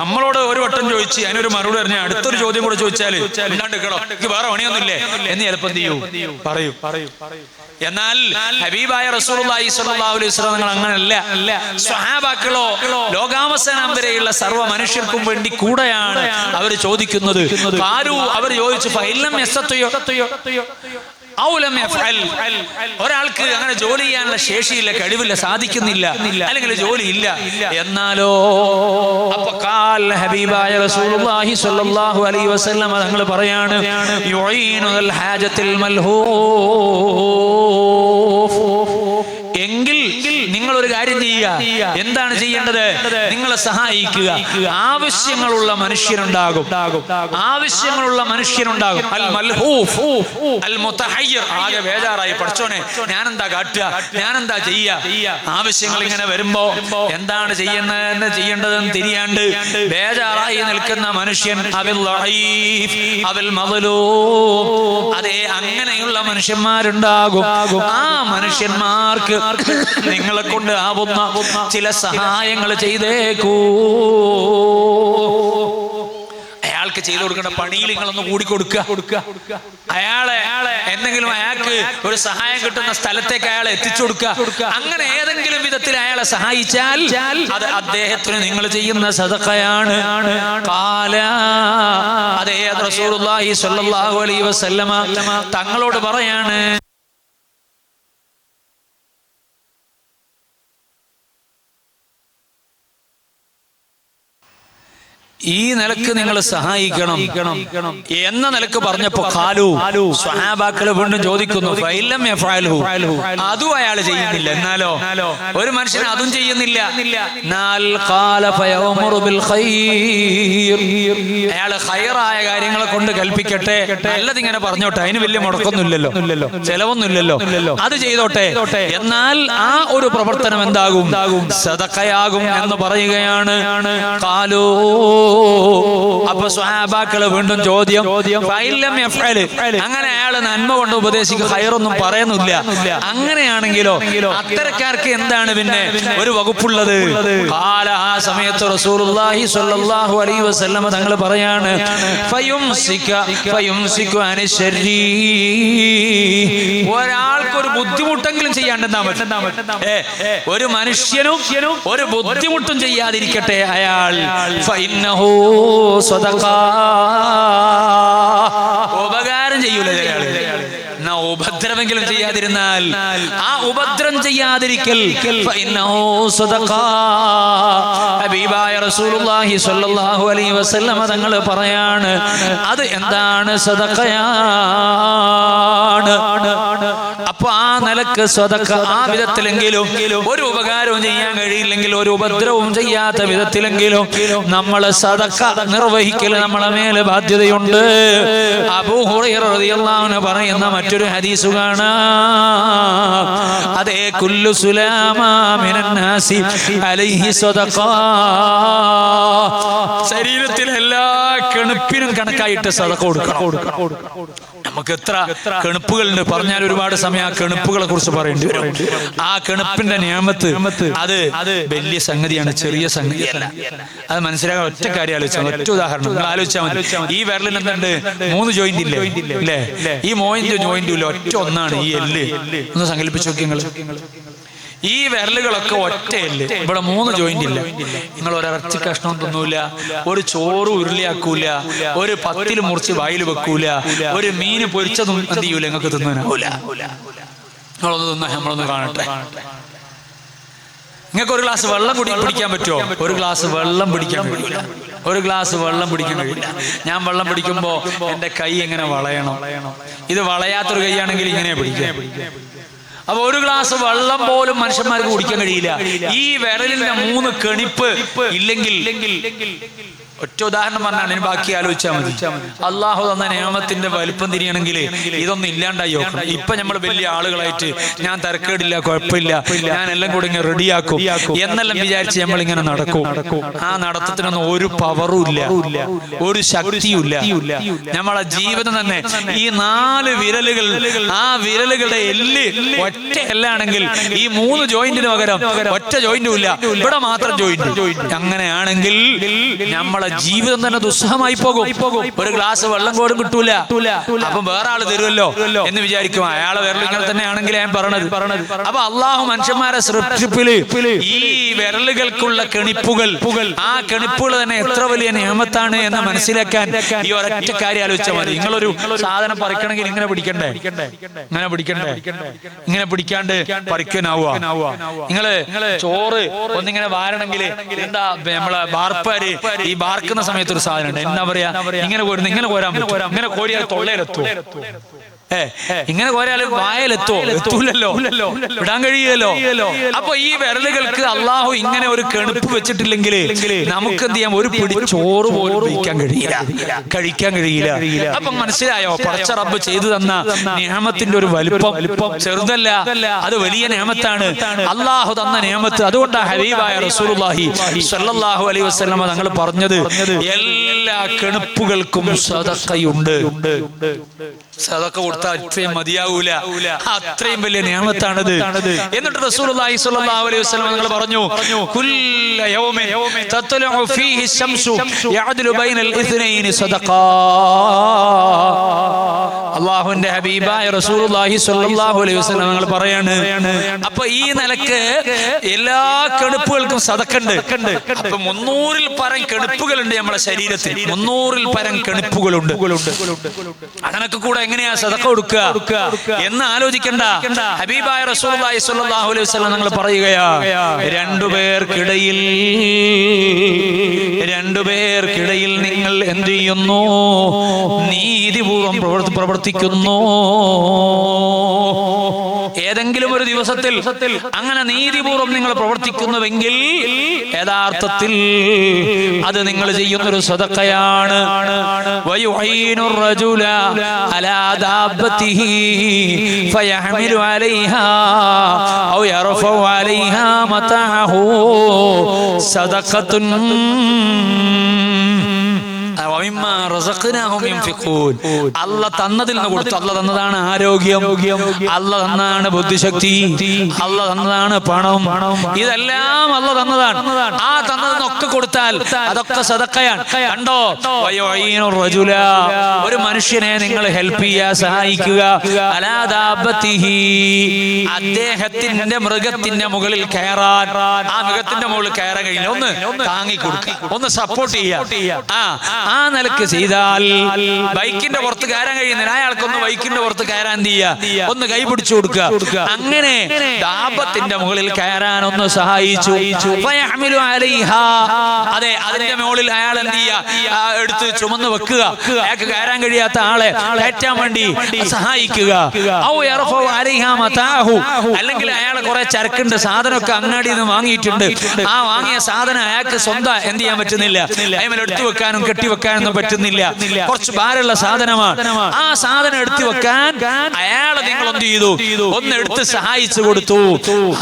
നമ്മളോട് ഒരു വട്ടം ചോദിച്ച് അതിനൊരു മറുപടി പറഞ്ഞ അടുത്തൊരു ചോദ്യം കൂടെ ചോദിച്ചാല് ഉണ്ടാണ്ടിക്കണോ, എനിക്ക് വേറെ പണിയൊന്നുമില്ലേ എന്ന് ചിലപ്പോ പറയൂ. എന്നാൽ ഹബീബായ റസൂലുള്ളാഹി സ്വല്ലല്ലാഹു അലൈഹി വസല്ലം നിങ്ങൾ അങ്ങനെയല്ല. സ്വഹാബാക്കളോ ലോകാവസാനം വരെയുള്ള സർവ്വ മനുഷ്യർക്കും വേണ്ടി കൂടെയാണ് അവർ ചോദിക്കുന്നത്. അവർ ചോദിച്ചു ഫൈലം യസ്തയോ ഔലം യഫ്അൽ. ഒരാൾക്ക് അങ്ങനെ ജോലി ചെയ്യാനുള്ള ശേഷിയില്ല, കഴിവില്ല, സാധിക്കുന്നില്ല, അല്ലെങ്കിൽ ജോലി ഇല്ല. എന്നാലോ അപ്പൊ ഖാൽ ഹബീബായ റസൂലുള്ളാഹി സ്വല്ലല്ലാഹു അലൈഹി വസല്ലം തങ്ങൾ പറയാണ് യുഈനുൽ ഹാജത്തിൽ മൽഹൂഫ്. എങ്കിൽ നിങ്ങൾ ഒരു കാര്യം ചെയ്യുക. എന്താണ് ചെയ്യേണ്ടത്? നിങ്ങളെ സഹായിക്കുക. ആവശ്യങ്ങളുള്ള മനുഷ്യരുണ്ടാകും. അൽ മൽഹൂഫ് അൽ മുതഹയ്യിർ. ആകെ ബേജാറായി, പഠിച്ചോനെ ഞാനെന്താ കാട്ടുക, ഞാനെന്താ ചെയ്യുക? ആവശ്യങ്ങൾ ഇങ്ങനെ വരുമ്പോ എന്താണ് ചെയ്യേണ്ടതെന്ന് തിരിയാണ്ട് ബേജാറായി നിൽക്കുന്ന മനുഷ്യൻ അവിൽ ലഈഫ് അവിൽ മദ്ലൂം. അതേ, അങ്ങനെയുള്ള മനുഷ്യന്മാരുണ്ടാകും. ആ മനുഷ്യന്മാർക്ക് നിങ്ങളെ കൊണ്ട് ആവുന്ന ചില സഹായങ്ങൾ ചെയ്തേക്കൂ. അയാൾക്ക് ചെയ്തു കൊടുക്കേണ്ട പണിയിൽ നിങ്ങളൊന്ന് കൂടിക്കൊടുക്കുക. അയാളെ എന്തെങ്കിലും അയാൾക്ക് ഒരു സഹായം കിട്ടുന്ന സ്ഥലത്തേക്ക് അയാളെ എത്തിച്ചു കൊടുക്കുക. അങ്ങനെ ഏതെങ്കിലും വിധത്തിൽ അയാളെ സഹായിച്ചാൽ അത് അദ്ദേഹത്തിന് നിങ്ങൾ ചെയ്യുന്ന സദഖയാണ്. അതേ, റസൂലുള്ളാഹി സ്വല്ലല്ലാഹു അലൈഹി വസല്ലമ തങ്ങളോട് പറയാണ് ഈ നിലക്ക് നിങ്ങൾ സഹായിക്കണം എന്ന നിലക്ക് പറഞ്ഞപ്പോ ഖാലു സ്വഹാബാക്കൾ വീണ്ടും ചോദിക്കുന്നു ഫൈലം യഫഅൽഹു. അതും അയാൾ ചെയ്യുന്നില്ല. എന്നാലോ ഒരു മനുഷ്യൻ അതും ചെയ്യുന്നില്ല. അയാൾ ഖൈറായ കാര്യങ്ങളെ കൊണ്ട് കൽപ്പിക്കട്ടെ, നല്ലതിങ്ങനെ പറഞ്ഞോട്ടെ, അതിന് വലിയ മുടക്കൊന്നുമില്ലല്ലോ, ചെലവൊന്നുമില്ലല്ലോ, അത് ചെയ്തോട്ടെ. എന്നാൽ ആ ഒരു പ്രവർത്തനം എന്താകും? സദഖയാകും എന്ന് പറയുകയാണ്. ഖാലൂ. അപ്പൊ സ്വഹാബാക്കള് വീണ്ടും ചോദ്യം ഫൈലം യഫ്അൽ. അങ്ങനെ അയാൾ നന്മ കൊണ്ട് ഉപദേശിക്കും, ഖൈറൊന്നും പറയുന്നില്ല. അങ്ങനെയാണെങ്കിലോ അത്തരക്കാർക്ക് എന്താണ് പിന്നെ ഒരു വകുപ്പുള്ളത്? ഖാല. ആ സമയത്ത് റസൂലുള്ളാഹി സ്വല്ലല്ലാഹു അലൈഹി വസല്ലം തങ്ങൾ പറയാണ് ഫയുംസികു അനിശ്ശരി. ഒരാൾക്കൊരു ബുദ്ധിമുട്ടെങ്കിലും ചെയ്യാണ്ടെന്നാ പറ്റും. ഒരു മനുഷ്യനും ഒരു ബുദ്ധിമുട്ടും ചെയ്യാതിരിക്കട്ടെ അയാൾ. ഫഇന്നഹു സദഖ. ഉപകാരം ചെയ്യൂല അയാൾ, എന്നാ ഉപദ്രവെങ്കിലും ചെയ്യാതിരുന്നാൽ ആ ഉപദ്രവം ചെയ്യാതിരിക്കൽ ഫഇന്നഹു സദഖ. ഹബീബായ റസൂലുള്ളാഹി സ്വല്ലല്ലാഹു അലൈഹി വസല്ലം തങ്ങൾ പറയാണ് അത് എന്താണ്? സദഖയാണ്. അപ്പൊ ആ നിലക്ക് സദഖ ആ വിധത്തിലെങ്കിലും ഒരു ഉപകാരവും ചെയ്യാൻ കഴിയില്ലെങ്കിൽ ഒരു ഉപദ്രവവും ചെയ്യാത്ത വിധത്തിലെങ്കിലും നമ്മളെ സദഖ നിർവഹിക്കൽ നമ്മളെ മേലെ ബാധ്യതയുണ്ട്. അബൂ ഹുറൈറ റളിയല്ലാഹു അൻഹു പറയുന്ന മറ്റൊരു ഹദീസ് കാണാം. അതേ, കുല്ലു സുലാമാ മിനൻ നാസി അലൈഹി സദഖ. ശരീരത്തിലെ എല്ലാ കണുപ്പിനും കണക്കായിട്ട് സദഖ കൊടുക്കണം. നമുക്ക് എത്ര കെണുപ്പുകളുണ്ട് പറഞ്ഞാൽ ഒരുപാട് സമയം ആ കെണുപ്പുകളെ കുറിച്ച് പറയേണ്ടി വരും. ആ കെണുപ്പിന്റെ നിയമത്ത് അത് വലിയ സംഗതിയാണ്, ചെറിയ സംഗതിയല്ല. അത് മനസ്സിലാക്കാൻ ഒറ്റ കാര്യം ആലോചിച്ചാൽ, ഒറ്റ ഉദാഹരണം നിങ്ങൾ ആലോചിച്ചാൽ മതി. ഈ വിരലിൽ എന്തുണ്ട്? 3 ജോയിന്റ് ഇല്ലേ? ഈ ജോയിന്റും ഇല്ല, ഒറ്റ ഒന്നാണ് ഈ എല്ല്. ഒന്ന് സങ്കല്പിച്ചു നോക്കി നിങ്ങൾ. ഈ വിരലുകളൊക്കെ ഒറ്റയല്ലേ, ഇവിടെ 3 ജോയിന്റ് ഇല്ല. നിങ്ങൾ ഒരിറച്ചി കഷ്ണം തിന്നൂല, ഒരു ചോറ് ഉരുളിയാക്കൂല, ഒരു പത്തിൽ മുറിച്ച് വായിൽ വെക്കൂല, ഒരു മീന് പൊരിച്ചതും എന്ത് ചെയ്യൂല, നിങ്ങൾക്ക് തിന്നാനാവൂല. നിങ്ങളൊന്ന് തിന്നാ നമ്മളൊന്ന് കാണട്ടെ. നിങ്ങൾക്ക് ഒരു ഗ്ലാസ് വെള്ളം പിടിക്കാൻ പറ്റുമോ? ഒരു ഗ്ലാസ് വെള്ളം പിടിക്കാൻ കഴിയില്ല. ഒരു ഗ്ലാസ് വെള്ളം പിടിക്കാൻ കഴിയില്ല. ഞാൻ വെള്ളം പിടിക്കുമ്പോ എന്റെ കൈ എങ്ങനെ വളയണം? ഇത് വളയാത്തൊരു കൈയാണെങ്കിൽ ഇങ്ങനെ പിടിക്കാം. അപ്പൊ ഒരു ഗ്ലാസ് വെള്ളം പോലും മനുഷ്യന്മാർക്ക് കുടിക്കാൻ കഴിയില്ല. ഈ വിരലിന്റെ 3 കെണിപ്പ് ഇല്ലെങ്കിൽ, ഒറ്റ ഉദാഹരണം പറഞ്ഞാൽ ഇതിന് ബാക്കി ആലോചിച്ചാൽ മതി. അള്ളാഹു തന്ന നിയമത്തിന്റെ വലിപ്പം തിരിയണമെങ്കിൽ ഇതൊന്നും ഇല്ലാണ്ടായി നോക്കണം. ഇപ്പൊ നമ്മൾ വലിയ ആളുകളായിട്ട് ഞാൻ തരക്കേടില്ല, കുഴപ്പമില്ല, ഞാൻ എല്ലാം കൂടി ഇങ്ങനെ റെഡിയാക്കും എന്നെല്ലാം വിചാരിച്ച് നമ്മൾ ഇങ്ങനെ നടക്കും. ആ നടത്തത്തിനൊന്നും ഒരു പവറും ഇല്ല, ഒരു ശക്തിയും ഇല്ല. നമ്മളെ ജീവിതം തന്നെ ഈ 4 വിരലുകൾ, ആ വിരലുകളുടെ എല്ല് ഒറ്റ എല്ലാണെങ്കിൽ ഈ 3 ജോയിന്റിന് പകരം ഒറ്റ ജോയിന്റും ഇല്ല, ഇവിടെ മാത്രം ജോയിന്റ്. അങ്ങനെയാണെങ്കിൽ നമ്മളെ ജീവിതം തന്നെ ദുസ്സഹമായി പോകും. ഒരു ഗ്ലാസ് വെള്ളം പോലും കിട്ടൂല. അപ്പൊ വേറെ ആള് തരുമല്ലോ എന്ന് വിചാരിക്കും. അയാളെ വിരൽ ഇങ്ങനെ തന്നെയാണെങ്കിൽ ഞാൻ പറഞ്ഞത്. അപ്പൊ അള്ളാഹു മനുഷ്യന്മാരെ സൃഷ്ടിപ്പില് ഈ വിരലുകൾക്കുള്ള കെണിപ്പുകൾ, ആ കെണിപ്പുകൾ തന്നെ എത്ര വലിയ നിയമത്താണ് എന്ന് മനസ്സിലാക്കാൻ ഈ ഒരൊറ്റ കാര്യം ആലോചിച്ചാൽ മതി. നിങ്ങളൊരു സാധനം പറിക്കണമെങ്കിൽ ഇങ്ങനെ പിടിക്കണ്ടേ? ഇങ്ങനെ പിടിക്കണ്ടേ? ഇങ്ങനെ പിടിക്കാണ്ട് പറിക്കാനാവുക? നിങ്ങള് ചോറ് ഒന്നിങ്ങനെ വാരണമെങ്കിൽ എന്താ നമ്മളെ ബാർപ്പാര് ഈ ബാർക്കുന്ന സമയത്ത് ഒരു സാധനം ഉണ്ട്, എന്നാ പറയാ, ഇങ്ങനെ കോരുന്നു, ഇങ്ങനെ കോരാൻ പറ്റും. ഇങ്ങനെ കോരിയാൽ തൊള്ളയിലെത്തും. ഇങ്ങനെ കോരാൽ വായലെത്തോ? എത്തൂലല്ലോ, വിടാൻ കഴിയുമല്ലോ. അപ്പൊ ഈ വിരലുകൾക്ക് അള്ളാഹു ഇങ്ങനെ ഒരു കെണുപ്പ് വെച്ചിട്ടില്ലെങ്കിൽ നമുക്ക് എന്ത് ചെയ്യാം? ഒരു പിടി ചോറ് പോലും കഴിക്കാൻ കഴിയില്ല. അപ്പൊ മനസ്സിലായോ? പടച്ച റബ്ബ് ചെയ്തു തന്ന നിയമത്തിന്റെ ഒരു വലിപ്പം ചെറുതല്ല, അത് വലിയ നിയമത്താണ്. അള്ളാഹു തന്ന നിയമത്ത്. അതുകൊണ്ടാണ് ഹബീബായ റസൂലുള്ളാഹി സ്വല്ലല്ലാഹു അലൈഹി വസല്ലം തങ്ങൾ പറഞ്ഞത്, എല്ലാ കെണുപ്പുകൾക്കും സദഖയുണ്ട്. സദഖ കൊടുത്താൽ അത്രയും മതിയാവൂല, അത്രയും വലിയ നിയമത്താണത്. എന്നിട്ട് റസൂലുള്ളാഹി സ്വല്ലല്ലാഹു അലൈഹി വസല്ലം തങ്ങൾ പറഞ്ഞു, കുല്ല യൗമിൻ തത്ലഉ ഫീഹി ശംസു യഅദ്ലു ബൈനൽ ഇത്നൈനി സദഖ. അല്ലാഹുവിന്റെ ഹബീബായ റസൂലുള്ളാഹി സ്വല്ലല്ലാഹു അലൈഹി വസല്ലം തങ്ങൾ പറയാണ്, അപ്പൊ ഈ നിലക്ക് എല്ലാ കെണുപ്പുകൾക്കും സദഖയുണ്ട്. അപ്പൊ 300-ൽ പരം കെണുപ്പുകളുണ്ട് നമ്മുടെ ശരീരത്തിൽ. 300-ൽ പരം കെണുപ്പുകളുണ്ട്. അതിനൊക്കെ കൂടെ എങ്ങനെയാ സദഖ കൊടുക്കുക എന്ന് ആലോചിക്കണ്ട. ഹബീബായ റസൂലുള്ളാഹി സ്വല്ലല്ലാഹു അലൈഹി വസല്ലം നിങ്ങൾ പറയുകയാ, രണ്ടുപേർക്കിടയിൽ നിങ്ങൾ എന്ത് ചെയ്യുന്നു? നീതിപൂർവം പ്രവർത്തിക്കുന്നു. ഏതെങ്കിലും ഒരു ദിവസത്തിൽ അങ്ങനെ നീതിപൂർവം നിങ്ങൾ പ്രവർത്തിക്കുന്നുവെങ്കിൽ യഥാർത്ഥത്തിൽ അത് നിങ്ങൾ ചെയ്യുന്നൊരു സദഖയാണ്. വയുഈനു റജുല അലാ ദാബതിഹി ഫയഹ്മിലു അലൈഹാ ഔ യർഫഉ അലൈഹാ മതഅഹു സദഖത്തുൻ അല്ല തന്നതിൽ നിന്ന് കൊടുത്തു. അല്ല തന്നതാണ് ആരോഗ്യം, അല്ല തന്നതാണ് ബുദ്ധിശക്തി, അല്ല തന്നതാണ് പണം, ഇതെല്ലാം അല്ല തന്നതാണ്. ആ തന്നതെന്നൊക്കെ കൊടുത്താൽ അതൊക്കെ സദഖയാണ്. കണ്ടോ? ഒരു മനുഷ്യനെ നിങ്ങൾ ഹെൽപ്പ് ചെയ്യുക, സഹായിക്കുക. അലാ ദാബതിഹി, അദ്ദേഹത്തിന്റെ മൃഗത്തിന്റെ മുകളിൽ കയറാൻ, ആ മൃഗത്തിന്റെ മുകളിൽ കയറാൻ കഴിയില്ല, ഒന്ന് താങ്ങി കൊടുക്കുക, ഒന്ന് സപ്പോർട്ട് ചെയ്യുക. ആ നിലക്ക് ചെയ്താൽ ബൈക്കിന്റെ പുറത്ത് കയറാൻ കഴിയുന്നില്ല, അയാൾക്കൊന്ന് ബൈക്കിന്റെ പുറത്ത് കയറാൻ ചെയ്യുക, ഒന്ന് കൈ പിടിച്ചു കൊടുക്കുക. അങ്ങനെ ദാബത്തിന്റെ മുകളിൽ കയറാൻ ഒന്ന് സഹായിച്ചു. അതെ, അതിന്റെ മുകളിൽ അയാൾ എന്ത് ചെയ്യുക? എടുത്ത് ചുമന്ന് വെക്കുക. അയാൾക്ക് കയറാൻ കഴിയാത്ത ആളെ കയറ്റാൻ വേണ്ടി സഹായിക്കുക. അല്ലെങ്കിൽ അയാളെ കുറെ ചരക്കുണ്ട്, സാധനമൊക്കെ അങ്ങാടിയിൽ നിന്ന് വാങ്ങിയിട്ടുണ്ട്. ആ വാങ്ങിയ സാധനം അയാൾക്ക് സ്വന്തം എന്ത് ചെയ്യാൻ പറ്റുന്നില്ല, അയാൾ എടുത്തു വെക്കാനും കെട്ടിവെക്കാനും വെക്കാനൊന്നും പറ്റുന്നില്ല, കുറച്ച് ഭാരമുള്ള സാധനമാണ്. ആ സാധനം എടുത്തു വെക്കാൻ അയാളെ നിങ്ങൾ എന്ത് ചെയ്തു? ഒന്ന് എടുത്ത് സഹായിച്ചു കൊടുത്തു.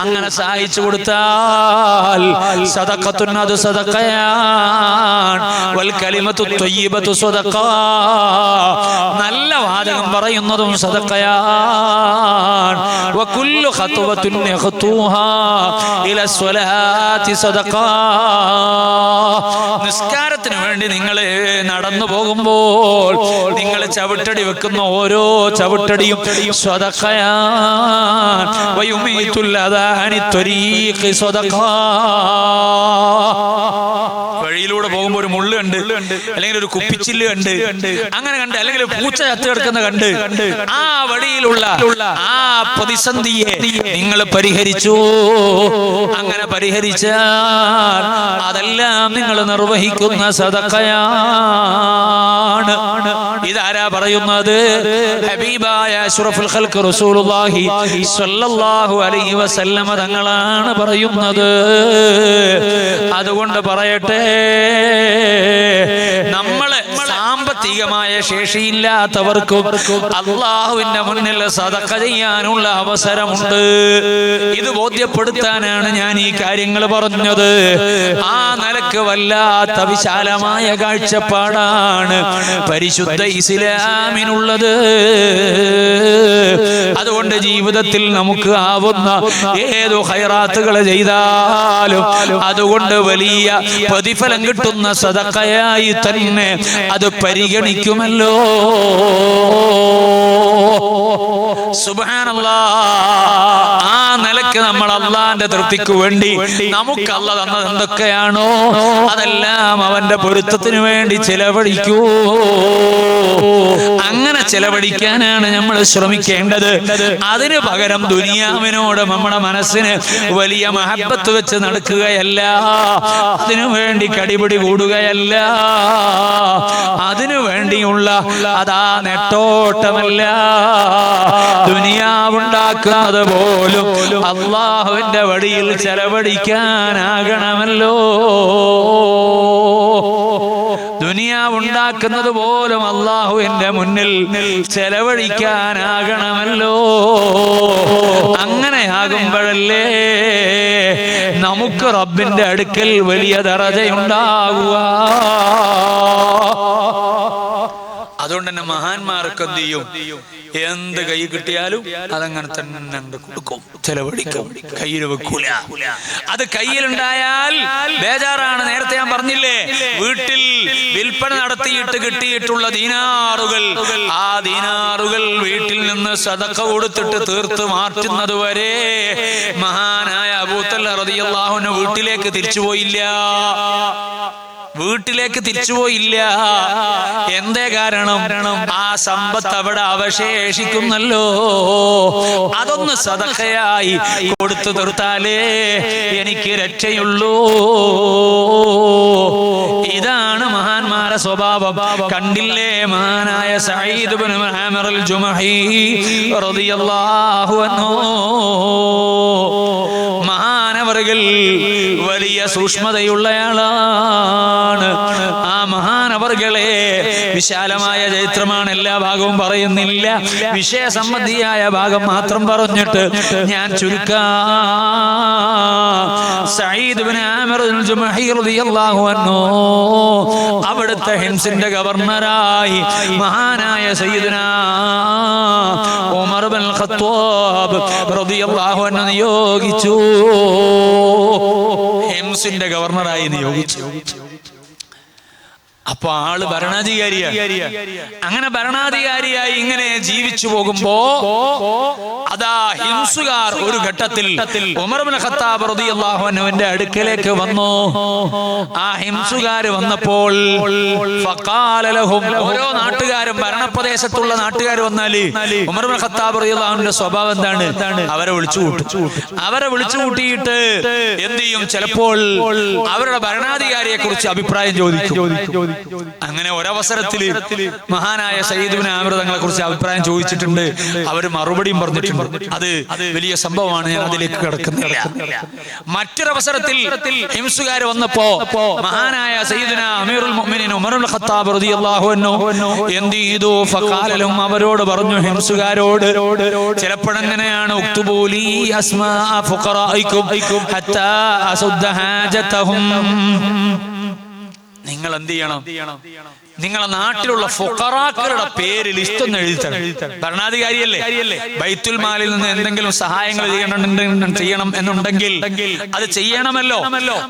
അങ്ങനെ സഹായിച്ചു കൊടുത്താൽ സദഖത്തുൻ, അത് സദഖയാണ്. വൽ കലിമത്തു ത്വയ്യിബത്തു സദഖ, നല്ല വാചകം പറയുന്നതും സദഖയാണ്. വകുല്ലു ഖത്വത്തുൻ യഖ്തുഹാ ഇലാ സ്വലാത്തി സദഖ, നിസ്കാരത്തിന് വേണ്ടി നിങ്ങൾ നടന്നു പോകുമ്പോൾ നിങ്ങൾ ചവിട്ടടി വെക്കുന്ന ഓരോ ചവിട്ടടിയും സ്വദഖയാണ്. വയുമീതുൽ അദാനി ത്വരീഖി സ്വദഖ, വഴിയിലൂടെ പോകുമ്പോൾ ഒരു മുള്ള് കണ്ട്, അല്ലെങ്കിൽ ഒരു കുപ്പിച്ചില്ല് കണ്ട്, അങ്ങനെ കണ്ട്, അല്ലെങ്കിൽ പൂച്ച ചത്തു കിടക്കുന്ന കണ്ട്, ആ വഴിയിലുള്ള ആ പ്രതിസന്ധിയെ നിങ്ങൾ പരിഹരിച്ചു. അങ്ങനെ പരിഹരിച്ചാൽ അതെല്ലാം നിങ്ങൾ നിർവഹിക്കുന്ന സദഖയാണ്. ഇതാരാ പറയുന്നത്? ഹബീബായ അഷ്റഫുൽ ഖൽഖ് റസൂലുള്ളാഹി സ്വല്ലല്ലാഹു അലൈഹി വസല്ലമ തങ്ങളാണ് പറയുന്നത്. അതുകൊണ്ട് പറയട്ടെ, നമ്മളെ സാമ്പത്തികമായ ശേഷിയില്ലാത്തവർക്കും അള്ളാഹുവിന്റെ മുന്നിൽ സദഖ ചെയ്യാനുള്ള അവസരമുണ്ട്. ഇത് ബോധ്യപ്പെടുത്താനാണ് ഞാൻ ഈ കാര്യങ്ങൾ പറഞ്ഞത്. ആ നിലക്ക് വല്ലാത്ത വിശാലമായ കാഴ്ചപ്പാടാണ് പരിശുദ്ധ ഇസ്ലാമിനുള്ളത്. അതുകൊണ്ട് ജീവിതത്തിൽ നമുക്ക് ആവുന്ന ഏതു ഖൈറാത്തുകൾ ചെയ്താലും അതുകൊണ്ട് വലിയ പ്രതിഫലം കിട്ടുന്ന സദഖയായി തന്നെ അത് പരിഗണിക്കുമല്ലോ. സുബ്ഹാനല്ലാഹ്. ആ നിലക്ക് നമ്മൾ അള്ളാന്റെ തൃപ്തിക്ക് വേണ്ടി നമുക്ക് അല്ലാഹ് തന്നത് എന്തൊക്കെയാണോ അതെല്ലാം അവന്റെ പൊരുത്തത്തിന് വേണ്ടി ചെലവഴിക്കൂ. അങ്ങനെ ചെലവഴിക്കാനാണ് നമ്മൾ ശ്രമിക്കേണ്ടത്. അതിനു പകരം ദുനിയാവിനോട് നമ്മുടെ മനസ്സിന് വലിയ മഹബത്ത് വെച്ച് നടക്കുകയല്ല, അതിനു വേണ്ടി കടിപിടി കൂടുകയല്ല, അതിനു വേണ്ടിയുള്ള അതാ നെട്ടോട്ടമല്ല. ദുനിയാവുണ്ടാക്കുന്നത് പോലും അള്ളാഹുവിന്റെ വഴിയിൽ ചെലവഴിക്കാനാകണമല്ലോ. ദുനിയാവുണ്ടാക്കുന്നത് പോലും അള്ളാഹുവിന്റെ മുന്നിൽ ചെലവഴിക്കാനാകണമല്ലോ. അങ്ങനെയാകുമ്പോഴല്ലേ നമുക്ക് റബ്ബിന്റെ അടുക്കൽ വലിയ ദറജയുണ്ടാകുക. അതുകൊണ്ട് തന്നെ മഹാന്മാർക്ക് എന്ത് ചെയ്യും? എന്ത് കൈ കിട്ടിയാലും അതങ്ങനെ തന്നെ കൊടുക്കും, ചെലവഴിക്കും, കയ്യിൽ വെക്കൂല. അത് കയ്യിലുണ്ടായാൽ ബേജാറാണ്. നേരത്തെ ഞാൻ പറഞ്ഞില്ലേ, വീട്ടിൽ വിൽപ്പന നടത്തിയിട്ട് കിട്ടിയിട്ടുള്ള ദീനാറുകൾ, ആ ദീനാറുകൾ വീട്ടിൽ നിന്ന് സദഖ കൊടുത്തിട്ട് തീർത്ത് മാറ്റുന്നത് വരെ മഹാനായ അബൂ തൽഹ റളിയല്ലാഹു അൻഹു വീട്ടിലേക്ക് തിരിച്ചുപോയില്ല. വീട്ടിലേക്ക് തിരിച്ചുപോയില്ല. എന്തേ കാരണം? ആ സമ്പത്ത് അവിടെ അവശേഷിക്കുന്നല്ലോ. അതൊന്ന് സദഖയായി കൊടുത്തു തീർത്താലേ എനിക്ക് രക്ഷയുള്ളൂ. ഇതാണ് മഹാന്മാരുടെ സ്വഭാവം. കണ്ടില്ലേ മഹാനായ സഈദ് ഇബ്നു ആമിർ അൽ ജുമഹി റളിയല്ലാഹു അൻഹു, മഹാനവറുകൾ വലിയ സൂക്ഷ്മതയുള്ളയാളാണ്. ആ മഹാനവറുകളെ വിശാലമായ ചരിത്രമാണ്, എല്ലാ ഭാഗവും പറയുന്നില്ല, വിഷയസംബന്ധിയായ ഭാഗം മാത്രം പറഞ്ഞിട്ട് ഞാൻ ചുരുക്കാം. സഈദ് ഇബ്നു ആമിർ അൽ ജുമഹി റളിയല്ലാഹു അൻഹു അവിടുത്തെ ഹിംസിന്റെ ഗവർണറായി മഹാനായ സയ്യിദുനാ ഉമർ ഇബ്നുൽ ഖത്താബ് റളിയല്ലാഹു അൻഹു നിയോഗിച്ചു. ഹിംസിന്റെ ഗവർണറായി നിയോഗിച്ചു. അപ്പൊ ആള് ഭരണാധികാരിയാണ്. അങ്ങനെ ഭരണാധികാരിയായി ഇങ്ങനെ ജീവിച്ചു പോകുമ്പോ അതാ ഹിംസുകാർ ഒരു ഘട്ടത്തിൽ ഉമർ ഇബ്നു ഖത്താബ് റളിയല്ലാഹു അൻഹുവിന്റെ അടുക്കലേക്ക് വന്നു. ആ ഹിംസുകാർ വന്നപ്പോൾ ഫഖാല ലഹും, ഓരോ നാട്ടുകാരും ഭരണപ്രദേശത്തുള്ള നാട്ടുകാർ വന്നാല് ഉമർ ഇബ്നു ഖത്താബ് റളിയല്ലാഹു അൻഹുവിന്റെ സ്വഭാവം എന്താണ്? അവരെ വിളിച്ചു കൂട്ടും. അവരെ വിളിച്ചു കൂട്ടിയിട്ട് എന്ത് ചെയ്യും? ചിലപ്പോൾ അവരുടെ ഭരണാധികാരിയെ കുറിച്ച് അഭിപ്രായം ചോദിക്കും. അങ്ങനെ ഒരവസരത്തിൽ മഹാനായ സയ്യിദ് ഇബ്നു ആമിർ തങ്ങളെ കുറിച്ച് അഭിപ്രായം ചോദിച്ചിട്ടുണ്ട്. അവർ മറുപടിയും പറഞ്ഞിട്ടുണ്ട്. അത് വലിയ സംഭവമാണ്, ഞാൻ അതിലേക്ക് കിടക്കുന്നില്ല. മറ്റൊരവസരത്തിൽ ഹിംസുകാർ വന്നപ്പോ മഹാനായ സയ്യിദുനാ അമീറുൽ മുഅ്മിനീൻ ഉമർ ഇബ്നുൽ ഖത്താബ് റളിയല്ലാഹു അൻഹു എന്ത് ചെയ്തു? ഫഖാല ലഹും, അവരോട് പറഞ്ഞു, ഹിംസുകാരോട് ചിലപ്പോഴെങ്ങനെയാണ് ഉക്തുബൂലി അസ്മാ ഫുഖറാഇകും ഹത്താ അസുദ്ദ ഹാജതഹും. നിങ്ങൾ എന്ത് ചെയ്യണം? നിങ്ങളെ നാട്ടിലുള്ള ഫുഖറാക്കളുടെ പേര് ലിസ്റ്റ് ഒന്ന് എഴുതിത്തണം. ഭരണാധികാരിയല്ലേ, ബൈത്തുൽ മാലിൽ നിന്ന് എന്തെങ്കിലും സഹായങ്ങൾ ചെയ്യണം എന്നുണ്ടെങ്കിൽ അത് ചെയ്യണമല്ലോ.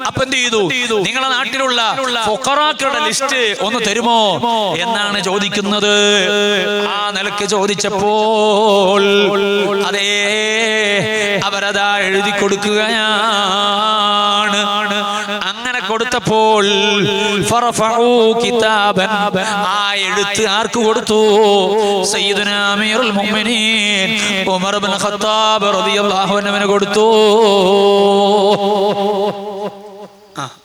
അപ്പൊ എന്ത് ചെയ്തു? നിങ്ങളെ നാട്ടിലുള്ള ഫുഖറാക്കളുടെ ലിസ്റ്റ് ഒന്ന് തരുമോ എന്നാണ് ചോദിക്കുന്നത്. ആ നിലക്ക് ചോദിച്ചപ്പോൾ അതേ അവരതാ എഴുതി കൊടുക്കുകയാണ്. അങ്ങനെ കൊടുത്തപ്പോൾ ആ എഴുത്ത് ആർക്ക് കൊടുത്തു? സയ്യിദുനാ അമീറുൽ മുഅ്മിനീൻ ഉമർ ഇബ്നു ഖത്താബ് റളിയല്ലാഹു അൻഹുവിന് കൊടുത്തു.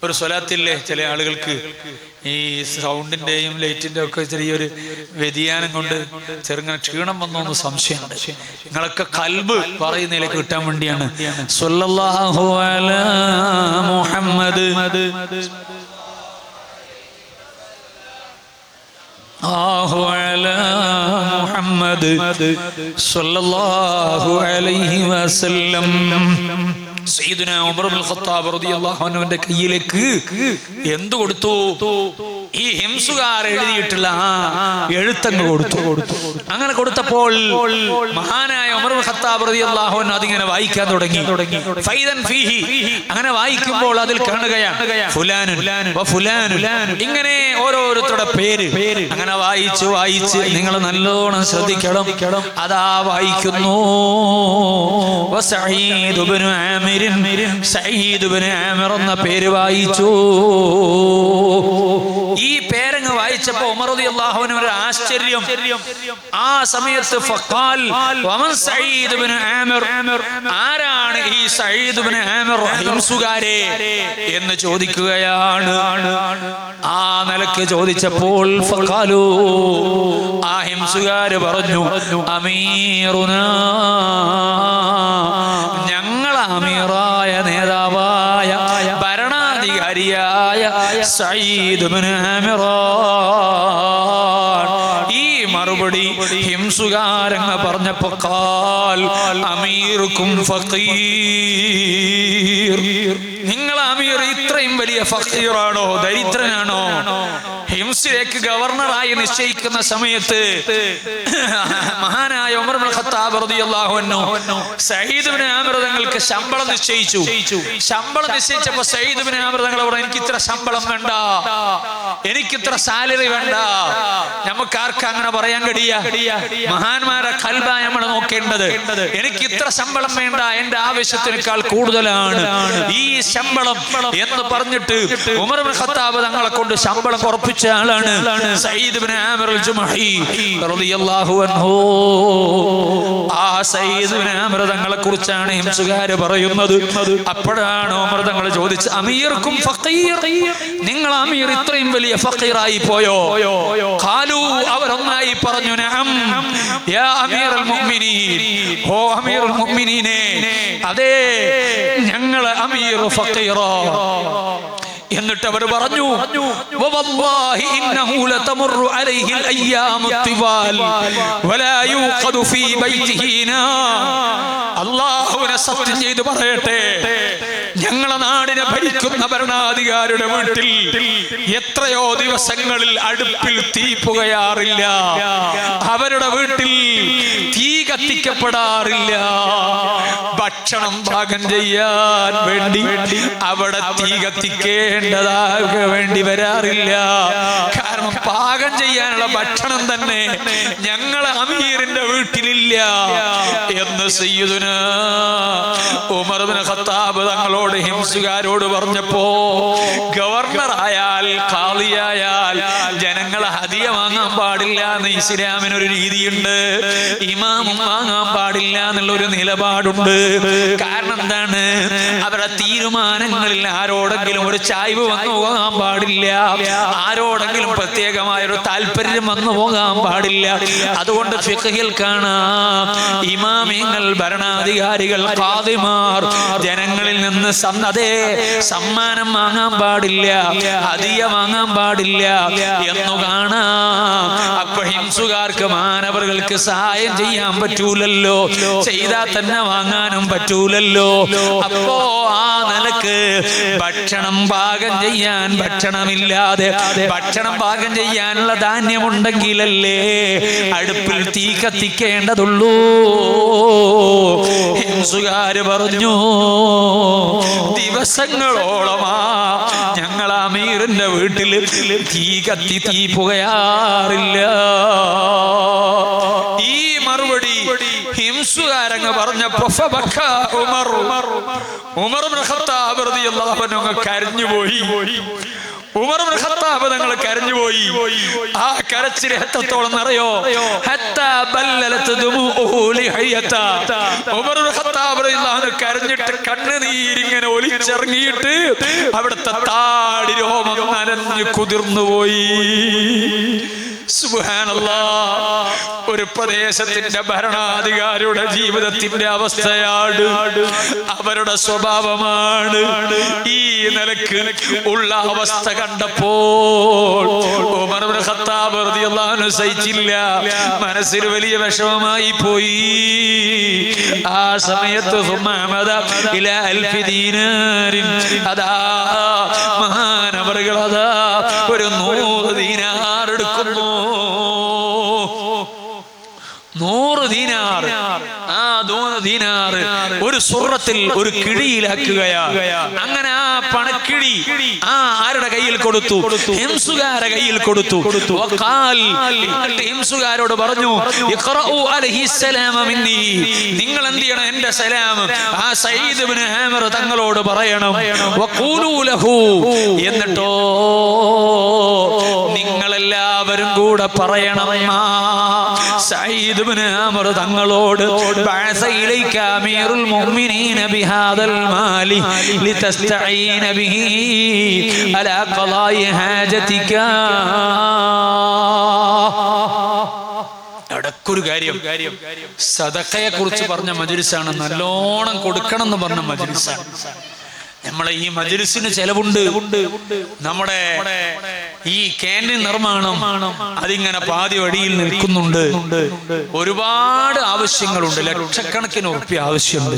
ഒരു സ്വലാത്തില്ലേ, ചില ആളുകൾക്ക് ഈ സൗണ്ടിന്റെയും ലൈറ്റിന്റെ ഒക്കെ ചെറിയൊരു വ്യതിയാനം കൊണ്ട് ചെറുങ്ങനെ ക്ഷീണം വന്നോന്ന് സംശയമുണ്ട്. നിങ്ങളൊക്കെ കൽബ് പറയുന്നതിലേക്ക് കിട്ടാൻ വേണ്ടിയാണ്. സ്വല്ലല്ലാഹു അലാ മുഹമ്മദ് മുഹമ്മദ് സ്വല്ലല്ലാഹു അലൈഹി വസല്ലം. സയ്യിദുനാ ഉമർ ഇബ്നുൽ ഖത്താബ് റളിയല്ലാഹു അൻഹുവിന്റെ കയ്യിലേക്ക് എന്തു കൊടുത്തു? ഈ ഹിംസുകാർ എഴുതിയിട്ടുള്ള ആ എഴുത്തങ്ങ് കൊടുത്തു. അങ്ങനെ കൊടുത്തപ്പോൾ മഹാനായ ഉമർ ഇബ്നുൽ ഖത്താബ് റളിയല്ലാഹു അൻഹു അതിങ്ങനെ വായിക്കാൻ തുടങ്ങി. ഫൈദൻ ഫീഹി, അങ്ങനെ വായിക്കുമ്പോൾ അതിൽ കാണുകയാണ് ഫുലാനുൻ വ ഫുലാനുൻ, ഇങ്ങനെ ഓരോരുത്തരുടെ പേര്. അങ്ങനെ വായിച്ച് നിങ്ങൾ നല്ലോണം ശ്രദ്ധിക്കണം. അതാ വായിക്കുന്നു സഈദ് ഇബ്നു ആമിർ, സഈദ് ഇബ്നു ആമിർ എന്ന പേര് വായിച്ചു. ഈ പേരങ്ങ് വായിച്ചപ്പോ ഉമർ റളിയല്ലാഹു അൻഹു ഒരു ആശ്ചര്യം. ആ സമയത്ത് ഫഖാൽ വമൻ സഈദ് ഇബ്നു ആമിർ, ആരാണ് ഈ സഈദ് ഇബ്നു ആമിർ ഹിംസുകാരെ എന്ന് ചോദിക്കുകയാണ്. ആ നിലക്ക് ചോദിച്ചപ്പോൾ ഫഖാലു, ആ ഹിംസുകാര് പറഞ്ഞു, അമീറുനാ, ഞങ്ങളെ അമീറായ നേതാവായ ഭരണാധികാരിയായ സഈദ് ഇബ്നു ആമിർ. ഈ മറുപടി ഹിംസുകാരങ്ങ് പറഞ്ഞപ്പോ ഖാൽ അമീറുക്കും ഫഖീർ, നിങ്ങൾ അമീർ ഇത്രയും വലിയ ഫഖീറാണോ, ദരിദ്രനാണോ? ഹിംസിലേക്ക് ഗവർണറായി നിശ്ചയിക്കുന്ന സമയത്ത് മഹാനായ ഉമർ ഇബ്നുൽ ഖത്താബ് റളിയല്ലാഹു അൻഹു സഈദ് ഇബ്നു ആമിർ തങ്ങൾക്ക് ശമ്പളം നിശ്ചയിച്ചു. ശമ്പളം നിശ്ചയിച്ചപ്പോൾ സഈദ് ഇബ്നു ആമിർ തങ്ങൾ പറഞ്ഞു, എനിക്ക് ഇത്ര ശമ്പളം വേണ്ട, എനിക്ക് ഇത്ര സാലറി വേണ്ട. നമുക്ക് ആർക്ക് അങ്ങനെ പറയാൻ കഴിയ? മഹാന്മാരെ ഖൽബ നമ്മൾ നോക്കേണ്ടത്. എനിക്ക് ഇത്ര ശമ്പളം വേണ്ട, എന്റെ ആവശ്യത്തിനേക്കാൾ കൂടുതലാണ് ഈ ശമ്പളം എന്ന് പറഞ്ഞിട്ട് ഉമർ ഇബ്നുൽ ഖത്താബ് തങ്ങളെ കൊണ്ട് ശമ്പളം ഉറപ്പിച്ച ആളാണ് സഈദ് ഇബ്നു ആമിർ അൽ-ജുമഹി റളിയല്ലാഹു അൻഹു. ആ സഈദ് ഇബ്നു ആമിർ തങ്ങളെ കുറിച്ചാണ് ഹിംസുകാര് പറയുന്നത്. അപ്പോഴാണ് ഉമർ തങ്ങൾ ചോദിച്ചത്, അമീർക്കും ഫഖീർ, നിങ്ങൾ അമീർ ഇത്രയും വലിയ ഫഖീറായി പോയോ? ഖാലു, അവരൊന്നായി പറഞ്ഞു, നഅം യാ അമീറുൽ മുഅ്മിനീൻ, ഓ അമീറുൽ മുഅ്മിനീനെ, അതെ ഞങ്ങളെ അമീർ ഫഖീറാ. എന്നിട്ട് അവർ പറഞ്ഞു, വവല്ലാഹി ഇന്നഹു ലതമറു അലൈഹിൽ അയ്യാമു തിവാൽ വലാ യൂഖദു ഫീ ബൈതിഹി നാർ. അല്ലാഹുവിനെ സത്യം ചെയ്തു പറയട്ടെ, ഞങ്ങളെ നാടിനെ ഭരിക്കുന്ന ഭരണാധികാരിയുടെ വീട്ടിൽ എത്രയോ ദിവസങ്ങളിൽ അടുപ്പിൽ തീ പുകയാറില്ല, അവരുടെ വീട്ടിൽ തീ കത്തിക്കപ്പെടാറില്ല, ഭക്ഷണം പാകം ചെയ്യാൻ വേണ്ടി അവിടെ തീ കത്തിക്കേണ്ടതാക വേണ്ടി വരാറില്ല. കാരണം പാകം ചെയ്യാനുള്ള ഭക്ഷണം തന്നെ ഞങ്ങളെ അമീറിന്റെ വീട്ടിലില്ല എന്ന് സയ്യിദുനാ ഉമർ ഇബ്നു ഖത്താബ് തങ്ങളോട് ഹിംസുകാരോട് പറഞ്ഞപ്പോ, ഗവർണർ ആയാൽ ഖാളിയായാൽ ജനങ്ങളെ ഹദിയ വാങ്ങാൻ പാടില്ല എന്ന് ഇസ്ലാമിനൊരു രീതിയുണ്ട്, ഇമാമും വാങ്ങാൻ പാടില്ല എന്നുള്ളൊരു നിലപാടുണ്ട്. കാരണം എന്താണ്? അവരുടെ തീരുമാനങ്ങളിൽ ആരോടെങ്കിലും ഒരു ചായ്വ് വന്നു പോകാൻ പാടില്ല, ആരോടെങ്കിലും പ്രത്യേകമായ ഒരു താല്പര്യം വന്നു പോകാൻ പാടില്ല. അതുകൊണ്ട് ഫിഖ്ഹിൽ കാണാം, ഇമാമിങ്ങൾ, ഭരണാധികാരികൾ, ഖാദിമാർ ജനങ്ങളിൽ നിന്ന് സമ്മാനം വാങ്ങാൻ പാടില്ല, ഹദിയ വാങ്ങാൻ പാടില്ല എന്നു കാണാം. അപ്പൊ ഹിംസുകാർക്ക്, മാനവർക്ക് സഹായം ചെയ്യാൻ പറ്റൂലല്ലോ, ചെയ്താൽ തന്നെ വാങ്ങാനും പറ്റൂലല്ലോ. അപ്പോ ആ നിലക്ക് ഭക്ഷണം പാകം ചെയ്യാൻ, ഭക്ഷണമില്ലാതെ ഭക്ഷണം പാകം ചെയ്യാനുള്ള ധാന്യമുണ്ടെങ്കിലല്ലേ അടുപ്പിൽ തീ കത്തിക്കേണ്ടതുള്ളൂ. ഹിംസുകാര് പറഞ്ഞു, ദിവസങ്ങളോളമാ ഞങ്ങൾ അമീറിന്റെ വീട്ടിൽ തീ പുകയാറില്ല. ഈ മറുപടി ഹിംസുകാരങ്ങ് പറഞ്ഞപ്പോ ഉമർ ഇബ്നു ഖത്താബ് റളിയല്ലാഹു അൻഹു കരഞ്ഞുപോയി. ഉമർ ഇബ്നു ഖത്താബ് തങ്ങൾ കരഞ്ഞുപോയി. ആ കരച്ചിൽ എത്രത്തോളം അറിയോ? ഉമർ ഇബ്നു ഖത്താബ് റളിയല്ലാഹു അൻഹു കരഞ്ഞിട്ട് കണ്ണുനീരിങ്ങനെ ഒലിച്ചിറങ്ങിയിട്ട് അവിടുത്തെ താടി രോമം നനഞ്ഞു കുതിർന്നുപോയി. സുബ്ഹാനല്ലാഹ്. ഒരു പ്രദേശത്തിന്റെ ഭരണാധികാരിയുടെ ജീവിതത്തിന്റെ അവസ്ഥയാണ്, അവരുടെ സ്വഭാവമാണ്. ഈ നിലക്ക് ഉള്ള അവസ്ഥ കണ്ടപ്പോൾ ഉമർ ഇബ്നു ഖത്താബ് റളിയല്ലാഹു അൻഹു സഹിച്ചില്ല, മനസ്സിൽ വലിയ വിഷമമായി പോയി. ആ സമയത്ത് അതാ മഹാനവറുകൾ അതാ ഒരു 100 ദീനാർ എടുക്കുന്നു. 100 ദീനാർ. ആ 100 ദീനാർ ഒരു സുറത്തിൽ, ഒരു കിഴിയിലാക്കുകയാ. അങ്ങനെ ആ പണക്കിഴി ആരുടെ കയ്യിൽ കൊടുത്തു? ഹിംസുകാരുടെ കയ്യിൽ കൊടുത്തു. ഹിംസുകാരോട് പറഞ്ഞു, നിങ്ങൾ എന്ത് ചെയ്യണം? എന്റെ സലാം ആ സയ്യിദ് ഇബ്നു ആമിർ തങ്ങളോട് പറയണം. എന്നിട്ടോ നിങ്ങളെല്ലാവരും കൂടെ പറയണം, സയ്യിദ് ഇബ്നു ആമിർ തങ്ങളോട്, ബഅസ ഇലൈക അമീറുൽ മുഅ്മിനീന ബിഹാദൽ മാലി ലിതസ്തഈന ബിഹി അലാ ഖളായി ഹാജതിക. ഒരു കാര്യം, സദഖയെ കുറിച്ച് പറഞ്ഞ മജ്‌ലിസാണ്, നല്ലോണം കൊടുക്കണം എന്ന് പറഞ്ഞ മജ്‌ലിസാണ്. നമ്മളെ ഈ മജ്‌ലിസിന് ചെലവുണ്ട്. നമ്മുടെ ഈ ക്യാൻറ്റീൻ നിർമ്മാണം അതിങ്ങനെ പാതി വഴിയിൽ നിൽക്കുന്നുണ്ട്. ഒരുപാട് ആവശ്യങ്ങളുണ്ട്, ലക്ഷക്കണക്കിന് ഉറുപ്പ്യ ആവശ്യമുണ്ട്.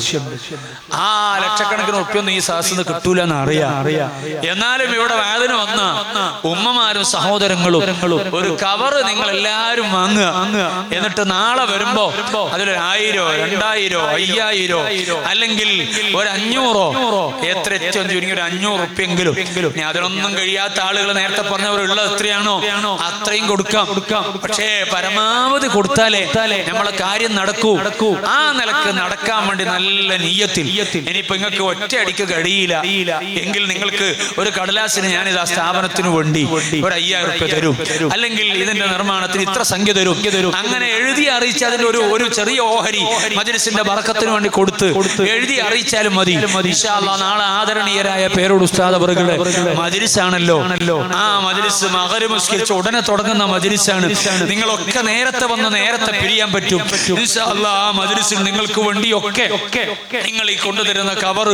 ആ ലക്ഷക്കണക്കിന് ഉറുപ്പ്യൊന്നും ഈ സാഹസിന് കിട്ടൂല എന്ന് അറിയാം. എന്നാലും ഇവിടെ വാതിന് വന്ന ഉമ്മമാരും സഹോദരങ്ങളും ഒരു കവറ് നിങ്ങൾ എല്ലാവരും വാങ്ങുക. എന്നിട്ട് നാളെ വരുമ്പോ അതിലൊരു 1000, 2000, 5000 അല്ലെങ്കിൽ ഒരു 500, എത്ര ഏറ്റവും ചുരുങ്ങി ഒരു 500 ഉറുപ്പ്യെങ്കിലും. അതിനൊന്നും കഴിയാത്ത ആളുകൾ നേരത്തെ പറഞ്ഞവരുള്ളത് എത്രയാണോ അത്രയും കൊടുക്കാം. പക്ഷേ പരമാവധി കൊടുത്താലേ നമ്മളെ കാര്യം നടക്കൂ. ആ നിലക്ക് നടക്കാൻ വേണ്ടി നല്ല നിയ്യത്തിൽ, ഇനിയിപ്പോ നിങ്ങൾക്ക് ഒറ്റയടിക്ക് കഴിയില്ല എങ്കിൽ നിങ്ങൾക്ക് ഒരു കടലാസിന് ഞാനിത് ആ സ്ഥാപനത്തിന് വേണ്ടി ഒരു 5000 ഉറുപ്പ്യ തരും, അല്ലെങ്കിൽ ഇതിന്റെ നിർമ്മാണത്തിന് ഇത്ര സംഖ്യ തരും, അങ്ങനെ എഴുതി അറിയിച്ച് അതിന്റെ ഒരു ചെറിയ ഓഹരി മജ്‌ലിസിന്റെ ബറക്കത്തിന് വേണ്ടി കൊടുത്ത് എഴുതി അറിയിച്ചാലും മതി. ഇൻഷാ അല്ലാഹ് നാളെ ആദരണീയരായ പേരോട് ഉസ്താദ് അവരുടെ മജ്‌ലിസാണല്ലോ, ആ മജ്‌ലിസ് മഗ്‌രിബ് നിസ്കരിച്ച് ഉടനെ തുടങ്ങുന്ന മജ്‌ലിസാണ്. നിങ്ങളൊക്കെ നേരത്തെ വന്ന് നേരത്തെ പിരിയാൻ പറ്റും ഇൻഷാ അല്ലാഹ്. ആ മജ്‌ലിസിൽ നിങ്ങൾക്ക് വേണ്ടിയൊക്കെ നിങ്ങൾ ഈ കൊണ്ടുതരുന്ന കവർ,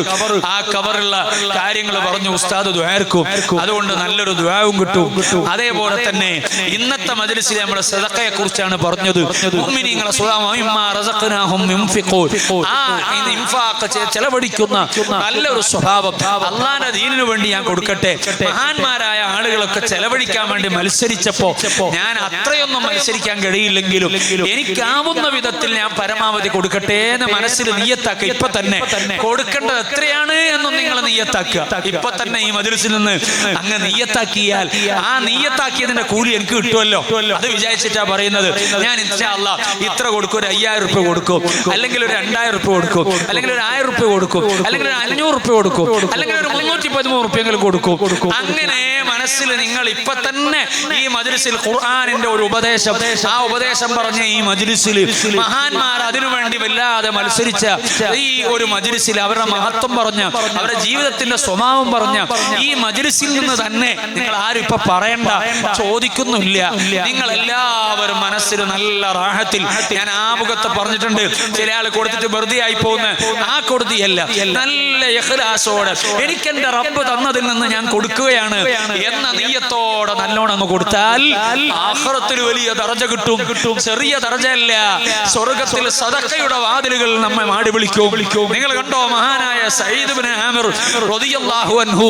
ആ കവറുള്ള കാര്യങ്ങൾ പറഞ്ഞു ഉസ്താദ് ദുആർക്കും, അതുകൊണ്ട് നല്ലൊരു ദുആവും കിട്ടും. അതേപോലെ തന്നെ ഇന്നത്തെ മജ്‌ലിസിൽ നമ്മൾ സദഖയെ കുറിച്ചാണ് പറഞ്ഞത്. മുഅ്മിനീങ്ങളെ സ്വഭാവം റസഖനാഹും യുൻഫിഖൂൻ, ആ ഇൻഫാഖ് ചെലവഴിക്കുന്ന നല്ലൊരു സ്വഭാവം സ്വഭാവം. അള്ളാന്റെ ദീനിനു വേണ്ടി ഞാൻ കൊടുക്കട്ടെ. മഹാന്മാരായ ആളുകളൊക്കെ ചെലവഴിക്കാൻ വേണ്ടി മത്സരിച്ചപ്പോ ഞാൻ അത്രയൊന്നും മത്സരിക്കാൻ കഴിയില്ലെങ്കിലും എനിക്കാവുന്ന വിധത്തിൽ ഞാൻ പരമാവധി കൊടുക്കട്ടെ എന്ന് മനസ്സിൽ നിയ്യത്താക്കുക. ഇപ്പൊ തന്നെ കൊടുക്കേണ്ടത് എത്രയാണ് എന്നും നിങ്ങൾ നിയ്യത്താക്കുക. ഇപ്പൊ തന്നെ ഈ മജ്‌ലിസിൽ നിന്ന് അങ്ങ് നിയ്യത്താക്കിയാൽ ആ നിയ്യത്താക്കിയതിന്റെ കൂലി എനിക്ക് കിട്ടുമല്ലോ. അത് വിചാരിച്ചിട്ടാ പറയുന്നത്. ഞാൻ ഇൻഷാ അല്ലാഹ് ഇത്ര കൊടുക്കും, ഒരു 5000 രൂപ കൊടുക്കും, അല്ലെങ്കിൽ ഒരു 2000 രൂപ കൊടുക്കും, അല്ലെങ്കിൽ ഒരു 1000 രൂപ കൊടുക്കും, അല്ലെങ്കിൽ ഒരു 500 രൂപ കൊടുക്കും, അല്ലെങ്കിൽ ഒരു 313 രൂപയെങ്കിലും കൊടുക്കും. അങ്ങനെ മനസ്സിൽ നിങ്ങൾ ഇപ്പൊ തന്നെ ഈ മജ്‌ലിസിൽ ഖുർആനിന്റെ ഒരു ഉപദേശം, ആ ഉപദേശം പറഞ്ഞ ഈ മജ്‌ലിസിൽ മഹാന്മാർ അതിനുവേണ്ടി വല്ലാതെ മത്സരിച്ച ഈ ഒരു മജ്‌ലിസിൽ അവരുടെ മഹത്വം പറഞ്ഞ, അവരുടെ ജീവിതത്തിന്റെ സ്വഭാവം പറഞ്ഞ ഈ മജ്‌ലിസിൽ നിന്ന് തന്നെ നിങ്ങൾ ആരും ഇപ്പൊ പറയണ്ട, ചോദിക്കുന്നില്ല. നിങ്ങൾ എല്ലാവരും മനസ്സിൽ നല്ല റാഹത്തിൽ, ഞാൻ ആമുഖത്തെ പറഞ്ഞിട്ടുണ്ട്, ചില ആൾ കൊടുത്തിട്ട് വെറുതെ ആയി പോകുന്ന ആ കൊടുതിയല്ല, നല്ല ഇഖ്ലാസോടെ എനിക്ക് എന്റെ റബ്ബ് തന്നതിൽ നിന്ന് ഞാൻ കൊടുക്കുകയാണ് എന്ന നിയ്യത്തോടെ നല്ലോണം അങ്ങ് കൊടുത്താൽ ആഖിറത്തിൽ വലിയ ദർജ കിട്ടും. ചെറിയ ദർജയല്ല, സ്വർഗ്ഗത്തിൽ സദഖയുടെ വാതിലുകൾ നമ്മെ മാടി വിളിക്കും. നിങ്ങൾ കണ്ടോ മഹാനായ സഈദ് ഇബ്നു ആമിർ റളിയല്ലാഹു അൻഹു,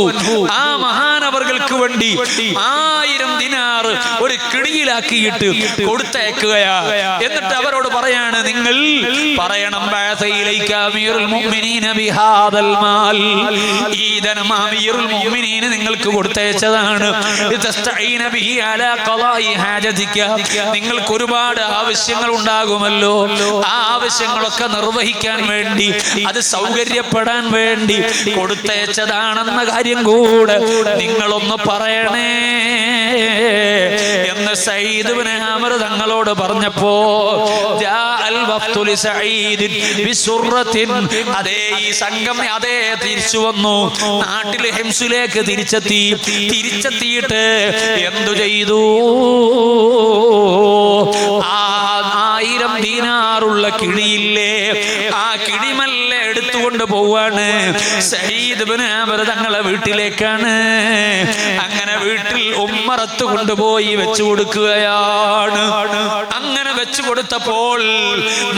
ആ മഹാനവർക്ക് വേണ്ടി 1000 ദിനാർ ഒരു കിടിയിലാക്കിയിട്ട് കൊടുത്തയക്കുകയാ. എന്നിട്ട് അവരോട് പറയാണ്, നിങ്ങൾ പറയണം ബഅസയിലൈക അമീറുൽ മുഅ്മിനീന ബിഹാദൽ മാൽ, ഈ ധനം അമീറുൽ മുഅ്മിനീന നിങ്ങൾക്ക് കൊടുത്തയച്ചതാണ്. തസ്തഈന ബിഹി അലാ ഖളാഇ ഹാജതിക, നിങ്ങൾക്ക് ഒരുപാട് ആവശ്യങ്ങൾ ഉണ്ടാകുമല്ലോ, ആ ആവശ്യങ്ങളൊക്കെ നിർവഹിക്കാൻ വേണ്ടി, അത് സൗകര്യപ്പെടാൻ വേണ്ടി കൊടുത്തയച്ചതാണെന്ന കാര്യം കൂടെ നിങ്ങളൊന്ന് പറയണേ എന്ന് സഈദ് ഇബ്നു ആമിർ തങ്ങളോട് പറഞ്ഞപ്പോ ജാഅൽ വഫ്തു ലിസഈദ് ബിസുറത്തിൻ, അതേ ഈ സംഘം അതേ തിരിച്ചു വന്നു, നാട്ടിൽ ഹിംസിലേക്ക് തിരിച്ചെത്തിയിട്ട് എന്തു ചെയ്തു? ആ 1000 ദീനാറുള്ള കിഴിയില്ലേ, ആ കിഴിമല്ല എടുത്തുകൊണ്ട് പോവാണ്. സഈദ് ഇബ്നു ആമിർ തങ്ങളെ വീട്ടിലേക്കാണ്. അങ്ങനെ വീട്ടിൽ ഉമ്മറത്ത് കൊണ്ടുപോയി വെച്ചു കൊടുക്കുകയാണ്. അങ്ങനെ വെച്ചു കൊടുത്തപ്പോൾ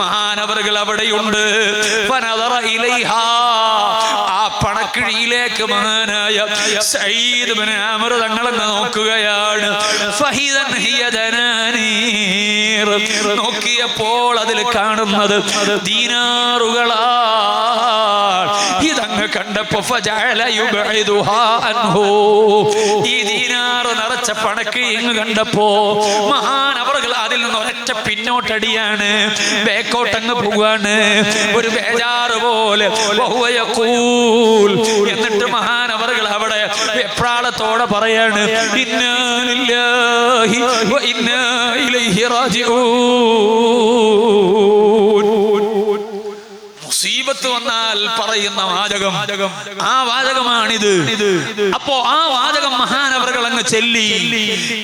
മഹാനവറുകൾ അവിടെയുണ്ട്. ഫനദറ ഇലൈഹാ, ആ പണക്കിഴിയിലേക്ക് മഹാനായ സഈദ് ഇബ്നു ആമിർ തങ്ങളെ നോക്കുകയാണ്. ഫഹിദൻ ഹിയ ദനാനീർ, നോക്കിയപ്പോൾ അതിൽ കാണുന്നത് ദീനാറുകളാ. ഇതങ്ങ് കണ്ടപ്പോ ഫജഅല യുബഇദുഹാ അൻഹു, ഈ ദീനാർ നിറച്ച പണക്ക് ഇങ്ങ് കണ്ടപ്പോ മഹാനവറുകൾ അതിൽ നിന്ന് ഒരൊറ്റ പിന്നോട്ടടിയാണ്, ബേക്കോട്ടങ്ങ് പോവാണ്, ഒരു ബേജാറ് പോലെ. എന്നിട്ട് മഹാനവറുകൾ അവിടെ വെപ്രാളത്തോടെ പറയാണ്, ഇന്നാ ലില്ലാഹി വ ഇന്നാ ഇലൈഹി റാജിഊൻ. മുസീബത്ത് വന്നാൽ പറയുന്ന വാചകം, ആ വാചകമാണിത്. അപ്പോ ആ വാചകം മഹാനവറുകൾ അങ്ങ് ചെല്ലി.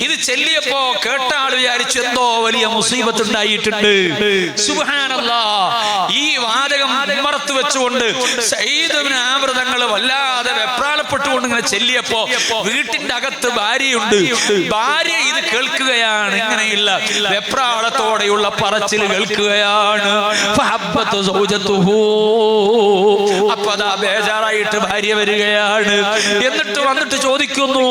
ഇത് ചെല്ലിയപ്പോ കേട്ട ആൾ വിചാരിച്ചു എന്തോ വലിയ മുസീബത്ത് ഉണ്ടായിട്ടുണ്ട്. സുബ്ഹാനല്ലാഹ്, ഈ വാചകം ഉമ്മറത്ത് വെച്ചുകൊണ്ട് സഈദ് ഇബ്നു ആമിർ തങ്ങൾ വല്ലാതെ വെപ്രാളപ്പെട്ടുകൊണ്ട് ഇങ്ങനെ ചെല്ലിയപ്പോ വീട്ടിന്റെ അകത്ത് ഭാര്യയുണ്ട്. ഭാര്യ ഇത് കേൾക്കുകയാണ്, ഇങ്ങനെയുള്ള വെപ്രാളത്തോടെയുള്ള പറച്ചിൽ കേൾക്കുകയാണ്. ഫഹബ്ബത്തു സൗജതുഹു, അപ്പതാ ബേജാറായിട്ട് ഭാര്യ വരികയാണ്. എന്നിട്ട് വന്നിട്ട് ചോദിക്കുന്നു,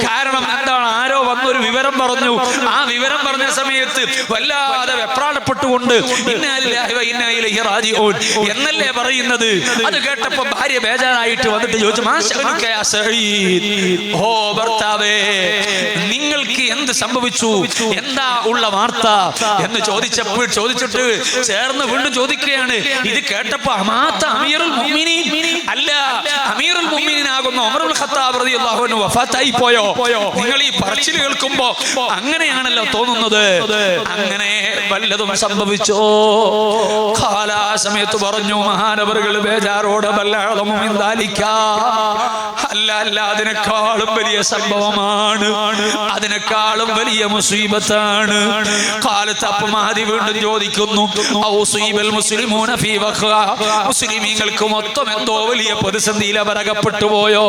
കാരണം എന്താണ്? ആരോ വന്നൊരു വിവരം പറഞ്ഞു. ആ വിവരം പറഞ്ഞ സമയത്ത് വല്ലാതെ വെപ്രാളപ്പെട്ടുകൊണ്ട് ഇന്നാ ലില്ലാഹി വ ഇന്നാ ഇലൈഹി റാജിഊൻ എന്നല്ലേ പറയുന്നത്. അത് കേട്ടപ്പോ ഭാര്യ ബേജാറായിട്ട് വന്നിട്ട് ചോദിച്ചു, മാ ശഅനുക യാ സഈദ്, ഓ ഭർത്താവേ നിങ്ങൾക്ക് എന്ത് സംഭവിച്ചു, എന്താ ഉള്ള വാർത്ത എന്ന് ചോദിച്ചിട്ട് ചേർന്ന് വീണ്ടും ചോദിക്കുകയാണ്. ഇത് കേട്ടപ്പോ അമാത അമീറുൽ മുഅ്മിനീൻ, അല്ല അമീറുൽ മുഅ്മിനീൻ ആകുന്ന ഉമർ ഇബ്നുൽ ഖത്താബ് റളിയല്ലാഹു അൻഹു വഫാത്തായി പോയോ? നിങ്ങൾ ഈ പറച്ചിൽ കേൾക്കുമ്പോ അങ്ങനെയാണല്ലോ തോന്നുന്നത്. അങ്ങനെ വല്ലതും സംഭവിച്ചോ? ഖാല, സമയത്ത് പറഞ്ഞു മഹാനവറുകൾ ബേജാറോടെ അല്ല, അതിനേക്കാളും വലിയ സംഭവമാണ്, അതിനേക്കാളും വലിയ മുസീബത്താണ്. കാലത്ത് അപ്പം മഹദി വീണ്ടും ചോദിക്കുന്നു, മുസ്ലിമീങ്ങൾക്ക് മൊത്തം എന്തോ വലിയ പ്രതിസന്ധിയിൽ അവർ അകപ്പെട്ടു പോയോ?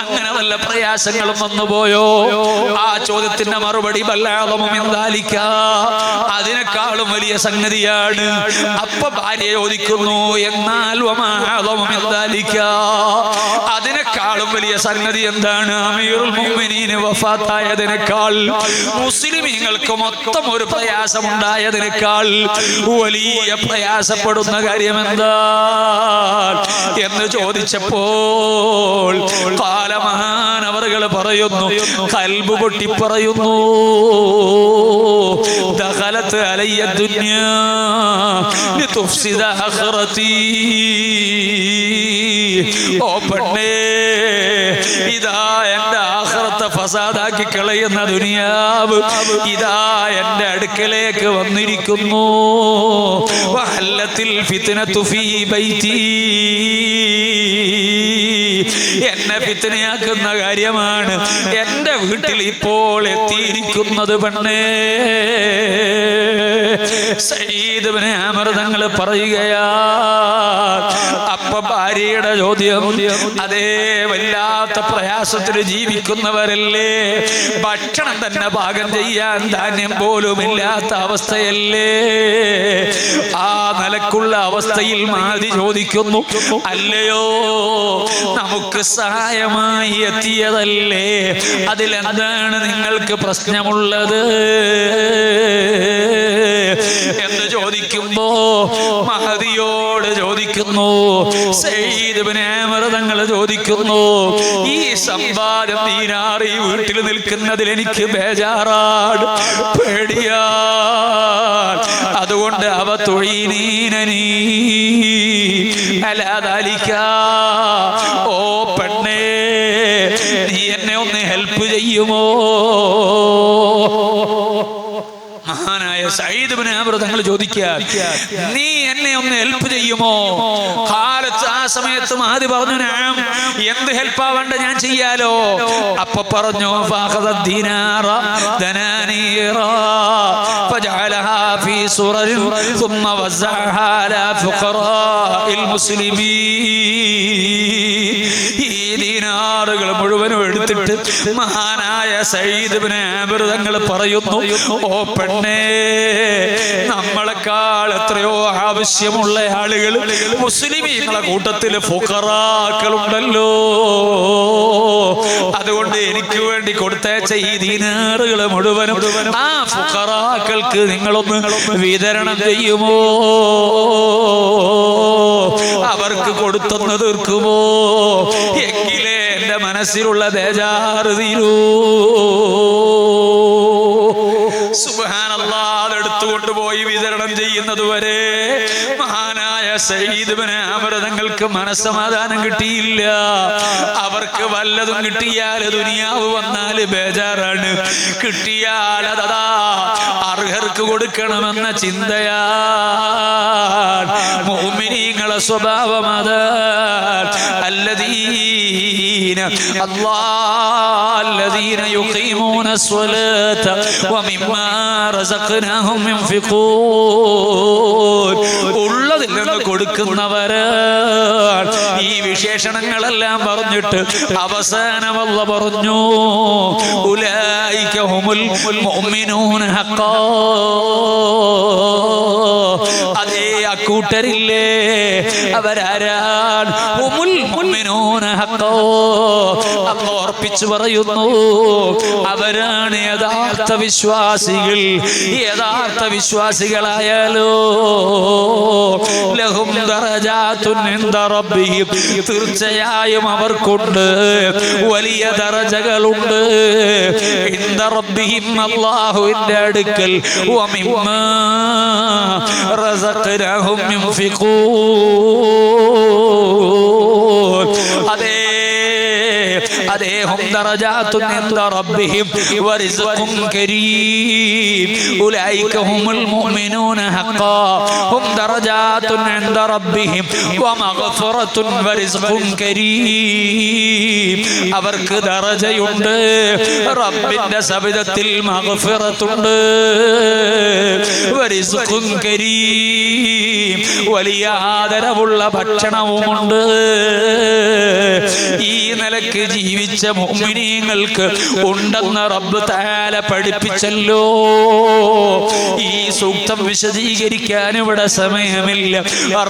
അങ്ങനെ വല്ല പ്രയാസങ്ങളും വന്നുപോയോ? ആ ചോദ്യത്തിന്റെ മറുപടി അതിനേക്കാളും വലിയ സംഗതിയാണ്. അപ്പൊ ഭാര്യ ചോദിക്കുന്നു, എന്നാൽ അതിനേക്കാളും വലിയ സംഗതി എന്താണ്? അമീറുൽ മുഅ്മിനീന് വഫാത്തായതിനേക്കാൾ, മുസ്ലിമീങ്ങൾക്ക് മൊത്തം ഒരു പ്രയാസമുണ്ടായതിനേക്കാൾ വലിയ പ്രയാസപ്പെടുന്ന കാര്യം എന്താ എന്ന് ചോദിച്ചപ്പോൾ കാലമഹാനവറുകൾ പറയുന്നു, ഖൽബ് പൊട്ടി പറയുന്നു, ദഖലത് അലയ്യ ദുനിയാ ലിതുഫ്സിദ ആഖിറതി. ഓ പെണ്ണേ, ഇതാ എന്റെ ആഖിറത്തെ ഫസാദാക്കി കളയുന്ന ദുനിയാവ് ഇതാ എന്റെ അടുക്കലേക്ക് വന്നിരിക്കുന്നു. വഹല്ലത്തിൽ ഫിത്നതു ഫീ ബൈതി, എന്നെ ഫിത്നയാക്കുന്ന കാര്യമാണ് എന്റെ വീട്ടിൽ ഇപ്പോൾ എത്തിയിരിക്കുന്നത്. പെണ്ണേ, സയ്യിദ് ഇബ്നു അമർ തങ്ങൾ പറയുകയാ, അപ്പൊ ഭാര്യയുടെ ചോദ്യം, അതേ വല്ലാത്ത പ്രയാസത്തിൽ ജീവിക്കുന്നവരല്ലേ, ഭക്ഷണം തന്നെ പാകം ചെയ്യാൻ ധാന്യം പോലും ഇല്ലാത്ത അവസ്ഥയല്ലേ, ആ നിലക്കുള്ള അവസ്ഥയിൽ മാതി ചോദിക്കുന്നു, അല്ലയോ നമുക്ക് സഹായമായി എത്തിയതല്ലേ, അതിലെന്താണ് നിങ്ങൾക്ക് പ്രശ്നമുള്ളത് എന്ന് ചോദിക്കുമ്പോ മഹദിയോട് ചോദിക്കുന്നു, സയ്യിദ് ഇബ്നു അമർ തങ്ങൾ ചോദിക്കുന്നു, ഈ സമ്പാദ്യം ദീനാർ ഈ വീട്ടിൽ നിൽക്കുന്നതിൽ എനിക്ക് ബേജാറാണ്, പേടിയാണ്, അതുകൊണ്ട് അവ തുഴീനീനീ അലാ ദാലിക. ഓ പെണ്ണേ, നീ എന്നെ ഒന്ന് ഹെൽപ്പ് ചെയ്യുമോ? മഹാനായ സയ്യിദ് ഇബ്നു അമർ തങ്ങൾ ചോദിക്കുക, നീ എന്നെ ഒന്ന് ഹെൽപ്പ് ചെയ്യുമോ? ഖാലത്ത് ആ സമയത്ത് മഹദി പറഞ്ഞു, നഅം, എന്ത് ഹെൽപ്പാവണ്ട ഞാൻ ചെയ്യാലോ. അപ്പൊ പറഞ്ഞു, ഫഅഖദ ദീനാറ ദനാനീറ ഫജഅലഹാ ഫീ സുറരിൻ ثم വസഅഹാ അലാ ഫുഖറാഇൽ മുസ്ലിമീൻ. ഈ ദീനാറുകൾ മുഴുവനും എടുത്തിട്ട് മഹാനായ സയ്യിദ് ഇബ്നു അമർ തങ്ങൾ പറയുന്നു, ഓ പെണ്ണേ, നമ്മളെക്കാൾ എത്രയോ ആവശ്യമുള്ള ആളുകൾ മുസ്ലിമീങ്ങളെ കൂട്ടത്തിൽ ഫുഖറാക്കളുണ്ടല്ലോ, അതുകൊണ്ട് എനിക്ക് വേണ്ടി കൊടുത്തയച്ച ഈ ദീനാറുകൾ മുഴുവനും ആ ഫുഖറാക്കൾക്ക് നിങ്ങളൊന്ന് വിതരണം ചെയ്യുമോ? അവർക്ക് കൊടുത്തൊന്ന് തീർക്കുമോ? എങ്കിലേ എന്റെ മനസ്സിലുള്ള ബേജാറ് തീരൂ. സുബ്ഹാനല്ലാഹ്, അതെടുത്തുകൊണ്ടുപോയി വിതരണം ചെയ്യുന്നത് വരെ മഹാനായ സയ്യിദ് ഇബ്നു അമർ തങ്ങൾക്ക് മനസ്സമാധാനം കിട്ടിയില്ല. അവർക്ക് വല്ലതും കിട്ടിയാൽ ദുനിയാവ് വന്നാൽ ബേജാറാണ്, കിട്ടിയാൽ അതാ അർഹർക്ക് കൊടുക്കണമെന്ന ചിന്തയാണ്. മുഅ്മിനീങ്ങളെ സ്വഭാവം അതാണ്. അല്ലദീന അല്ലാഹല്ലദീന യുഖീമൂന സ്വലാത വമിമ്മാ റസഖ്നാഹും യുൻഫിഖൂൻ. ഉള്ളതിൽ നിന്ന് കൊടുക്കുന്നവരാണ്. ഈ വിശേഷണങ്ങളെല്ലാം പറഞ്ഞിട്ട് അവസാനം അല്ലാഹു പറഞ്ഞു, ഉലൈക ഹുമുൽ മുഅ്മിനൂന ഹഖാ. അതേ അക്കൂട്ടരില്ലേ, അവരാരാണ്? ഹുമുൽ മുഅ്മിനൂന ഹഖാ. അല്ലാഹു ഉറപ്പിച്ചു പറയുന്നു, അവരാണ് യഥാർത്ഥ വിശ്വാസികൾ. യഥാർത്ഥ വിശ്വാസികളായാലോ ലഹും ദറജാതുൻ ഇൻദ റബ്ബിഹിം, തീർച്ചയായും അവർക്കുണ്ട് വലിയ ദറജകളുണ്ട്. ഇൻദ റബ്ബിഹിം, അല്ലാഹുവിന്റെ അടുക്കൽ. വമിമ്മാ റസഖ്നാഹും യുൻഫിഖൂൻ. അതേ ഹും ദറജാതുൻ ഇൻദ റബ്ബിഹിം വറിസ്ഖുൻ കരീം. ഉലൈക ഹുമുൽ മുഅ്മിനൂന ഹഖാ ഹും ദറജാതുൻ ഇൻദ റബ്ബിഹിം വമഗ്ഫിറത്തുൻ വറിസ്ഖുൻ കരീം. അവർക്ക് ദറജയുണ്ട്, റബ്ബിന്റെ സബിതത്തിൽ മഗ്ഫിറത്തുണ്ട്, വറിസ്ഖുൻ കരീം, വലിയ ആദരവുള്ള ഭക്ഷണവുമുണ്ട്. ഈ നില നിലയ്ക്ക് ജീവിച്ച മുഅ്മിനീങ്ങൾക്ക് ഉണ്ടെന്ന് റബ്ബ് തആല പഠിപ്പിച്ചല്ലോ. ഈ സൂക്തം വിശദീകരിക്കാൻ ഇവിടെ സമയമില്ല.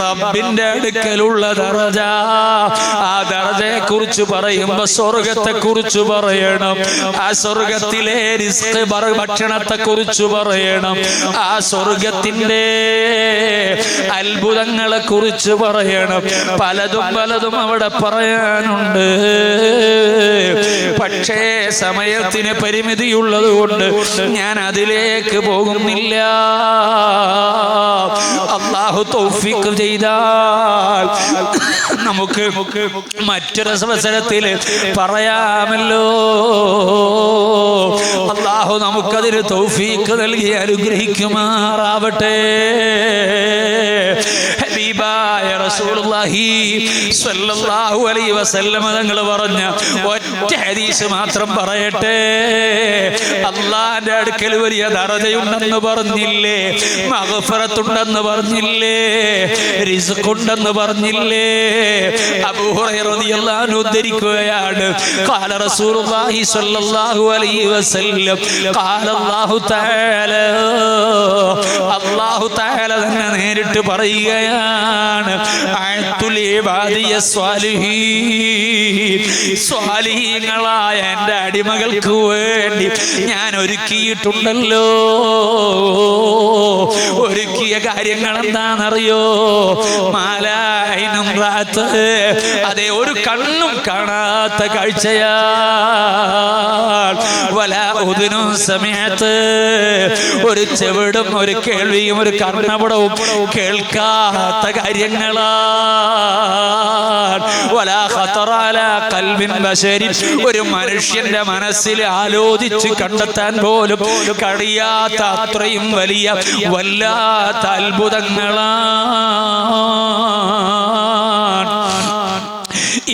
റബ്ബിന്റെ അടുക്കലുള്ള ദറജ, ആ ദറജയെ കുറിച്ച് പറയുമ്പോ സ്വർഗത്തെ കുറിച്ച് പറയണം, ആ സ്വർഗത്തിലെ റിസ്ക് ഭക്ഷണത്തെ കുറിച്ച് പറയണം, ആ സ്വർഗത്തിന്റെ അത്ഭുതങ്ങളെ കുറിച്ച് പറയണം. പലതും അവിടെ പറയാനുണ്ട്. പക്ഷേ സമയത്തിന് പരിമിതിയുള്ളത് കൊണ്ട് ഞാൻ അതിലേക്ക് പോകുന്നില്ല. അല്ലാഹു തൗഫീഖ് ചെയ്താൽ നമുക്ക് മറ്റൊരു അവസരത്തിൽ പറയാമല്ലോ. അല്ലാഹു നമുക്കതിന് തൗഫീഖ് നൽകി അനുഗ്രഹിക്കുമാറാവട്ടെ. ഹബീബായ റസൂലുള്ളാഹി സ്വല്ലല്ലാഹു അലൈഹി വസല്ലം തങ്ങൾ പറഞ്ഞ ഒറ്റ ഹദീസ് മാത്രം പറയട്ടെ. അല്ലാഹുവിന്റെ അടുക്കൽ വലിയ ദറജയുണ്ടെന്ന് പറഞ്ഞില്ലേ, മഗ്ഫിറത്തുണ്ടെന്ന് പറഞ്ഞില്ലേ, റിസ്ഖ് ഉണ്ടെന്ന് പറഞ്ഞില്ലേ. അബൂ ഹുറൈറ റളിയല്ലാഹു അൻഹു ഉദ്ധരിക്കുകയാണ്, ഖാല റസൂലുള്ളാഹി സ്വല്ലല്ലാഹു അലൈഹി വസല്ലം ഖാല അല്ലാഹു തആല, അല്ലാഹു തആല തന്നെ നേരിട്ട് പറയുകയാണ്, അഅ്തുൽ ഇബാദിയ സ്വാലിഹീൻ, സ്വാലിഹീങ്ങളായ എൻ്റെ അടിമകൾക്ക് വേണ്ടി ഞാൻ ഒരുക്കിയിട്ടുണ്ടല്ലോ. ഒരുക്കിയ കാര്യങ്ങൾ എന്താണെന്നറിയോ? മാലായിനും റാത്ത്, അതെ, ഒരു കണ്ണും കാണാത്ത കാഴ്ചയാ. വലാ ഉദുനും സമയത്ത്, ഒരു ചെവിടും ഒരു കേൾവിയും ഒരു കർണപടവും കേൾക്കാത്ത കാര്യങ്ങളാ. വലാ ഖതറ അലാ ഖൽബിൻ ബശരി, ഒരു മനുഷ്യന്റെ മനസ്സിൽ ആലോചിച്ച് കണ്ടെത്താൻ പോലും കഴിയാത്ത അത്രയും വലിയ വല്ലാത്ത അത്ഭുതങ്ങളാണ്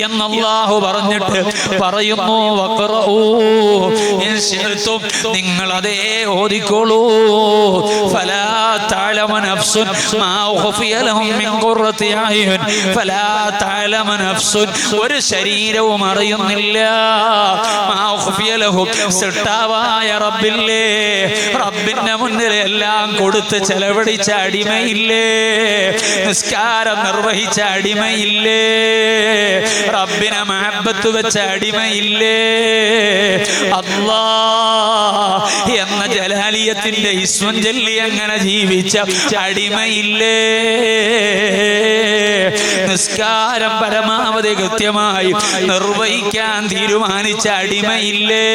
എന്നല്ലാഹു പറഞ്ഞിട്ട് പറയുന്നു, വഖറഊ ഇൻ ശിഅ്തും, നിങ്ങൾ അതേ ഓതിക്കോളൂ. ഫലാ തഅലമു നഫ്സുൻ മാ ഉഖ്ഫിയ ലഹും മിൻ ഖുർറത്തി അയ്യുൻ, ഫലാ തഅലമു നഫ്സുൻ, ഒരു ശരീരവും അറിയുന്നില്ല, മാ ഉഖ്ഫിയ ലഹും, സൃഷ്ടാവായ റബ്ബില്ലേ, റബ്ബിന്റെ മുന്നിൽ എല്ലാം കൊടുത്ത് ചെലവഴിച്ച അടിമയില്ലേ, നിസ്കാരം നിർവഹിച്ച അടിമയില്ലേ, റബ്ബിനെ മഹബത്ത് വെച്ച അടിമയില്ലേ, അല്ലാഹ് എന്ന ജലാലിയത്തിന്റെ ഇസ്മൻ ചൊല്ലി അങ്ങനെ ജീവിച്ച അടിമയില്ലേ, നിസ്കാരം പരമാവധി കൃത്യമായി നിർവഹിക്കാൻ തീരുമാനിച്ച അടിമയില്ലേ,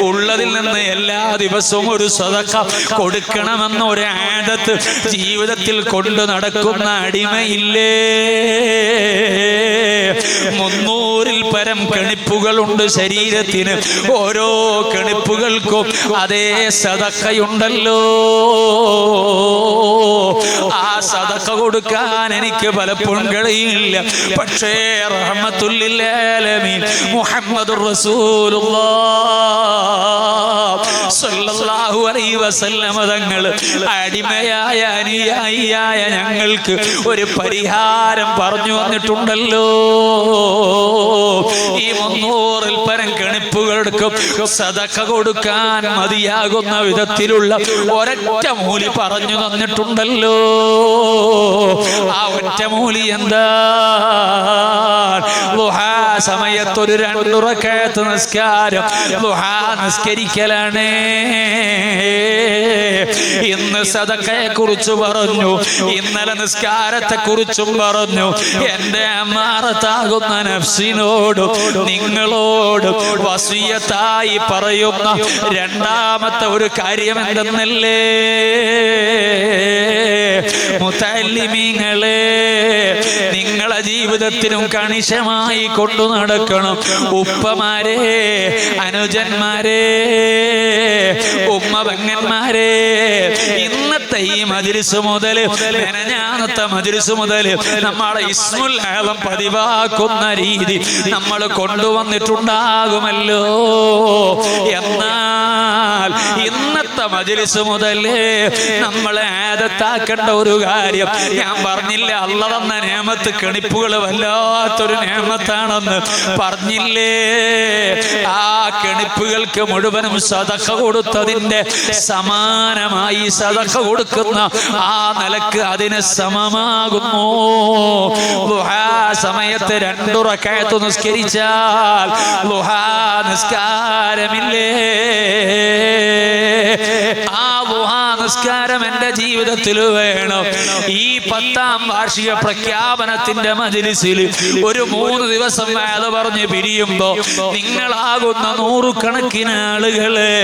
ഉള്ളതിൽ നിന്ന് എല്ലാ ദിവസവും ഒരു സദഖ കൊടുക്കണമെന്ന ഒരു ആദത്ത് ജീവിതത്തിൽ കൊണ്ടു നടക്കുന്ന അടിമയില്ലേ. 300-ൽ പരം കെണിപ്പുകളുണ്ട് ശരീരത്തിന്. ഓരോ കെണിപ്പുകൾക്കും അതേ സദഖയുണ്ടല്ലോ. ആ സദഖ കൊടുക്കാൻ എനിക്ക് പലപ്പോഴും കഴിയില്ല. പക്ഷേ റഹ്മത്തുൽ ലിൽ ആലമീൻ മുഹമ്മദുർ റസൂലുള്ളാഹ് സ്വല്ലല്ലാഹു അലൈഹി വസല്ലം തങ്ങൾ അടിമയായ അനുയായിയായ ഞങ്ങൾക്ക് ഒരു പരിഹാരം പറഞ്ഞു വന്നിട്ടുണ്ടല്ലോ. ഈ 300-ൽ പരം കെണിപ്പുകൾക്കും സദഖ കൊടുക്കാൻ മതിയാകുന്ന വിധത്തിലുള്ള ഒരൊറ്റ മൂലി പറഞ്ഞു തന്നിട്ടുണ്ടല്ലോ. ആ ഒറ്റമൂലി എന്താ? ളുഹാ സമയത്തൊരു 2 റക്അത്ത് നിസ്കാരം ളുഹാ നിസ്കരിക്കലാണ്. ഇന്ന് സദഖയെ കുറിച്ച് പറഞ്ഞു, ഇന്നലെ നിസ്കാരത്തെ കുറിച്ചും പറഞ്ഞു. എന്റെ അമാറത്താകുന്ന നഫ്സിനോടും നിങ്ങളോടും വസിയത്തായി പറയുന്ന രണ്ടാമത്തെ ഒരു കാര്യം എന്തെന്നല്ലേ? മുതല്ലിമീങ്ങളെ, നിങ്ങളെ ജീവിതത്തിനും കണിശമായി കൊണ്ടു നടക്കണം. ഉപ്പമാരെ, അനുജന്മാരെ, ഉമ്മ പെങ്ങന്മാരെ, ഇന്നത്തെ ഇന്നത്തെ ഈ മജ്‌ലിസ് മുതൽ മെനഞ്ഞാന്നത്തെ മജ്‌ലിസ് മുതൽ നമ്മളെ ഇസ്മുൽ ആലം പതിവാക്കുന്ന രീതി നമ്മൾ കൊണ്ടുവന്നിട്ടുണ്ടാകുമല്ലോ. എന്നാൽ ഇന്നത്തെ മജ്‌ലിസ് മുതൽ നമ്മളെ ആദത്താക്കേണ്ട ഒരു കാര്യം ഞാൻ പറഞ്ഞില്ലേ, അല്ലാഹ് തന്ന നിഅമത്ത് കെണിപ്പുകൾ വല്ലാത്തൊരു നിഅമത്താണെന്ന് പറഞ്ഞില്ലേ. ആ കെണിപ്പുകൾക്ക് മുഴുവനും സദഖ കൊടുത്തതിന്റെ സമാനമായി സദഖ കൊടുക്കുന്ന ആ നിലക്ക് അതിന് സമമാകുന്നു. ദുഹാ സമയത്ത് 2 റക്അത്ത് നിസ്കരിച്ചാൽ ദുഹാ നിസ്കാരമില്ലേ, ആ ദുഹാ നിസ്കാരം എൻ്റെ ജീവിതത്തിൽ വേണം. ഈ 10ാം വാർഷിക പ്രഖ്യാപനത്തിന്റെ മജ്‌ലിസിൽ ഒരു 3 ദിവസം അത് പറഞ്ഞ് പിരിയുമ്പോ നിങ്ങളാകുന്ന 100 കണക്കിന് ആളുകളെ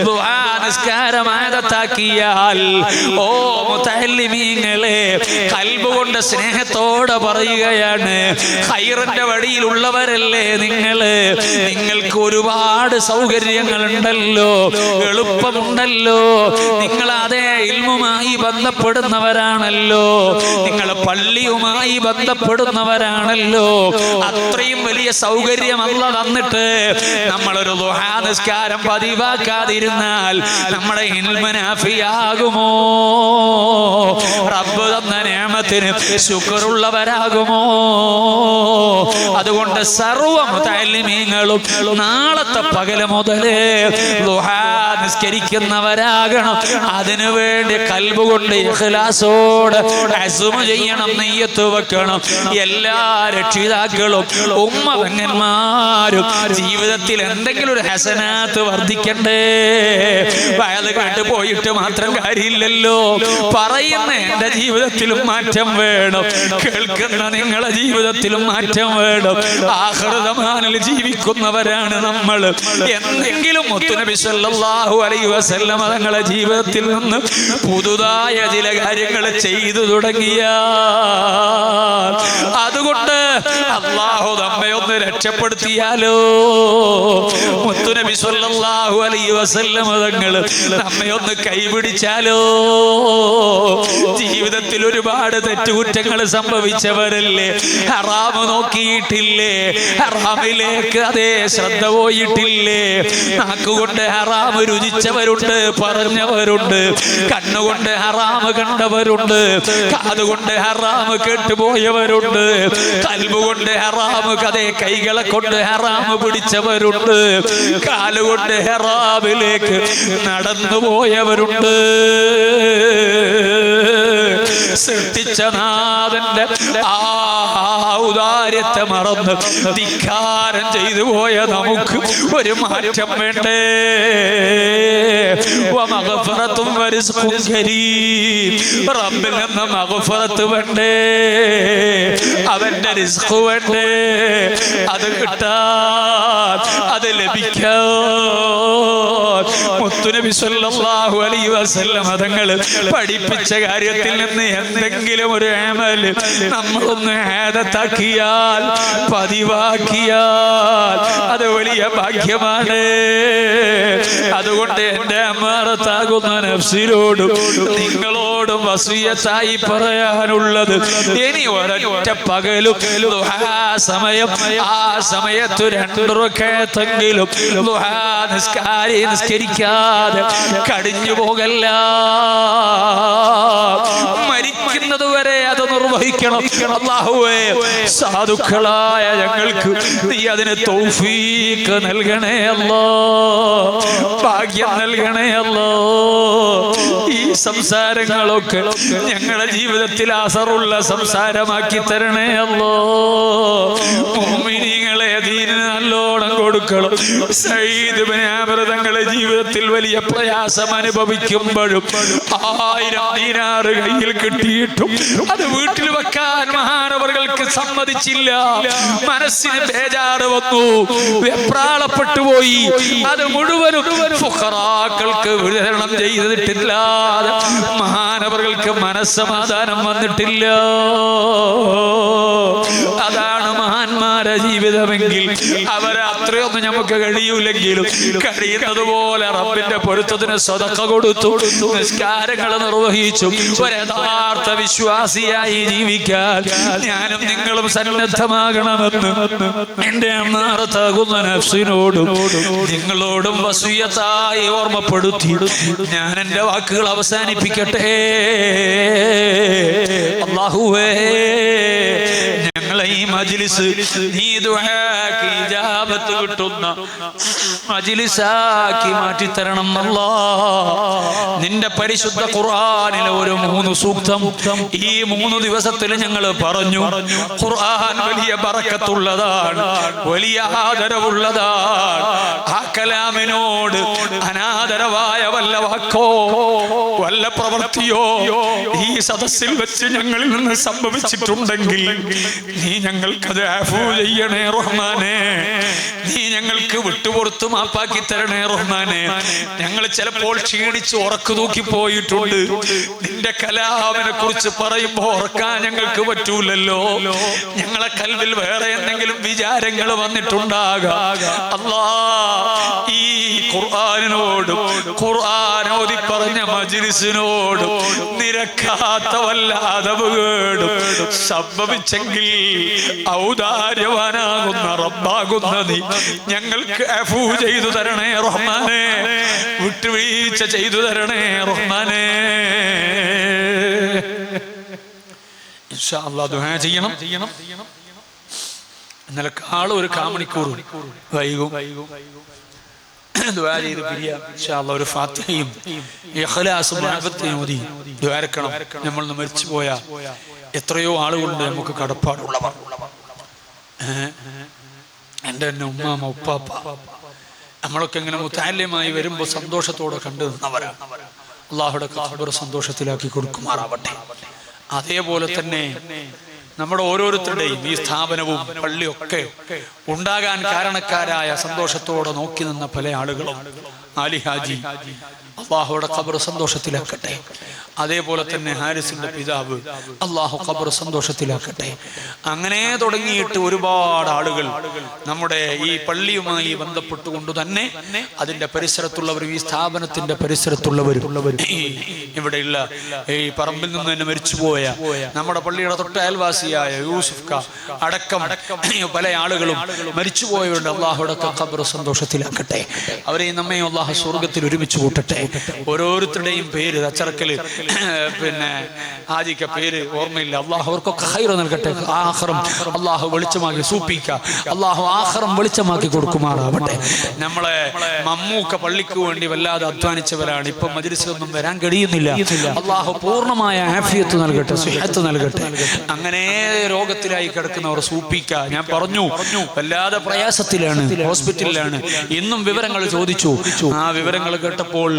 ദുആ നിസ്കാരം ആദത്താക്കിയാൽ, ഓ മുതഅല്ലിമീങ്ങളെ, ഖൽബ് കൊണ്ട് സ്നേഹത്തോടെ പറയുകയാണ്, ഖൈറിന്റെ വഴിയിലുള്ളവരല്ലേ നിങ്ങള്, നിങ്ങൾക്ക് ഒരുപാട് സൗകര്യങ്ങളുണ്ടല്ലോ, എളുപ്പമുണ്ടല്ലോ, നിങ്ങൾ അതേ ഇൽമുമായി ബന്ധപ്പെടുന്നവരാണല്ലോ, നിങ്ങൾ പള്ളിയുമായി ബന്ധപ്പെടുന്നവരാണല്ലോ, അത്രയും വലിയ സൗകര്യം അല്ലാഹ് തന്നിട്ട് നമ്മളൊരു ദുആ നിസ്കാരം പതിവാക്കാതിരുന്നാൽ നമ്മുടെ ഇൽമു നാഫിയാകുമോ? റബ്ബ് തന്ന നിഅമത്തിന് ശുക്റുള്ളവരാകുമോ? അതുകൊണ്ട് സർവ്വ മുതഅല്ലിമീങ്ങളും നാളത്തെ പകൽ മുതൽ ദുആ നിസ്കരിക്കുന്നവരാകണം. അതിനുവേണ്ടി ഖൽബ് കൊണ്ട് ഇഖ്ലാസോടെ അസ്മ ചെയ്യണം, നിയ്യത്ത് വെക്കണം. എല്ലാ രക്ഷിതാക്കളും ഉമ്മ-പെങ്ങന്മാരും ജീവിതത്തിൽ എന്തെങ്കിലും ഒരു ഹസനാത്ത് വർദ്ധിക്കണ്ടേ? വയത് കേട്ട് പോയിട്ട് മാത്രം കാര്യമില്ലല്ലോ. പറയുന്ന എന്റെ ജീവിതത്തിലും മാറ്റം വേണം, കേൾക്കുന്ന നിങ്ങളെ ജീവിതത്തിലും മാറ്റം വേണം. ആഖിറതമാനിൽ ജീവിക്കുന്നവരാണ് നമ്മൾ. എന്തെങ്കിലും മുത്തുനബി സല്ലല്ലാഹു അലൈഹി വസല്ലം തങ്ങളുടെ ജീവിതത്തിൽ നിന്ന് പുതുതായ ചില കാര്യങ്ങൾ ചെയ്തു തുടങ്ങിയ, അതുകൊണ്ട് അല്ലാഹു നമ്മെ ഒന്ന് രക്ഷപ്പെടുത്തിയാലോ? മുത്തുനബി സല്ലല്ലാഹു അലൈഹി വസല്ലം തങ്ങൾ നമ്മെ ഒന്ന് കൈപിടിച്ചാലോ? ജീവിതത്തിൽ ഒരുപാട് തെറ്റുകുറ്റങ്ങൾ സംഭവിച്ചവരല്ലേ, ഹറാമ് നോക്കിയിട്ടില്ലേ, ഹറാമിലേക്ക് അതേ ശ്രദ്ധ പോയിട്ടില്ലേ, നാക്കുകൊണ്ട് ഹറാമ് രുചിച്ചവരുണ്ട്, പറഞ്ഞവരുണ്ട്, കണ്ണുകൊണ്ട് ഹറാമ് കണ്ടവരുണ്ട്, കാതുകൊണ്ട് ഹറാമ് കേട്ടുപോയവരുണ്ട്, ഖൽബ് കൊണ്ട് ഹറാമ് കഥേ കൈകളെ കൊണ്ട് ഹറാമ് പിടിച്ചവരുണ്ട്, കാലുകൊണ്ട് ഹറാമിലേക്ക് നടന്നു പോയവരുണ്ട്. സൃഷ്ടിച്ച നാഥന്റെ ഔദാര്യത്തെ മറന്ന് ധിക്കാരം ചെയ്തു പോയ നമുക്ക് ഒരു മാറ്റം വേണ്ടേ? വമഗ്ഫിറത്തും വറിസ്ഖുൻ കരീം, റബ്ബിൽ നിന്ന് മഗ്ഫിറത്ത് വേണ്ടേ, അവന്റെ റിസ്ഖ് വേണ്ടേ? അത് കിട്ടാൻ, അത് ലഭിക്കാൻ മുത്തുനബി സല്ലല്ലാഹു അലൈഹി വസല്ലം തങ്ങൾ പഠിപ്പിച്ച കാര്യത്തിൽ നിന്ന് എന്തെങ്കിലും ഒരു അമൽ നമ്മളൊന്ന് ആദത്താക്കിയാൽ, പതിവാക്കിയാൽ അത് വലിയ ഭാഗ്യമാണ്. അതുകൊണ്ട് എന്റെ അമാറത്താകുന്ന നഫ്സിനോടും നിങ്ങളോടും വസിയത്തായി പറയാനുള്ളത്, ഇനി ഒരൊറ്റ പകലും ദുഹാ സമയം, ആ സമയത്ത് 2 റക്അത്തെങ്കിലും ദുഹാ നിസ്കരിക്കാതെ കടിഞ്ഞു പോകല്ല. മരിക്കുന്നത് വരെ അത് നിർവഹിക്കണം. അല്ലാഹുവേ, സാധുക്കളായ ഞങ്ങൾക്ക് നീ അതിന് തൗഫീഖ് നൽകണേ അല്ലാ, ഭാഗ്യം നൽകണേ അല്ലാ. ഈ സംസാരങ്ങളൊക്കെ ഞങ്ങളുടെ ജീവിതത്തിൽ അസറുള്ള സംസാരമാക്കി തരണേ അല്ലാ. മുഅ്മിനീങ്ങളെ ദീനിന് നല്ലോണം കൊടുക്കണം. സയ്യിദ് ഇബ്നു അമർ തങ്ങളുടെ ജീവിതത്തിൽ വലിയ പ്രയാസം അനുഭവിക്കുമ്പോഴും 1000 ദീനാർ കയ്യിൽ കിട്ടിയിട്ടും അത് വീട്ടിൽ വെക്കാൻ മഹാനവറുകൾക്ക് സമ്മതിച്ചില്ല. മനസ്സിന് ബേജാറ് വന്നു, വെപ്രാളപ്പെട്ടു പോയി. അത് മുഴുവനും ഫുഖറാക്കൾക്ക് വിതരണം ചെയ്തിട്ടില്ലാതെ മഹാനവറുകൾക്ക് മനസ്സമാധാനം വന്നിട്ടില്ല. അതാണ് മഹാന്മാരെ മഹാന്മാരെ ജീവിതമെങ്കിൽ അവരെ അത്രയൊന്നും നമുക്ക് കഴിയൂലെങ്കിലും കഴിയുന്നത് പോലെ റബ്ബിന്റെ പൊരുത്തത്തിന് സദഖ കൊടുത്തു, നിസ്കാരങ്ങൾ നിർവഹിച്ചു, ഒരു യഥാർത്ഥ വിശ്വാസിയായി ജീവിക്കാൻ ഞാനും നിങ്ങളും സന്നദ്ധമാകണമെന്ന് എന്റെ അന്നാർത്താകുന്ന നഫ്സിനോടും നിങ്ങളോടും വസിയത്തായി ഓർമ്മപ്പെടുത്തി ഞാൻ എന്റെ വാക്കുകൾ അവസാനിപ്പിക്കട്ടെ. അല്ലാഹുവേ, ഞങ്ങളെ ഈ മജ്ലിസ് നീ ദുആക്ക് ഇജാബത്ത് കിട്ടുന്ന മജ്ലിസാക്കി മാറ്റിത്തരണം അല്ലാഹ്. നിന്റെ പരിശുദ്ധ ഖുർആനിലെ ഒരു 3 സൂക്തം ഈ 3 ദിവസത്തിൽ ഞങ്ങൾ പറഞ്ഞു. ഖുർആൻ വലിയ ബറക്കത്തുള്ളതാണ്, വലിയ ആദരവുള്ളതാണ്. ആ കലാമിനോട് അനാദരവായ വല്ല വാക്കോ വല്ല പ്രവൃത്തിയോ ഈ സദസ്സിൽ വെച്ച് ഞങ്ങളിൽ നിന്ന് സംഭവിച്ചിട്ടുണ്ടെങ്കിൽ നീ ഞങ്ങൾക്കത് അഫൂ ചെയ്യണേ റഹ്മാനെ. നീ ഞങ്ങൾക്ക് വിട്ടുപുറത്ത് മാപ്പാക്കി തരണേ റഹ്മാനെ. ഞങ്ങൾ ചിലപ്പോൾ ക്ഷീണിച്ച് ഉറക്കു തൂക്കി പോയിട്ടുണ്ട്. നിന്റെ കലാമിനെ കുറിച്ച് പറയുമ്പോ ഉറക്കാൻ ഞങ്ങൾക്ക് പറ്റൂലല്ലോ. ഞങ്ങളെ കൽവിൽ വേറെ എന്തെങ്കിലും വിചാരങ്ങൾ വന്നിട്ടുണ്ടാകാം. അല്ലാഹ്, ഈ ഖുർആനിനോടും ഖുർആനോദി പറഞ്ഞ മജ്ലിസിനോടും നിരക്കാത്ത വല്ല അദബുകേടും സംഭവിച്ചെങ്കിൽ ഔദാര്യവാനാകുന്ന റബ്ബാകുന്ന നീ ഞങ്ങൾക്ക് അഫൂ ചെയ്തു തരണേ റഹ്മാനെ. വിട്ടുവീഴ്ച ചെയ്തു തരണേ റഹ്മാനെ. ഇൻഷാ അല്ലാഹ് ദുആ ചെയ്യണം. ഇന്നലെ ഒരു കാമണിക്കൂർ വൈകും. ദുആ ചെയ്ത് പിരിയാം ഇൻഷാ അല്ലാഹ്. ഒരു ഫാത്തിഹയും ഇഖ്ലാസും മഹബത്തും ഓതി ദുആരക്കണം. നമ്മൾ മരിച്ചുപോയ എത്രയോ ആളുകളുണ്ട് നമുക്ക് കടപ്പാടുള്ളവർ. എൻ്റെ ഉമ്മാമ ഉപ്പാപ്പ നമ്മളൊക്കെ ഇങ്ങനെ മുതഅല്ലിമായി വരുമ്പോൾ സന്തോഷത്തോടെ കണ്ടു നിന്നവരാണ്. അല്ലാഹുവിന്റെ ഖബർ സന്തോഷത്തിലാക്കി കൊടുക്കുമാറാവട്ടെ. അതേപോലെ തന്നെ നമ്മുടെ ഓരോരുത്തരുടെയും ഈ സ്ഥാപനവും പള്ളിയൊക്കെ ഉണ്ടാകാൻ കാരണക്കാരായ സന്തോഷത്തോടെ നോക്കി നിന്ന പല ആളുകളും ആലി ഹാജി അല്ലാഹുവിന്റെ ഖബർ സന്തോഷത്തിലാക്കട്ടെ. അതേപോലെ തന്നെ ഹാരിസിന്റെ പിതാവ് അല്ലാഹു ഖബർ സന്തോഷത്തിലാക്കട്ടെ. അങ്ങനെ തുടങ്ങിയിട്ട് ഒരുപാട് ആളുകൾ നമ്മുടെ ഈ പള്ളിയുമായി ബന്ധപ്പെട്ടുകൊണ്ട് തന്നെ അതിന്റെ പരിസരത്തുള്ളവരും ഈ സ്ഥാപനത്തിന്റെ പരിസരത്തുള്ളവരും ഇവിടെയുള്ള ഈ പറമ്പിൽ നിന്ന് തന്നെ മരിച്ചുപോയ നമ്മുടെ പള്ളിയുടെ തൊട്ട അയൽവാസിയായ യൂസുഫ് ക അടക്കം പല ആളുകളും മരിച്ചുപോയവരുണ്ട്. അല്ലാഹുവിന്റെ ഖബർ സന്തോഷത്തിലാക്കട്ടെ. അവരെയും നമ്മയും അല്ലാഹു സ്വർഗ്ഗത്തിൽ ഒരുമിച്ച് കൂട്ടട്ടെ. ഓരോരുത്തരുടെയും പേര് അച്ചറക്കല് പിന്നെ ഹാജിക്ക പേര് ഓർമ്മയില്ല. അല്ലാഹു അവർക്കൊക്കെ ഖൈർ നൽകട്ടെ. ആഖിറം അല്ലാഹു വെളിച്ചമാക്കി സൂപ്പിക്ക അല്ലാഹു ആഖിറം വെളിച്ചമാക്കി കൊടുക്കുമാറാവട്ടെ. നമ്മളെ മമ്മൂക്ക പള്ളിക്ക് വേണ്ടി വല്ലാതെ അധ്വാനിച്ചവരാണ്. ഇപ്പൊ മജ്ലിസിലൊന്നും വരാൻ കഴിയുന്നില്ല. അല്ലാഹു പൂർണ്ണമായ ആഫിയത്ത് നൽകട്ടെ, സുഹത്ത് നൽകട്ടെ. അങ്ങനെ രോഗത്തിലായി കിടക്കുന്നവർ സൂപ്പിക്ക ഞാൻ പറഞ്ഞു വല്ലാതെ പ്രയാസത്തിലാണ്, ഹോസ്പിറ്റലിലാണ്. ഇന്നും വിവരങ്ങൾ ചോദിച്ചു. ആ വിവരങ്ങൾ കേട്ടപ്പോൾ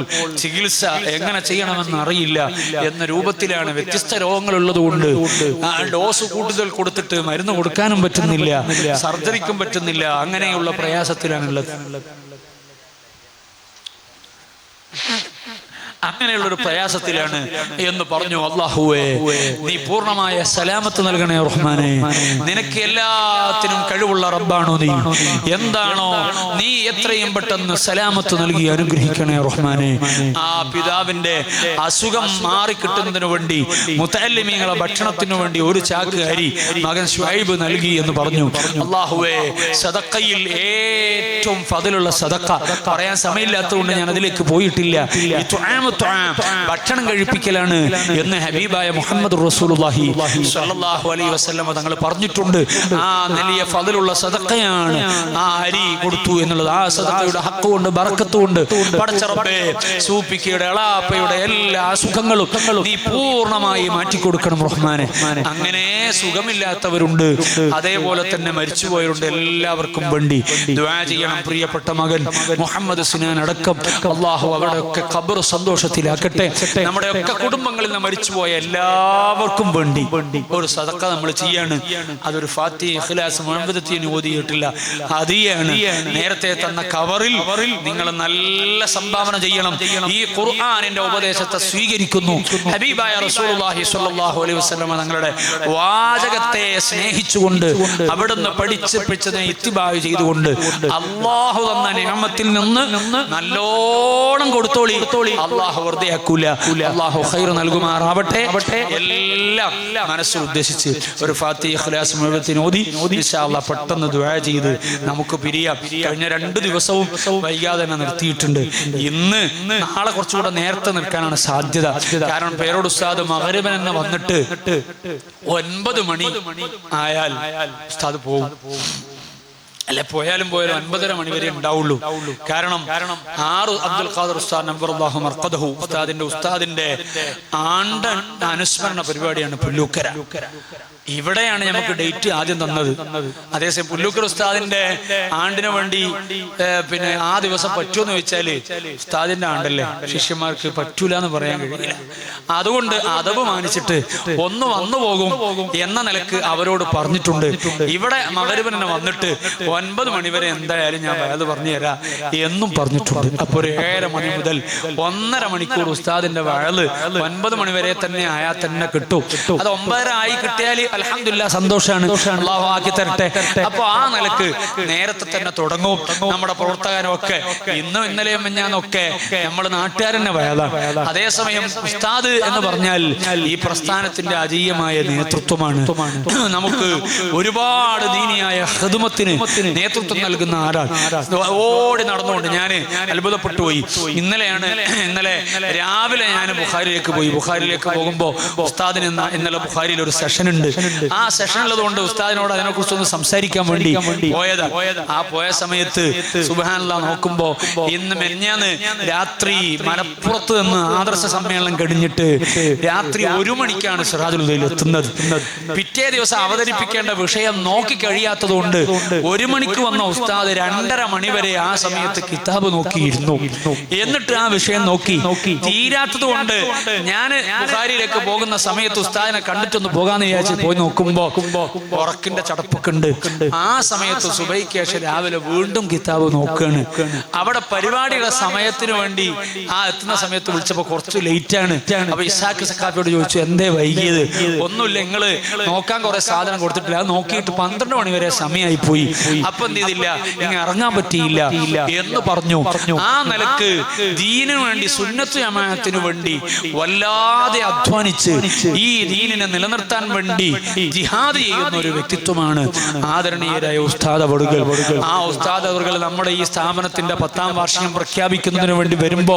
ചികിത്സ എങ്ങനെ ചെയ്യണമെന്ന് അറിയില്ല എന്ന രൂപത്തിലാണ്. വ്യത്യസ്ത രോഗങ്ങളുള്ളത് കൊണ്ട് ഡോസ് കൂടുതൽ കൊടുത്തിട്ട് മരുന്ന് കൊടുക്കാനും പറ്റുന്നില്ല, സർജറിക്കും പറ്റുന്നില്ല. അങ്ങനെയുള്ള പ്രയാസത്തിലാണുള്ളത്. അങ്ങനെയുള്ളൊരു പ്രയാസത്തിലാണ് എന്ന് പറഞ്ഞു. അല്ലാഹുവേ, നീ പൂർണ്ണമായ സലാമത്ത് നൽകണേ റഹ്മാനെ. നിനക്ക് എല്ലാത്തിനും കഴിവുള്ള റബ്ബാണോ നീ. എന്താണോ നീ എത്രയും പെട്ടെന്ന് സലാമത്ത് നൽകി അനുഗ്രഹിക്കണേ റഹ്മാനെ. ആ പിതാവിന്റെ അസുഖം മാറിക്കിട്ടുന്നതിനു വേണ്ടി മുതഅല്ലിമീങ്ങളെ ഭക്ഷണത്തിനു വേണ്ടി ഒരു ചാക്ക് അരി മകൻ ശുഐബ് നൽകി എന്ന് പറഞ്ഞു. അല്ലാഹുവേ, സദഖയിൽ ഏറ്റവും ഫضലുള്ള സദഖ പറയാൻ സമയമില്ലാത്തതുകൊണ്ട് ഞാൻ അതിലേക്ക് പോയിട്ടില്ല. ഭക്ഷണം കഴിപ്പിക്കലാണ് എന്ന് ഹബീബായ മുഹമ്മദ് റസൂലുള്ളാഹി സ്വല്ലല്ലാഹു അലൈഹി വസല്ലം തങ്ങൾ പറഞ്ഞിട്ടുണ്ട്. ആ വലിയ ഫضലുള്ള സദഖയാണ് ആ അരി കൊടുത്തു എന്നുള്ളത്. ആ സദഖയുടെ ഹക്ക് കൊണ്ട് ബറക്കത്ത് കൊണ്ട് പടച്ച റബ്ബേ സൂപ്പിക്കയുടെ അളാപ്പയുടെ എല്ലാ സുഖങ്ങളും നീ പൂർണ്ണമായി മാറ്റിക്കൊടുക്കണം റഹ്മാനെ. അങ്ങനെ സുഖമില്ലാത്തവരുണ്ട്, അതേപോലെ തന്നെ മരിച്ചുപോയവരുണ്ട്. എല്ലാവർക്കും വേണ്ടി ദുആ ചെയ്യണം. പ്രിയപ്പെട്ട മകൻ മുഹമ്മദ് സിനാൻ അടക്കം അല്ലാഹു അവരുടെയൊക്കെ ഖബർ സന്തോഷം സന്തോഷത്തിലാക്കട്ടെ. നമ്മുടെ ഒക്കെ കുടുംബങ്ങളിൽ നിന്ന് മരിച്ചുപോയ എല്ലാവർക്കും വേണ്ടി ഒരു സദഖ നമ്മൾ ചെയ്യാണ്. അതൊരു ഫാത്തിഹ, ഇഖ്ലാസ്, മുഅവ്വദത്തീൻ ഓതിയിട്ടില്ല, ഹദിയാണ്. നേരത്തെ തന്ന കവറിൽ നിങ്ങൾ നല്ല സംഭാവന ചെയ്യണം. ഈ ഖുർആനിന്റെ ഉപദേശത്തെ സ്വീകരിക്കുന്നു. ഹബീബായ റസൂലുള്ളാഹി സ്വല്ലല്ലാഹു അലൈഹി വസല്ലം തങ്ങളുടെ വാചകത്തെ സ്നേഹിച്ചുകൊണ്ട് അവിടുന്ന് പഠിച്ചതിനെ ഇത്തിബാ ചെയ്തുകൊണ്ട് അല്ലാഹു തന്ന നിഅമത്തിൽ നിന്ന് നല്ലോണം കൊടുത്തോളി. അല്ലാഹു വെറുതെ ആക്കൂല. അല്ലാഹു ഖൈർ നൽകുമാറാവട്ടെ. എല്ലാം മനസ്സിൽ ഉദ്ദേശിച്ച് ഒരു ഫാത്തിഹ, ഇഖ്ലാസ്, മുഅവ്വദത്തീൻ ഓതി ഇൻഷാ അല്ലാഹ് പെട്ടെന്ന് ദുആ ചെയ്ത് നമുക്ക് പിരിയാം. കഴിഞ്ഞ 2 ദിവസവും വൈകാതെ തന്നെ നിർത്തിയിട്ടുണ്ട്. ഇന്ന് നാളെ കുറച്ചുകൂടെ നേരത്തെ നിൽക്കാനാണ് സാധ്യത. കാരണം പേരോട് ഉസ്താദ് മഗ്‌രിബിന് തന്നെ വന്നിട്ട് 9 മണി ആയാൽ ഉസ്താദ് പോകും. അല്ലെ, പോയാലും 9:30 മണി വരെ ഉണ്ടാവുള്ളൂ. കാരണം 6 അബ്ദുൽ ഖാദർ ഉസ്താദ് നബ്ബറല്ലാഹു മർഖദഹു ഉസ്താദിന്റെ ആണ്ട് അനുസ്മരണ പരിപാടിയാണ് പുല്ലൂക്കര. ഇവിടെയാണ് നമുക്ക് ഡേറ്റ് ആദ്യം തന്നത്. അതേസമയം പുല്ലൂക്കർ ഉസ്താദിന്റെ ആണ്ടിന് വേണ്ടി പിന്നെ ആ ദിവസം പറ്റുമെന്ന് ചോദിച്ചാല് ഉസ്താദിന്റെ ആണ്ടല്ലേ, ശിഷ്യന്മാർക്ക് പറ്റൂല എന്ന് പറയാൻ കഴിയില്ല. അതുകൊണ്ട് അതവ് മാനിച്ചിട്ട് ഒന്ന് വന്നു പോകും എന്ന നിലക്ക് അവരോട് പറഞ്ഞിട്ടുണ്ട്. ഇവിടെ മഗ്‌രിബിന് തന്നെ വന്നിട്ട് 9 മണി വരെ എന്തായാലും ഞാൻ വയത് പറഞ്ഞു തരാം എന്നും പറഞ്ഞിട്ടുണ്ട്. അപ്പൊ ഒരു 7:30 മണി മുതൽ 1.5 മണിക്കൂർ ഉസ്താദിന്റെ വയത് 9 മണി വരെ തന്നെ ആയാൽ തന്നെ കിട്ടും. അത് 9:30 ആയി കിട്ടിയാൽ അൽഹംദുലില്ലാഹ് സന്തോഷാണ്. അല്ലാഹു ആക്കി തരട്ടെ. അപ്പൊ ആ നിലക്ക് നേരത്തെ തന്നെ തുടങ്ങും. നമ്മുടെ പ്രവർത്തകരൊക്കെ ഇന്നും ഇന്നലെയും മിഞ്ഞാന്നൊക്കെ നമ്മൾ നാട്ടുകാരന്നെ വയതാണ്. അതേസമയം ഉസ്താദ് എന്ന് പറഞ്ഞാൽ ഈ പ്രസ്ഥാനത്തിന്റെ അജീയമായ നേതൃത്വമാണ്. നമുക്ക് ഒരുപാട് ദീനിയായ ഖിദ്മത്തിന് നേതൃത്വം നൽകുന്ന ആരാണ്. ഓടി നടന്നുകൊണ്ട് ഞാൻ അത്ഭുതപ്പെട്ടു പോയി. ഇന്നലെ രാവിലെ ഞാൻ ബുഖാരിയിലേക്ക് പോയി. ബുഖാരിയിലേക്ക് പോകുമ്പോൾ ഉസ്താദിന് ഇന്നലെ ബുഖാരിയിൽ ഒരു സെഷൻ ഉണ്ട്. ആ സെഷൻ ഉള്ളതുകൊണ്ട് ഉസ്താദിനോട് അതിനെക്കുറിച്ചൊന്ന് സംസാരിക്കാൻ വേണ്ടി പോയതാ. ആ പോയ സമയത്ത് സുബ്ഹാനല്ലാഹ് നോക്കുമ്പോ ഇന്ന് മെഞ്ഞാന്ന് രാത്രി മലപ്പുറത്ത് നിന്ന് ആദർശ സമ്മേളനം കഴിഞ്ഞിട്ട് രാത്രി 1 മണിക്കാണ് സിറാജുൽ ഹുദയിൽ എത്തുന്നത്. പിറ്റേ ദിവസം അവതരിപ്പിക്കേണ്ട വിഷയം നോക്കി കഴിയാത്തത് കൊണ്ട് 1 മണിക്ക് വന്ന ഉസ്താദ് 2:30 മണി വരെ ആ സമയത്ത് കിതാബ് നോക്കിയിരുന്നു. എന്നിട്ട് ആ വിഷയം നോക്കി തീരാത്തത് കൊണ്ട് ഞാൻ ബുഖാരിയിലേക്ക് പോകുന്ന സമയത്ത് ഉസ്താദിനെ കണ്ടിട്ടൊന്ന് പോകാന്ന് വിചാരിച്ച് പോയി നോക്കുമ്പോ ഉറക്കിന്റെ ചടപ്പൊക്കെ ഉണ്ട്. ആ സമയത്ത് സുബഹിക്ക് ശേഷം രാവിലെ വീണ്ടും കിതാബ് നോക്കുകയാണ്. അവിടെ പരിപാടിയുടെ സമയത്തിന് വേണ്ടി എത്തുന്ന സമയത്ത് വിളിച്ചപ്പോ കുറച്ച് ലേറ്റ് ആണ്. അപ്പൊ ഇസാഖ് സഖാഫിയോട് ചോദിച്ചു, എന്തേ വൈകിയത്? ഒന്നുമില്ല, നിങ്ങള് നോക്കാൻ കുറെ സാധനം കൊടുത്തിട്ടില്ല, അത് നോക്കിയിട്ട് 12 മണി വരെ സമയമായി പോയി. അപ്പൊ എന്ത് ചെയ്തില്ല, ഇങ്ങനെ ഇറങ്ങാൻ പറ്റിയില്ല എന്ന് പറഞ്ഞു. ആ നിലക്ക് ദീനിനു വേണ്ടി, സുന്നത്ത് ജമാഅത്തിന് വേണ്ടി വല്ലാതെ അധ്വാനിച്ച് ഈ ദീനിനെ നിലനിർത്താൻ വേണ്ടി ജിഹാദ് ചെയ്യുന്ന ഒരു വ്യക്തിത്വമാണ് ആദരണീയരായ ഉസ്താദ് അവറുകൾ. ആ ഉസ്താദ് അവറുകൾ നമ്മുടെ ഈ സ്ഥാപനത്തിന്റെ 10ാം വാർഷികം പ്രഖ്യാപിക്കുന്നതിന് വേണ്ടി വരുമ്പോ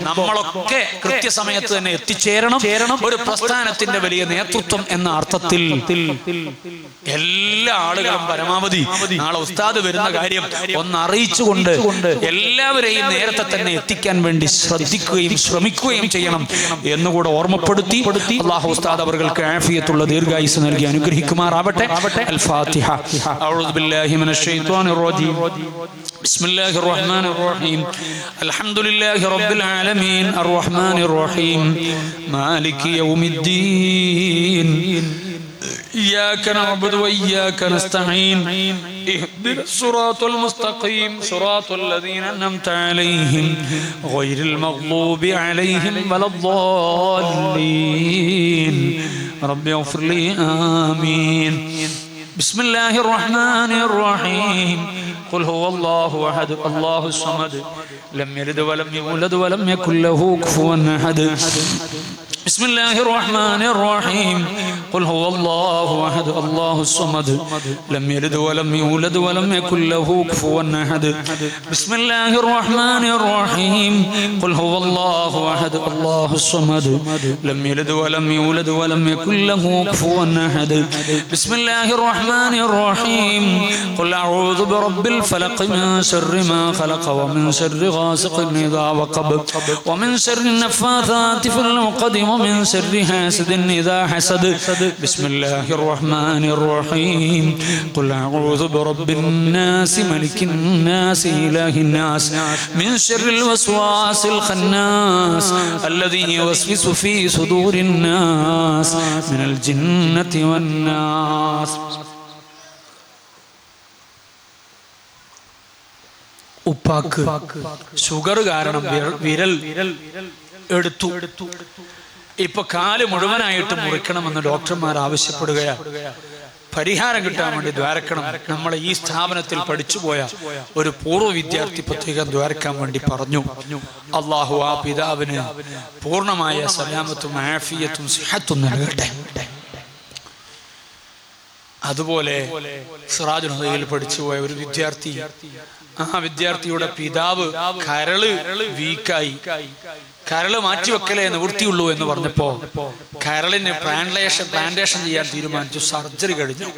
നമ്മളൊക്കെ കൃത്യസമയത്ത് തന്നെ എത്തിച്ചേരണം. ഒരു പ്രസ്ഥാനത്തിന്റെ വലിയ നേതൃത്വം എന്ന അർത്ഥത്തിൽ എല്ലാ ആളുകളും പരമാവധി നാളെ ഉസ്താദ് വരുന്ന കാര്യം ഒന്ന് അറിയിച്ചുകൊണ്ട് എല്ലാവരെയും നേരത്തെ തന്നെ എത്തിക്കാൻ വേണ്ടി ശ്രദ്ധിക്കുകയും ശ്രമിക്കുകയും ചെയ്യണം എന്നുകൂടെ ഓർമ്മപ്പെടുത്തി അല്ലാഹു ഉസ്താദ് അവർക്ക് ആഫിയത്തുള്ള ദീർഘായുസ്സ് നൽകി അനുഗ്രഹിക്കുമാറാവട്ടെ. അൽ ഫാത്തിഹ. അഊദു ബില്ലാഹി മിനശ് ശൈത്വാനിർ റജീം. ബിസ്മില്ലാഹിർ റഹ്മാനിർ റഹീം. അൽഹംദുലില്ലാഹി റബ്ബിൽ ആലമീൻ അർറഹ്മാനിർ റഹീം മാലികി യൗമിദ്ദീൻ. إياك نعبد وإياك نستعين اهدنا الصراط المستقيم صراط الذين أنعمت عليهم غير المغضوب عليهم ولا الضالين رب اغفر لي آمين. بسم الله الرحمن الرحيم. قل هو الله أحد الله الصمد لم يلد ولم يولد ولم يكن له كفوا أحد. بسم الله الرحمن الرحيم. قل هو الله أحد الله الصمد لم يلد ولم يولد ولم يكن له كفوا أحد. بسم الله الرحمن الرحيم. قل هو الله أحد الله الصمد لم يلد ولم يولد ولم يكن له كفوا أحد. بسم الله الرحمن الرحيم. قل أعوذ برب الفلق من شر ما خلق ومن شر غاسق إذا وقب ومن شر النفاثات في العقد من شر حاسد إذا حسد بسم الله الرحمن الرحيم قل أعوذ برب الناس ملك الناس إله الناس من شر الوسواس الخناس الذي يوسوس في صدور الناس من الجنة والناس. ഉപ്പാക്ക് ഷുഗർ കാരണം വിരൽ എടുത്തു. ഇപ്പൊ കാല് മുഴുവനായിട്ട് മുറിക്കണമെന്ന് ഡോക്ടർമാർ ആവശ്യപ്പെടുകയാണ്. പരിഹാരം കിട്ടാൻ വേണ്ടി ദ്വാരക്കണം. നമ്മളെ ഈ സ്ഥാപനത്തിൽ പഠിച്ചുപോയ ഒരു പൂർവ്വ വിദ്യാർത്ഥി പ്രത്യേകം ദ്വാരക്കാൻ വേണ്ടി പറഞ്ഞു. അള്ളാഹു ആ പിതാവിന് പൂർണ്ണമായ സലാമത്തും ആഫിയത്തും സിഹത്തും നൽകട്ടെ. അതുപോലെ സിറാജുൽ ഹുദയിൽ പഠിച്ചുപോയ ഒരു വിദ്യാർത്ഥി, ആ വിദ്യാർത്ഥിയുടെ പിതാവ് കരള് വീക്കായി, കരള് മാറ്റിവെക്കലേ നിവൃത്തിയുള്ളൂ എന്ന് പറഞ്ഞപ്പോ കരളിന് പ്ലാന്റേഷൻ ചെയ്യാൻ തീരുമാനിച്ചു. സർജറി കഴിഞ്ഞു.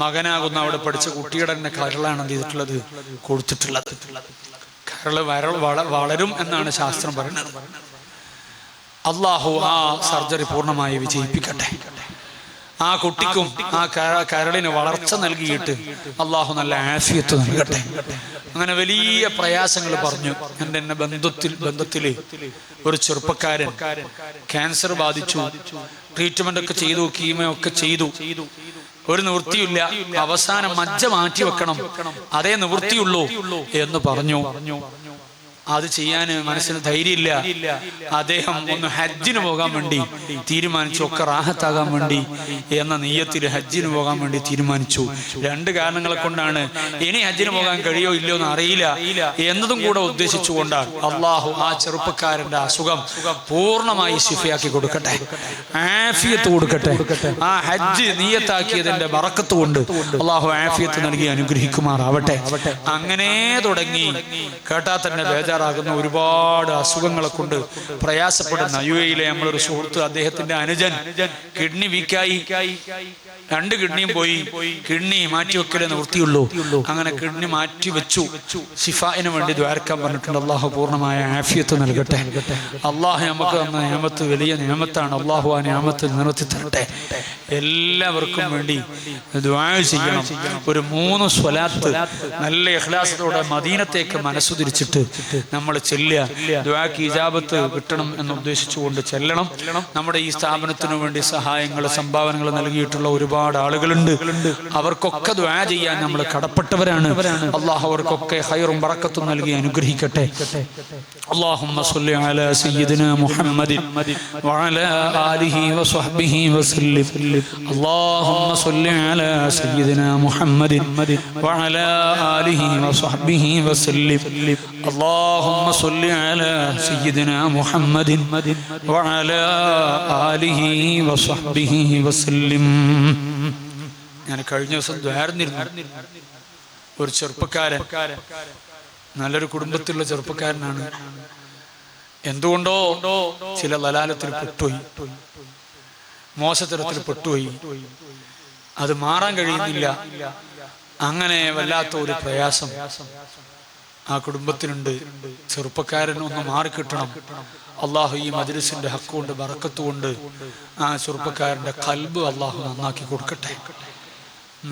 മകനാകുന്ന അവിടെ പഠിച്ച കുട്ടിയുടെ തന്നെ കരളാണ് എന്ത് ചെയ്തിട്ടുള്ളത്, കൊടുത്തിട്ടുള്ളത്. കരള് വളരും എന്നാണ് ശാസ്ത്രം പറയുന്നത്. അള്ളാഹു ആ സർജറി പൂർണ്ണമായി വിജയിപ്പിക്കട്ടെ. ആ കുട്ടിക്കും ആ കരളിന് വളർച്ച നൽകിയിട്ട് അള്ളാഹു നല്ല ആഫിയത്ത് നൽകട്ടെ. അങ്ങനെ വലിയ പ്രയാസങ്ങൾ പറഞ്ഞു. എന്നെ ബന്ധത്തില് ഒരു ചെറുപ്പക്കാരൻ ക്യാൻസർ ബാധിച്ചു. ട്രീറ്റ്മെന്റ് ഒക്കെ ചെയ്തു, കീമോ ഒക്കെ ചെയ്തു. ഒരു നിവൃത്തിയില്ല. അവസാനം മജ്ജ മാറ്റി വെക്കണം, അതേ നിവൃത്തിയുള്ളൂ എന്ന് പറഞ്ഞു. അത് ചെയ്യാൻ മനസ്സിന് ധൈര്യമില്ല. അദ്ദേഹം ഒന്ന് ഹജ്ജിന് പോകാൻ വേണ്ടി തീരുമാനിച്ചു. ഒക്കെ റാഹത്താകാൻ വേണ്ടി എന്ന നിയ്യത്തിൽ ഹജ്ജിന് പോകാൻ വേണ്ടി തീരുമാനിച്ചു. 2 കാരണങ്ങളെ കൊണ്ടാണ്. ഇനി ഹജ്ജിന് പോകാൻ കഴിയോ ഇല്ലയോ എന്ന് അറിയില്ല എന്നതും കൂടെ ഉദ്ദേശിച്ചുകൊണ്ടാണ്. അള്ളാഹു ആ ചെറുപ്പക്കാരന്റെ അസുഖം പൂർണ്ണമായി ശിഫയാക്കി കൊടുക്കട്ടെ, ആഫിയത്ത് കൊടുക്കട്ടെ. ആ ഹജ്ജ് നിയ്യത്താക്കിയതിന്റെ ബറക്കത്ത് കൊണ്ട് അള്ളാഹു ആഫിയത്ത് നൽകി അനുഗ്രഹിക്കുമാറാവട്ടെ. അങ്ങനെ തുടങ്ങി കേട്ടാ തന്നെ ാകുന്ന ഒരുപാട് അസുഖങ്ങളെ കൊണ്ട് പ്രയാസപ്പെടുന്ന UAE-യിലെ നമ്മളൊരു സുഹൃത്ത്, അദ്ദേഹത്തിന്റെ അനുജൻ കിഡ്നി വീക്കായി, 2 കിഡ്നിയും പോയി. കിഡ്നി മാറ്റിവെക്കലേ നിവൃത്തിയുള്ളൂ. അങ്ങനെ കിഡ്നി മാറ്റിവെച്ചു. ശിഫായിന് വേണ്ടി ദ്വാരക്കാൻ പറഞ്ഞിട്ടുണ്ട്. അള്ളാഹു പൂർണ്ണമായ ആഫിയത്ത് നൽകട്ടെ. അള്ളാഹു നമുക്ക് തന്ന നിഅമത്ത് വലിയ നിഅമത്താണ്. അള്ളാഹു ആ നിഅമത്ത് നിലനിർത്തി തരട്ടെ. എല്ലാവർക്കും വേണ്ടി ദുആ ചെയ്യണം. ഒരു 3 സ്വലാത്ത് നല്ല ഇഖ്ലാസത്തോടെ മദീനത്തേക്ക് മനസ്സുതിരിച്ചിട്ട് നമ്മൾ ചെല്ലുക. ദുആക്ക് ഇജാബത്ത് കിട്ടണം എന്ന് ഉദ്ദേശിച്ചുകൊണ്ട് ചെല്ലണം. നമ്മുടെ ഈ സ്ഥാപനത്തിനു വേണ്ടി സഹായങ്ങൾ, സംഭാവനകൾ നൽകിയിട്ടുള്ള ഒരുപാട് ആളുകളുണ്ട്. അവർക്കൊക്കെ ദുആ ചെയ്യാൻ നമ്മൾ കടപ്പെട്ടവരാണ്. അള്ളാഹു അവർക്കൊക്കെ ഖൈറും ബറക്കത്തും നൽകി അനുഗ്രഹിക്കട്ടെ. اللهم صل على سيدنا محمد وعلى آله وصحبه وسلم. اللهم صل على سيدنا محمد وعلى آله وصحبه وسلم. اللهم صل على سيدنا محمد وعلى آله وصحبه وسلم. ഞാൻ കഴിഞ്ഞ ദിവസം ദ്വാരന്നിരുന്നു. ഒരു ചെറുപ്പക്കാരൻ, നല്ലൊരു കുടുംബത്തിലുള്ള ചെറുപ്പക്കാരനാണ്. എന്തുകൊണ്ടോ ചില ലലാലത്തിൽ പെട്ടുപോയി, മോശത്തരത്തിൽ പെട്ടുപോയി. അത് മാറാൻ കഴിയുന്നില്ല. അങ്ങനെ വല്ലാത്ത ഒരു പ്രയാസം ആ കുടുംബത്തിനുണ്ട്. ചെറുപ്പക്കാരൻ ഒന്ന് മാറിക്കിട്ടണം. അള്ളാഹു ഈ മജ്‌ലിസിന്റെ ഹക്ക് കൊണ്ട് ബറക്കത്ത് കൊണ്ട് ആ ചെറുപ്പക്കാരന്റെ ഖൽബ് അള്ളാഹു നന്നാക്കി കൊടുക്കട്ടെ.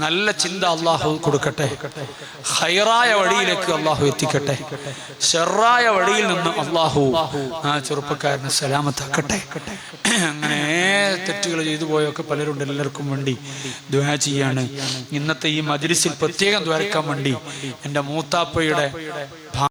നല്ല ചിന്ത അള്ളാഹു കൊടുക്കട്ടെ. ഖൈറായ വഴിയിലേക്ക് അള്ളാഹു എത്തിക്കട്ടെ. ശർറായ വഴിയിൽ നിന്ന് അള്ളാഹു ആ ചെറുപ്പക്കാരനെ സലാമത്താക്കട്ടെ. അങ്ങനെ തെറ്റുകൾ ചെയ്തു പോയൊക്കെ പലരുണ്ട്. എല്ലാവർക്കും വേണ്ടി ദുആ ചെയ്യാണ്. ഇന്നത്തെ ഈ മജ്‌ലിസിൽ പ്രത്യേകം ദ്വാരക്കാൻ വേണ്ടി എൻ്റെ മൂത്താപ്പയുടെ